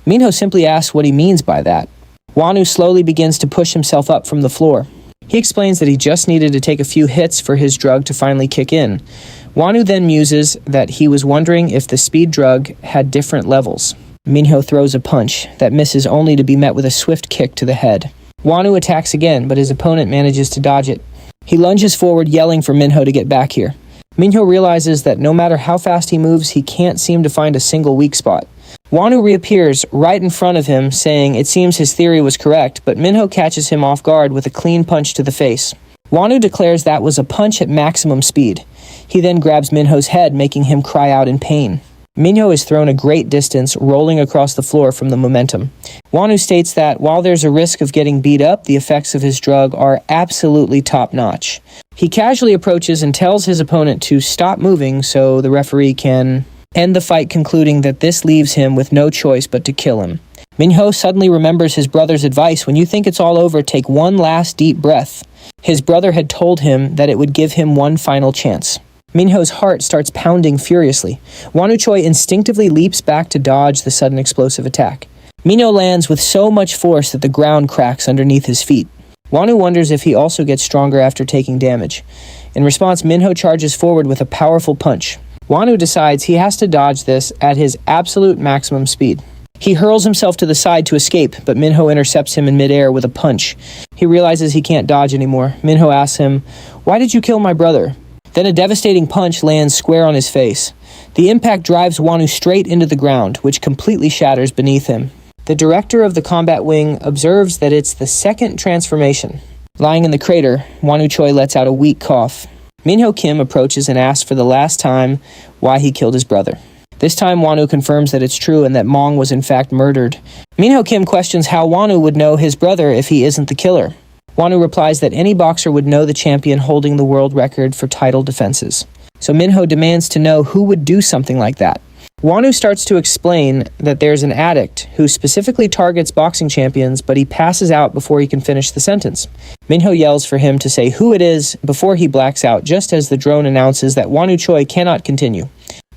Minho simply asks what he means by that. Wonu slowly begins to push himself up from the floor. He explains that he just needed to take a few hits for his drug to finally kick in. Wonu then muses that he was wondering if the speed drug had different levels. Minho throws a punch that misses only to be met with a swift kick to the head. Wonu attacks again, but his opponent manages to dodge it. He lunges forward, yelling for Minho to get back here. Minho realizes that no matter how fast he moves, he can't seem to find a single weak spot. Wonu reappears right in front of him, saying it seems his theory was correct, but Minho catches him off guard with a clean punch to the face. Wonu declares that was a punch at maximum speed. He then grabs Minho's head, making him cry out in pain. Minho is thrown a great distance, rolling across the floor from the momentum. Wonu states that while there's a risk of getting beat up, the effects of his drug are absolutely top-notch. He casually approaches and tells his opponent to stop moving so the referee can end the fight, concluding that this leaves him with no choice but to kill him. Minho suddenly remembers his brother's advice: when you think it's all over, take one last deep breath. His brother had told him that it would give him one final chance. Minho's heart starts pounding furiously. Wonu Choi instinctively leaps back to dodge the sudden explosive attack. Minho lands with so much force that the ground cracks underneath his feet. Wonu wonders if he also gets stronger after taking damage. In response, Minho charges forward with a powerful punch. Wonu decides he has to dodge this at his absolute maximum speed. He hurls himself to the side to escape, but Minho intercepts him in midair with a punch. He realizes he can't dodge anymore. Minho asks him, "Why did you kill my brother?" Then a devastating punch lands square on his face. The impact drives Wonu straight into the ground, which completely shatters beneath him. The director of the combat wing observes that it's the second transformation. Lying in the crater, Wonu Choi lets out a weak cough. Minho Kim approaches and asks for the last time why he killed his brother. This time, Wonu confirms that it's true and that Mong was in fact murdered. Minho Kim questions how Wonu would know his brother if he isn't the killer. Wonu replies that any boxer would know the champion holding the world record for title defenses. So Minho demands to know who would do something like that. Wonu starts to explain that there's an addict who specifically targets boxing champions, but he passes out before he can finish the sentence. Minho yells for him to say who it is before he blacks out, just as the drone announces that Wonu Choi cannot continue.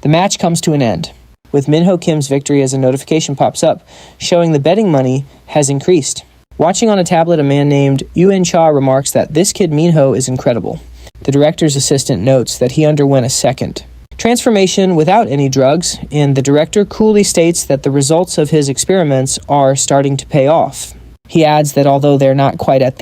The match comes to an end, with Minho Kim's victory as a notification pops up, showing the betting money has increased. Watching on a tablet, a man named Yuen Cha remarks that this kid Minho is incredible. The director's assistant notes that he underwent a second transformation without any drugs, and the director coolly states that the results of his experiments are starting to pay off. He adds that although they're not quite at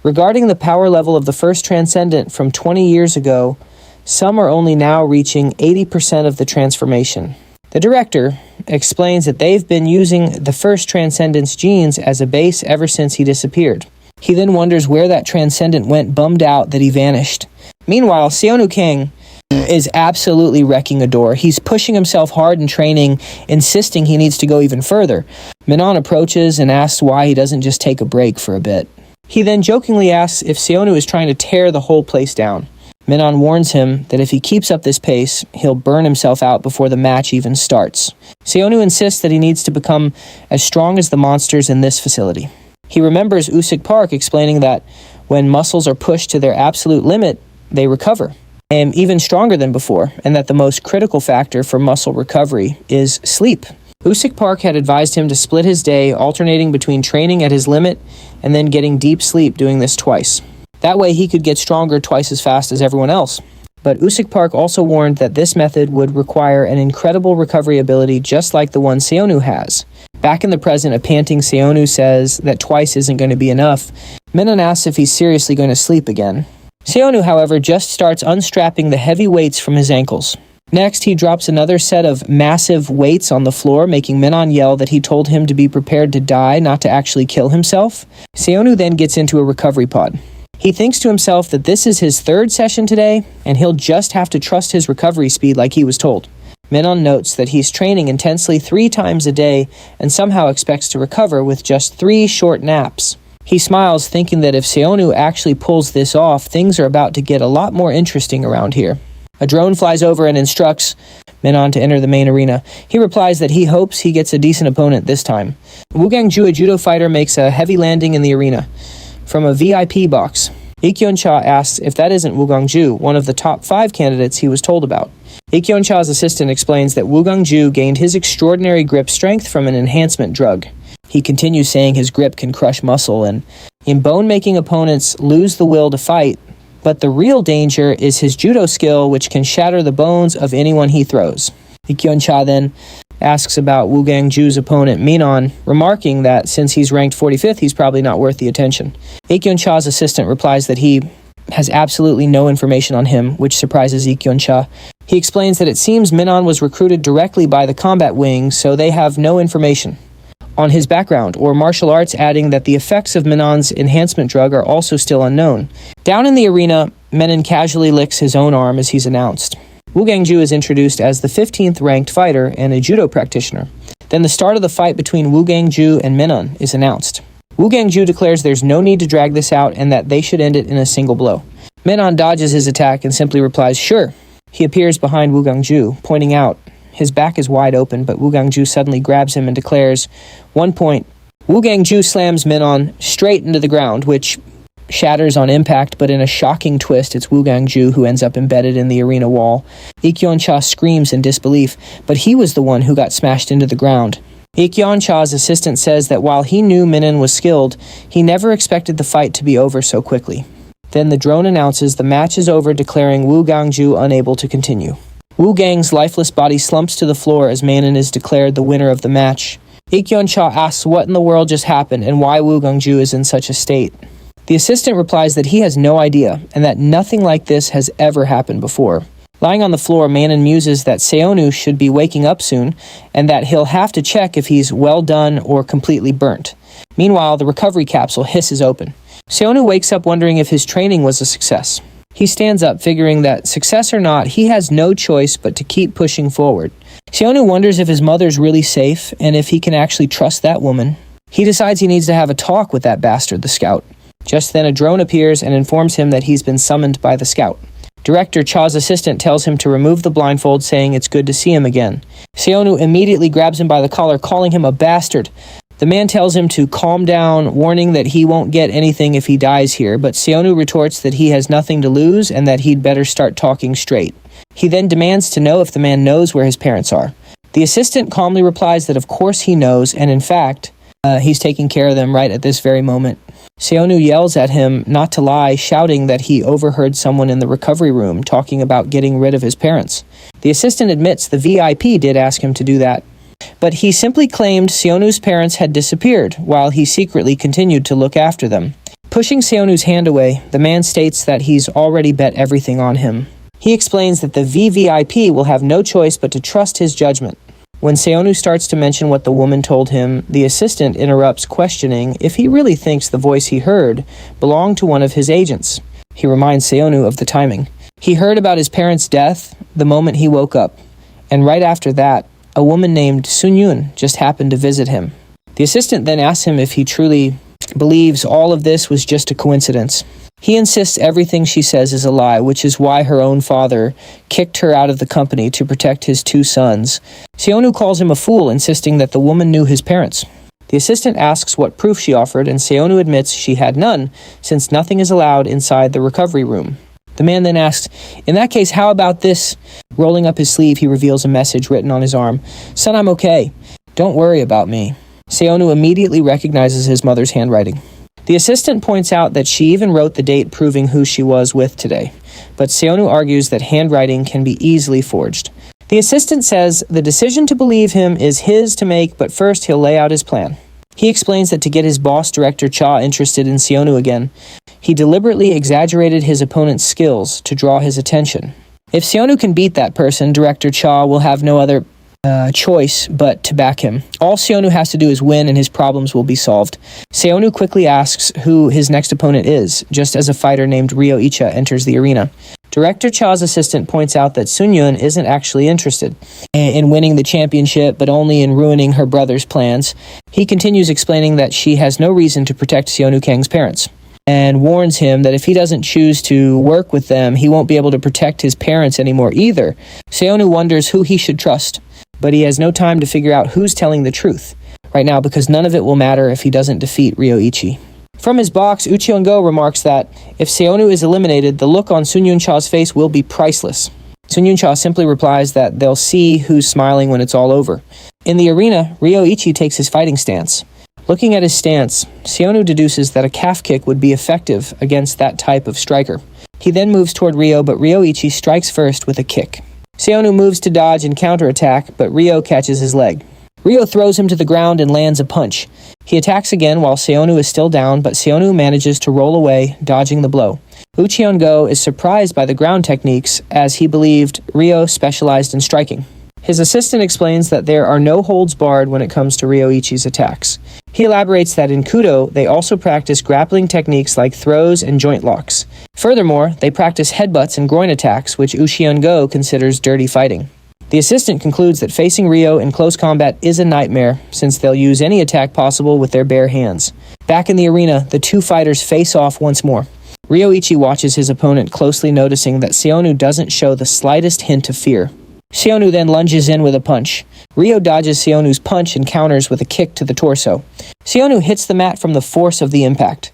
regarding the power level of the first transcendent from 20 years ago, some are only now reaching 80% of the transformation. The director explains that they've been using the first Transcendent's genes as a base ever since he disappeared. He then wonders where that Transcendent went, bummed out that he vanished. Meanwhile, Seonu Kang is absolutely wrecking a door. He's pushing himself hard in training, insisting he needs to go even further. Minon approaches and asks why he doesn't just take a break for a bit. He then jokingly asks if Seonu is trying to tear the whole place down. Minon warns him that if he keeps up this pace, he'll burn himself out before the match even starts. Seonu insists that he needs to become as strong as the monsters in this facility. He remembers Usyk Park explaining that when muscles are pushed to their absolute limit, they recover, and even stronger than before, and that the most critical factor for muscle recovery is sleep. Usyk Park had advised him to split his day, alternating between training at his limit and then getting deep sleep, doing this twice. That way he could get stronger twice as fast as everyone else. But Usyk Park also warned that this method would require an incredible recovery ability just like the one Seonu has. Back in the present, a panting Seonu says that twice isn't going to be enough. Minon asks if he's seriously going to sleep again. Seonu, however, just starts unstrapping the heavy weights from his ankles. Next, he drops another set of massive weights on the floor, making Minon yell that he told him to be prepared to die, not to actually kill himself. Seonu then gets into a recovery pod. He thinks to himself that this is his third session today, and he'll just have to trust his recovery speed like he was told. Minon notes that he's training intensely 3 times a day and somehow expects to recover with just 3 short naps. He smiles, thinking that if Seonu actually pulls this off, things are about to get a lot more interesting around here. A drone flies over and instructs Minon to enter the main arena. He replies that he hopes he gets a decent opponent this time. Woo Gang-ju, a judo fighter, makes a heavy landing in the arena from a VIP box. Ik-yeon-cha asks if that isn't Woo Gang-ju, one of the top 5 candidates he was told about. Ik-yeon-cha's assistant explains that Woo Gang-ju gained his extraordinary grip strength from an enhancement drug. He continues saying his grip can crush muscle, and in bone-making opponents lose the will to fight, but the real danger is his judo skill, which can shatter the bones of anyone he throws. Ik-yeon-cha then asks about Woo Gang-ju's opponent Minon, remarking that since he's ranked 45th, he's probably not worth the attention. Ik-yeon-cha's assistant replies that he has absolutely no information on him, which surprises Ik-yeon-cha. He explains that it seems Minon was recruited directly by the combat wing, so they have no information on his background or martial arts, adding that the effects of Minon's enhancement drug are also still unknown. Down in the arena, Minon casually licks his own arm as he's announced. Woo Gang-ju is introduced as the 15th ranked fighter and a judo practitioner. Then the start of the fight between Woo Gang-ju and Minon is announced. Woo Gang-ju declares there's no need to drag this out and that they should end it in a single blow. Minon dodges his attack and simply replies, "Sure." He appears behind Woo Gang-ju, pointing out his back is wide open, but Woo Gang-ju suddenly grabs him and declares, "1 point." Woo Gang-ju slams Minon straight into the ground, which shatters on impact, but in a shocking twist, it's Woo Gang-ju who ends up embedded in the arena wall. Ik-yeon-cha screams in disbelief, but he was the one who got smashed into the ground. Ik-yeon-cha's assistant says that while he knew Minon was skilled, he never expected the fight to be over so quickly. Then the drone announces the match is over, declaring Woo Gang-ju unable to continue. Woo Gang's lifeless body slumps to the floor as Minon is declared the winner of the match. Ik-yeon-cha asks what in the world just happened and why Woo Gang-ju is in such a state. The assistant replies that he has no idea and that nothing like this has ever happened before. Lying on the floor, Minon muses that Seonu should be waking up soon and that he'll have to check if he's well done or completely burnt. Meanwhile, the recovery capsule hisses open. Seonu wakes up wondering if his training was a success. He stands up, figuring that, success or not, he has no choice but to keep pushing forward. Seonu wonders if his mother's really safe and if he can actually trust that woman. He decides he needs to have a talk with that bastard, the scout. Just then a drone appears and informs him that he's been summoned by the scout. Director Cha's assistant tells him to remove the blindfold, saying it's good to see him again. Seonu immediately grabs him by the collar, calling him a bastard. The man tells him to calm down, warning that he won't get anything if he dies here, but Seonu retorts that he has nothing to lose and that he'd better start talking straight. He then demands to know if the man knows where his parents are. The assistant calmly replies that of course he knows, and in fact, he's taking care of them right at this very moment. Seonu yells at him not to lie, shouting that he overheard someone in the recovery room talking about getting rid of his parents. The assistant admits the VIP did ask him to do that, but he simply claimed Seonu's parents had disappeared while he secretly continued to look after them. Pushing Seonu's hand away, the man states that he's already bet everything on him. He explains that the VVIP will have no choice but to trust his judgment. When Seonu starts to mention what the woman told him, the assistant interrupts, questioning if he really thinks the voice he heard belonged to one of his agents. He reminds Seonu of the timing. He heard about his parents' death the moment he woke up, and right after that, a woman named Sun-yoon just happened to visit him. The assistant then asks him if he truly believes all of this was just a coincidence. He insists everything she says is a lie, which is why her own father kicked her out of the company to protect his 2 sons. Seonu calls him a fool, insisting that the woman knew his parents. The assistant asks what proof she offered, and Seonu admits she had none, since nothing is allowed inside the recovery room. The man then asks, "In that case, how about this?" Rolling up his sleeve, he reveals a message written on his arm. "Son, I'm okay. Don't worry about me." Seonu immediately recognizes his mother's handwriting. The assistant points out that she even wrote the date proving who she was with today, but Seonu argues that handwriting can be easily forged. The assistant says the decision to believe him is his to make, but first he'll lay out his plan. He explains that to get his boss, Director Cha, interested in Seonu again, he deliberately exaggerated his opponent's skills to draw his attention. If Seonu can beat that person, Director Cha will have no other choice but to back him. All Seonu has to do is win and his problems will be solved. Seonu quickly asks who his next opponent is, just as a fighter named Ryo Icha enters the arena. Director Cha's assistant points out that Sunyun isn't actually interested in winning the championship, but only in ruining her brother's plans. He continues explaining that she has no reason to protect Seonu Kang's parents, and warns him that if he doesn't choose to work with them, he won't be able to protect his parents anymore either. Seonu wonders who he should trust, but he has no time to figure out who's telling the truth right now because none of it will matter if he doesn't defeat Ryoichi. From his box, Ucheon-go remarks that if Seonu is eliminated, the look on Sunyun-cha's face will be priceless. Sunyun-cha simply replies that they'll see who's smiling when it's all over. In the arena, Ryoichi takes his fighting stance. Looking at his stance, Seonu deduces that a calf kick would be effective against that type of striker. He then moves toward Ryo, but Ryoichi strikes first with a kick. Seonu moves to dodge and counterattack, but Ryo catches his leg. Ryo throws him to the ground and lands a punch. He attacks again while Seonu is still down, but Seonu manages to roll away, dodging the blow. Ucheon-go is surprised by the ground techniques, as he believed Ryo specialized in striking. His assistant explains that there are no holds barred when it comes to Ryoichi's attacks. He elaborates that in Kudo, they also practice grappling techniques like throws and joint locks. Furthermore, they practice headbutts and groin attacks, which Ucheon-go considers dirty fighting. The assistant concludes that facing Ryo in close combat is a nightmare, since they'll use any attack possible with their bare hands. Back in the arena, the two fighters face off once more. Ryoichi watches his opponent closely, noticing that Seonu doesn't show the slightest hint of fear. Seonu then lunges in with a punch. Ryo dodges Seonu's punch and counters with a kick to the torso. Seonu hits the mat from the force of the impact.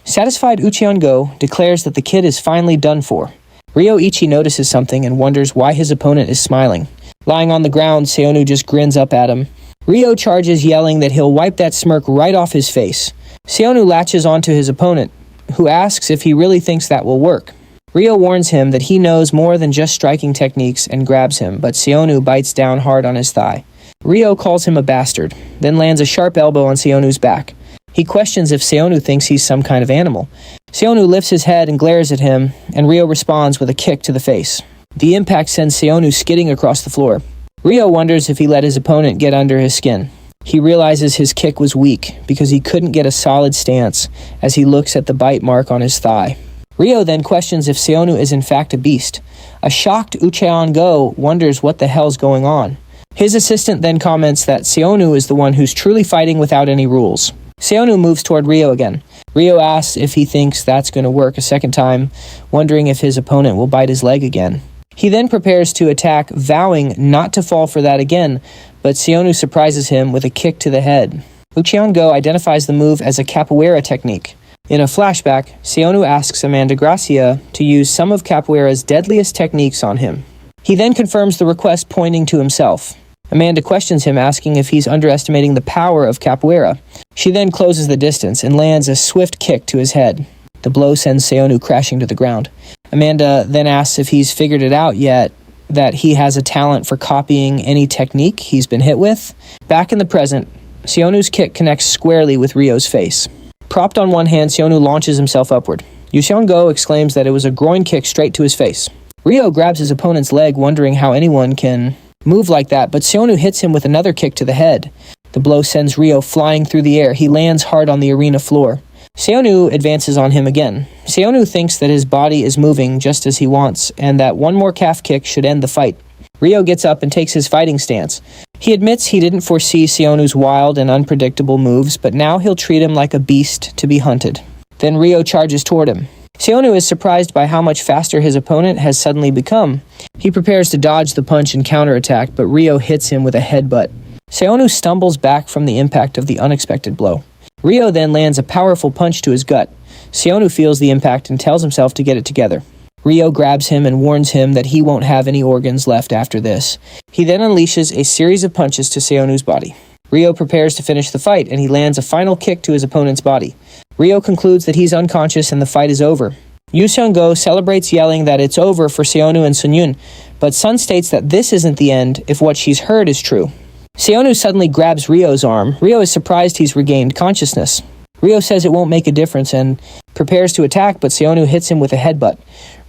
Satisfied, Ucheon-go declares that the kid is finally done for. Ryoichi notices something and wonders why his opponent is smiling. Lying on the ground, Seonu just grins up at him. Ryo charges, yelling that he'll wipe that smirk right off his face. Seonu latches onto his opponent, who asks if he really thinks that will work. Ryo warns him that he knows more than just striking techniques and grabs him, but Seonu bites down hard on his thigh. Ryo calls him a bastard, then lands a sharp elbow on Seonu's back. He questions if Seonu thinks he's some kind of animal. Seonu lifts his head and glares at him, and Ryo responds with a kick to the face. The impact sends Seonu skidding across the floor. Ryo wonders if he let his opponent get under his skin. He realizes his kick was weak because he couldn't get a solid stance as he looks at the bite mark on his thigh. Ryo then questions if Seonu is in fact a beast. A shocked Ucheon-go wonders what the hell's going on. His assistant then comments that Seonu is the one who's truly fighting without any rules. Seonu moves toward Ryo again. Ryo asks if he thinks that's going to work a second time, wondering if his opponent will bite his leg again. He then prepares to attack, vowing not to fall for that again, but Seonu surprises him with a kick to the head. Ucheon-go identifies the move as a capoeira technique. In a flashback, Seonu asks Amanda Gracia to use some of capoeira's deadliest techniques on him. He then confirms the request, pointing to himself. Amanda questions him, asking if he's underestimating the power of capoeira. She then closes the distance and lands a swift kick to his head. The blow sends Seonu crashing to the ground. Amanda then asks if he's figured it out yet, that he has a talent for copying any technique he's been hit with. Back in the present, Seonu's kick connects squarely with Ryo's face. Propped on one hand, Seonu launches himself upward. Ucheon-go exclaims that it was a groin kick straight to his face. Ryo grabs his opponent's leg, wondering how anyone can move like that, but Seonu hits him with another kick to the head. The blow sends Ryo flying through the air. He lands hard on the arena floor. Seonu advances on him again. Seonu thinks that his body is moving just as he wants, and that one more calf kick should end the fight. Ryo gets up and takes his fighting stance. He admits he didn't foresee Seonu's wild and unpredictable moves, but now he'll treat him like a beast to be hunted. Then Ryo charges toward him. Seonu is surprised by how much faster his opponent has suddenly become. He prepares to dodge the punch and counterattack, but Ryo hits him with a headbutt. Seonu stumbles back from the impact of the unexpected blow. Ryo then lands a powerful punch to his gut. Seonu feels the impact and tells himself to get it together. Ryo grabs him and warns him that he won't have any organs left after this. He then unleashes a series of punches to Seonu's body. Ryo prepares to finish the fight, and he lands a final kick to his opponent's body. Ryo concludes that he's unconscious and the fight is over. Yoo Seong-go celebrates, yelling that it's over for Seonu and Sun-yoon, but Sun states that this isn't the end if what she's heard is true. Seonu suddenly grabs Ryo's arm. Ryo is surprised he's regained consciousness. Ryo says it won't make a difference and prepares to attack, but Seonu hits him with a headbutt.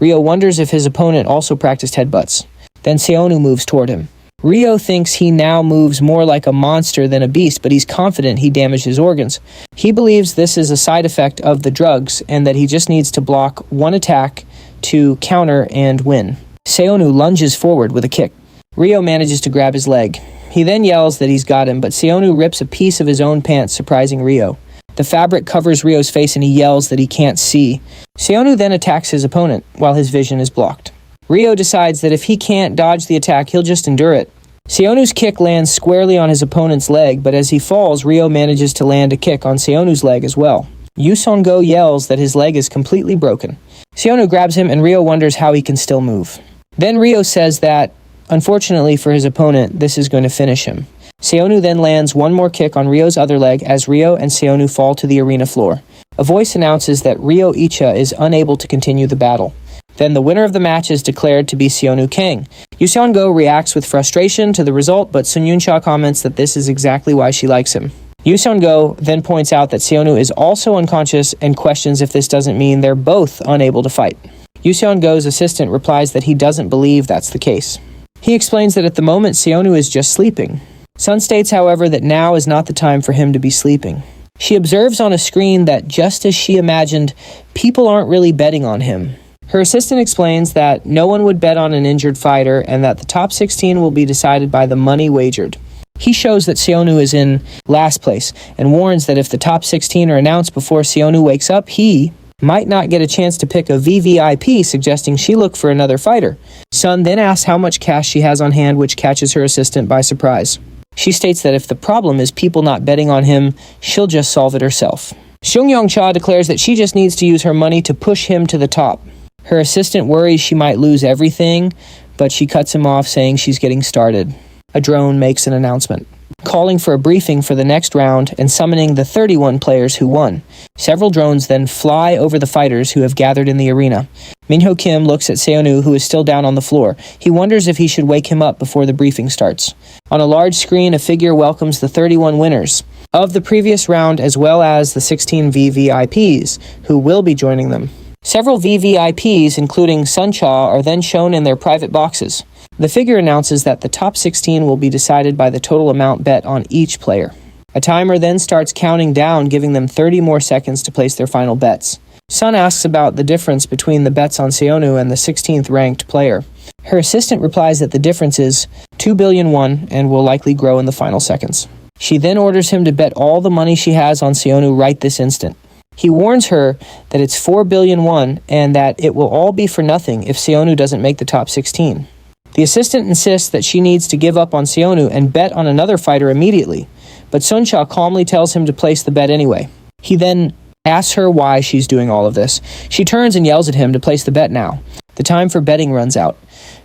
Ryo wonders if his opponent also practiced headbutts. Then Seonu moves toward him. Ryo thinks he now moves more like a monster than a beast, but he's confident he damaged his organs. He believes this is a side effect of the drugs and that he just needs to block one attack to counter and win. Seonu lunges forward with a kick. Ryo manages to grab his leg. He then yells that he's got him, but Seonu rips a piece of his own pants, surprising Ryo. The fabric covers Ryo's face and he yells that he can't see. Seonu then attacks his opponent while his vision is blocked. Ryo decides that if he can't dodge the attack, he'll just endure it. Seonu's kick lands squarely on his opponent's leg, but as he falls, Ryo manages to land a kick on Seonu's leg as well. Yoo Seong-go yells that his leg is completely broken. Seonu grabs him and Ryo wonders how he can still move. Then Ryo says that, unfortunately for his opponent, this is going to finish him. Seonu then lands one more kick on Ryo's other leg as Ryo and Seonu fall to the arena floor. A voice announces that Ryo Icha is unable to continue the battle. Then the winner of the match is declared to be Seonu Kang. Yoo Seong-go reacts with frustration to the result, but Sun Yoon-cha comments that this is exactly why she likes him. Yoo Seong-go then points out that Seonu is also unconscious and questions if this doesn't mean they're both unable to fight. Yoo Seong-go's assistant replies that he doesn't believe that's the case. He explains that at the moment Seonu is just sleeping. Sun states, however, that now is not the time for him to be sleeping. She observes on a screen that just as she imagined, people aren't really betting on him. Her assistant explains that no one would bet on an injured fighter and that the top 16 will be decided by the money wagered. He shows that Seonu is in last place and warns that if the top 16 are announced before Seonu wakes up, he might not get a chance to pick a VVIP, suggesting she look for another fighter. Sun then asks how much cash she has on hand, which catches her assistant by surprise. She states that if the problem is people not betting on him, she'll just solve it herself. Seung Yong-cha declares that she just needs to use her money to push him to the top. Her assistant worries she might lose everything, but she cuts him off, saying she's getting started. A drone makes an announcement, calling for a briefing for the next round and summoning the 31 players who won. Several drones then fly over the fighters who have gathered in the arena. Minho Kim looks at Seonu, who is still down on the floor. He wonders if he should wake him up before the briefing starts. On a large screen, a figure welcomes the 31 winners of the previous round, as well as the 16 VVIPs who will be joining them. Several VVIPs, including Sun Cha, are then shown in their private boxes. The figure announces that the top 16 will be decided by the total amount bet on each player. A timer then starts counting down, giving them 30 more seconds to place their final bets. Sun asks about the difference between the bets on Seonu and the 16th ranked player. Her assistant replies that the difference is 2 billion won and will likely grow in the final seconds. She then orders him to bet all the money she has on Seonu right this instant. He warns her that it's 4 billion won and that it will all be for nothing if Seonu doesn't make the top 16. The assistant insists that she needs to give up on Seonu and bet on another fighter immediately, but Sun Cha calmly tells him to place the bet anyway. He then asks her why she's doing all of this. She turns and yells at him to place the bet now. The time for betting runs out.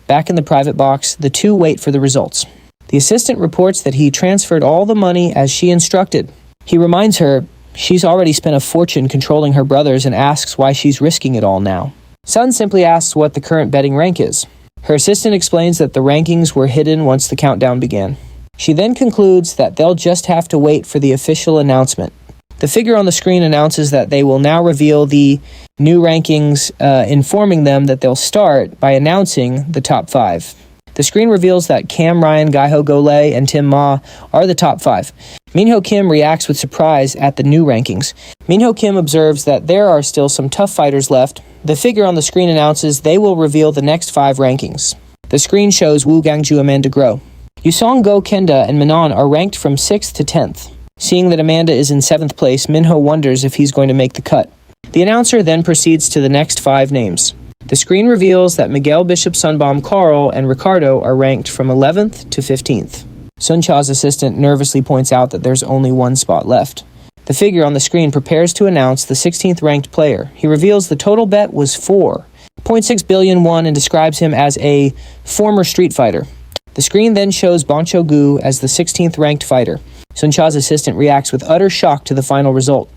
Back in the private box, the two wait for the results. The assistant reports that he transferred all the money as she instructed. He reminds her she's already spent a fortune controlling her brothers and asks why she's risking it all now. Sun simply asks what the current betting rank is. Her assistant explains that the rankings were hidden once the countdown began. She then concludes that they'll just have to wait for the official announcement. The figure on the screen announces that they will now reveal the new rankings, informing them that they'll start by announcing the top 5. The screen reveals that Cam Ryan, Gaiho Gole, and Tim Ma are the top 5. Minho Kim reacts with surprise at the new rankings. Minho Kim observes that there are still some tough fighters left. The figure on the screen announces they will reveal the next 5 rankings. The screen shows Wu Gangju Amanda Grow. Yusong-go Kenda and Manon are ranked from 6th to 10th. Seeing that Amanda is in 7th place, Minho wonders if he's going to make the cut. The announcer then proceeds to the next 5 names. The screen reveals that Miguel Bishop Sunbom Carl and Ricardo are ranked from 11th to 15th. Sun Cha's assistant nervously points out that there's only 1 spot left. The figure on the screen prepares to announce the 16th ranked player. He reveals the total bet was 4.6 billion won and describes him as a former street fighter. The screen then shows Boncho Gu as the 16th ranked fighter. Sun Cha's assistant reacts with utter shock to the final result.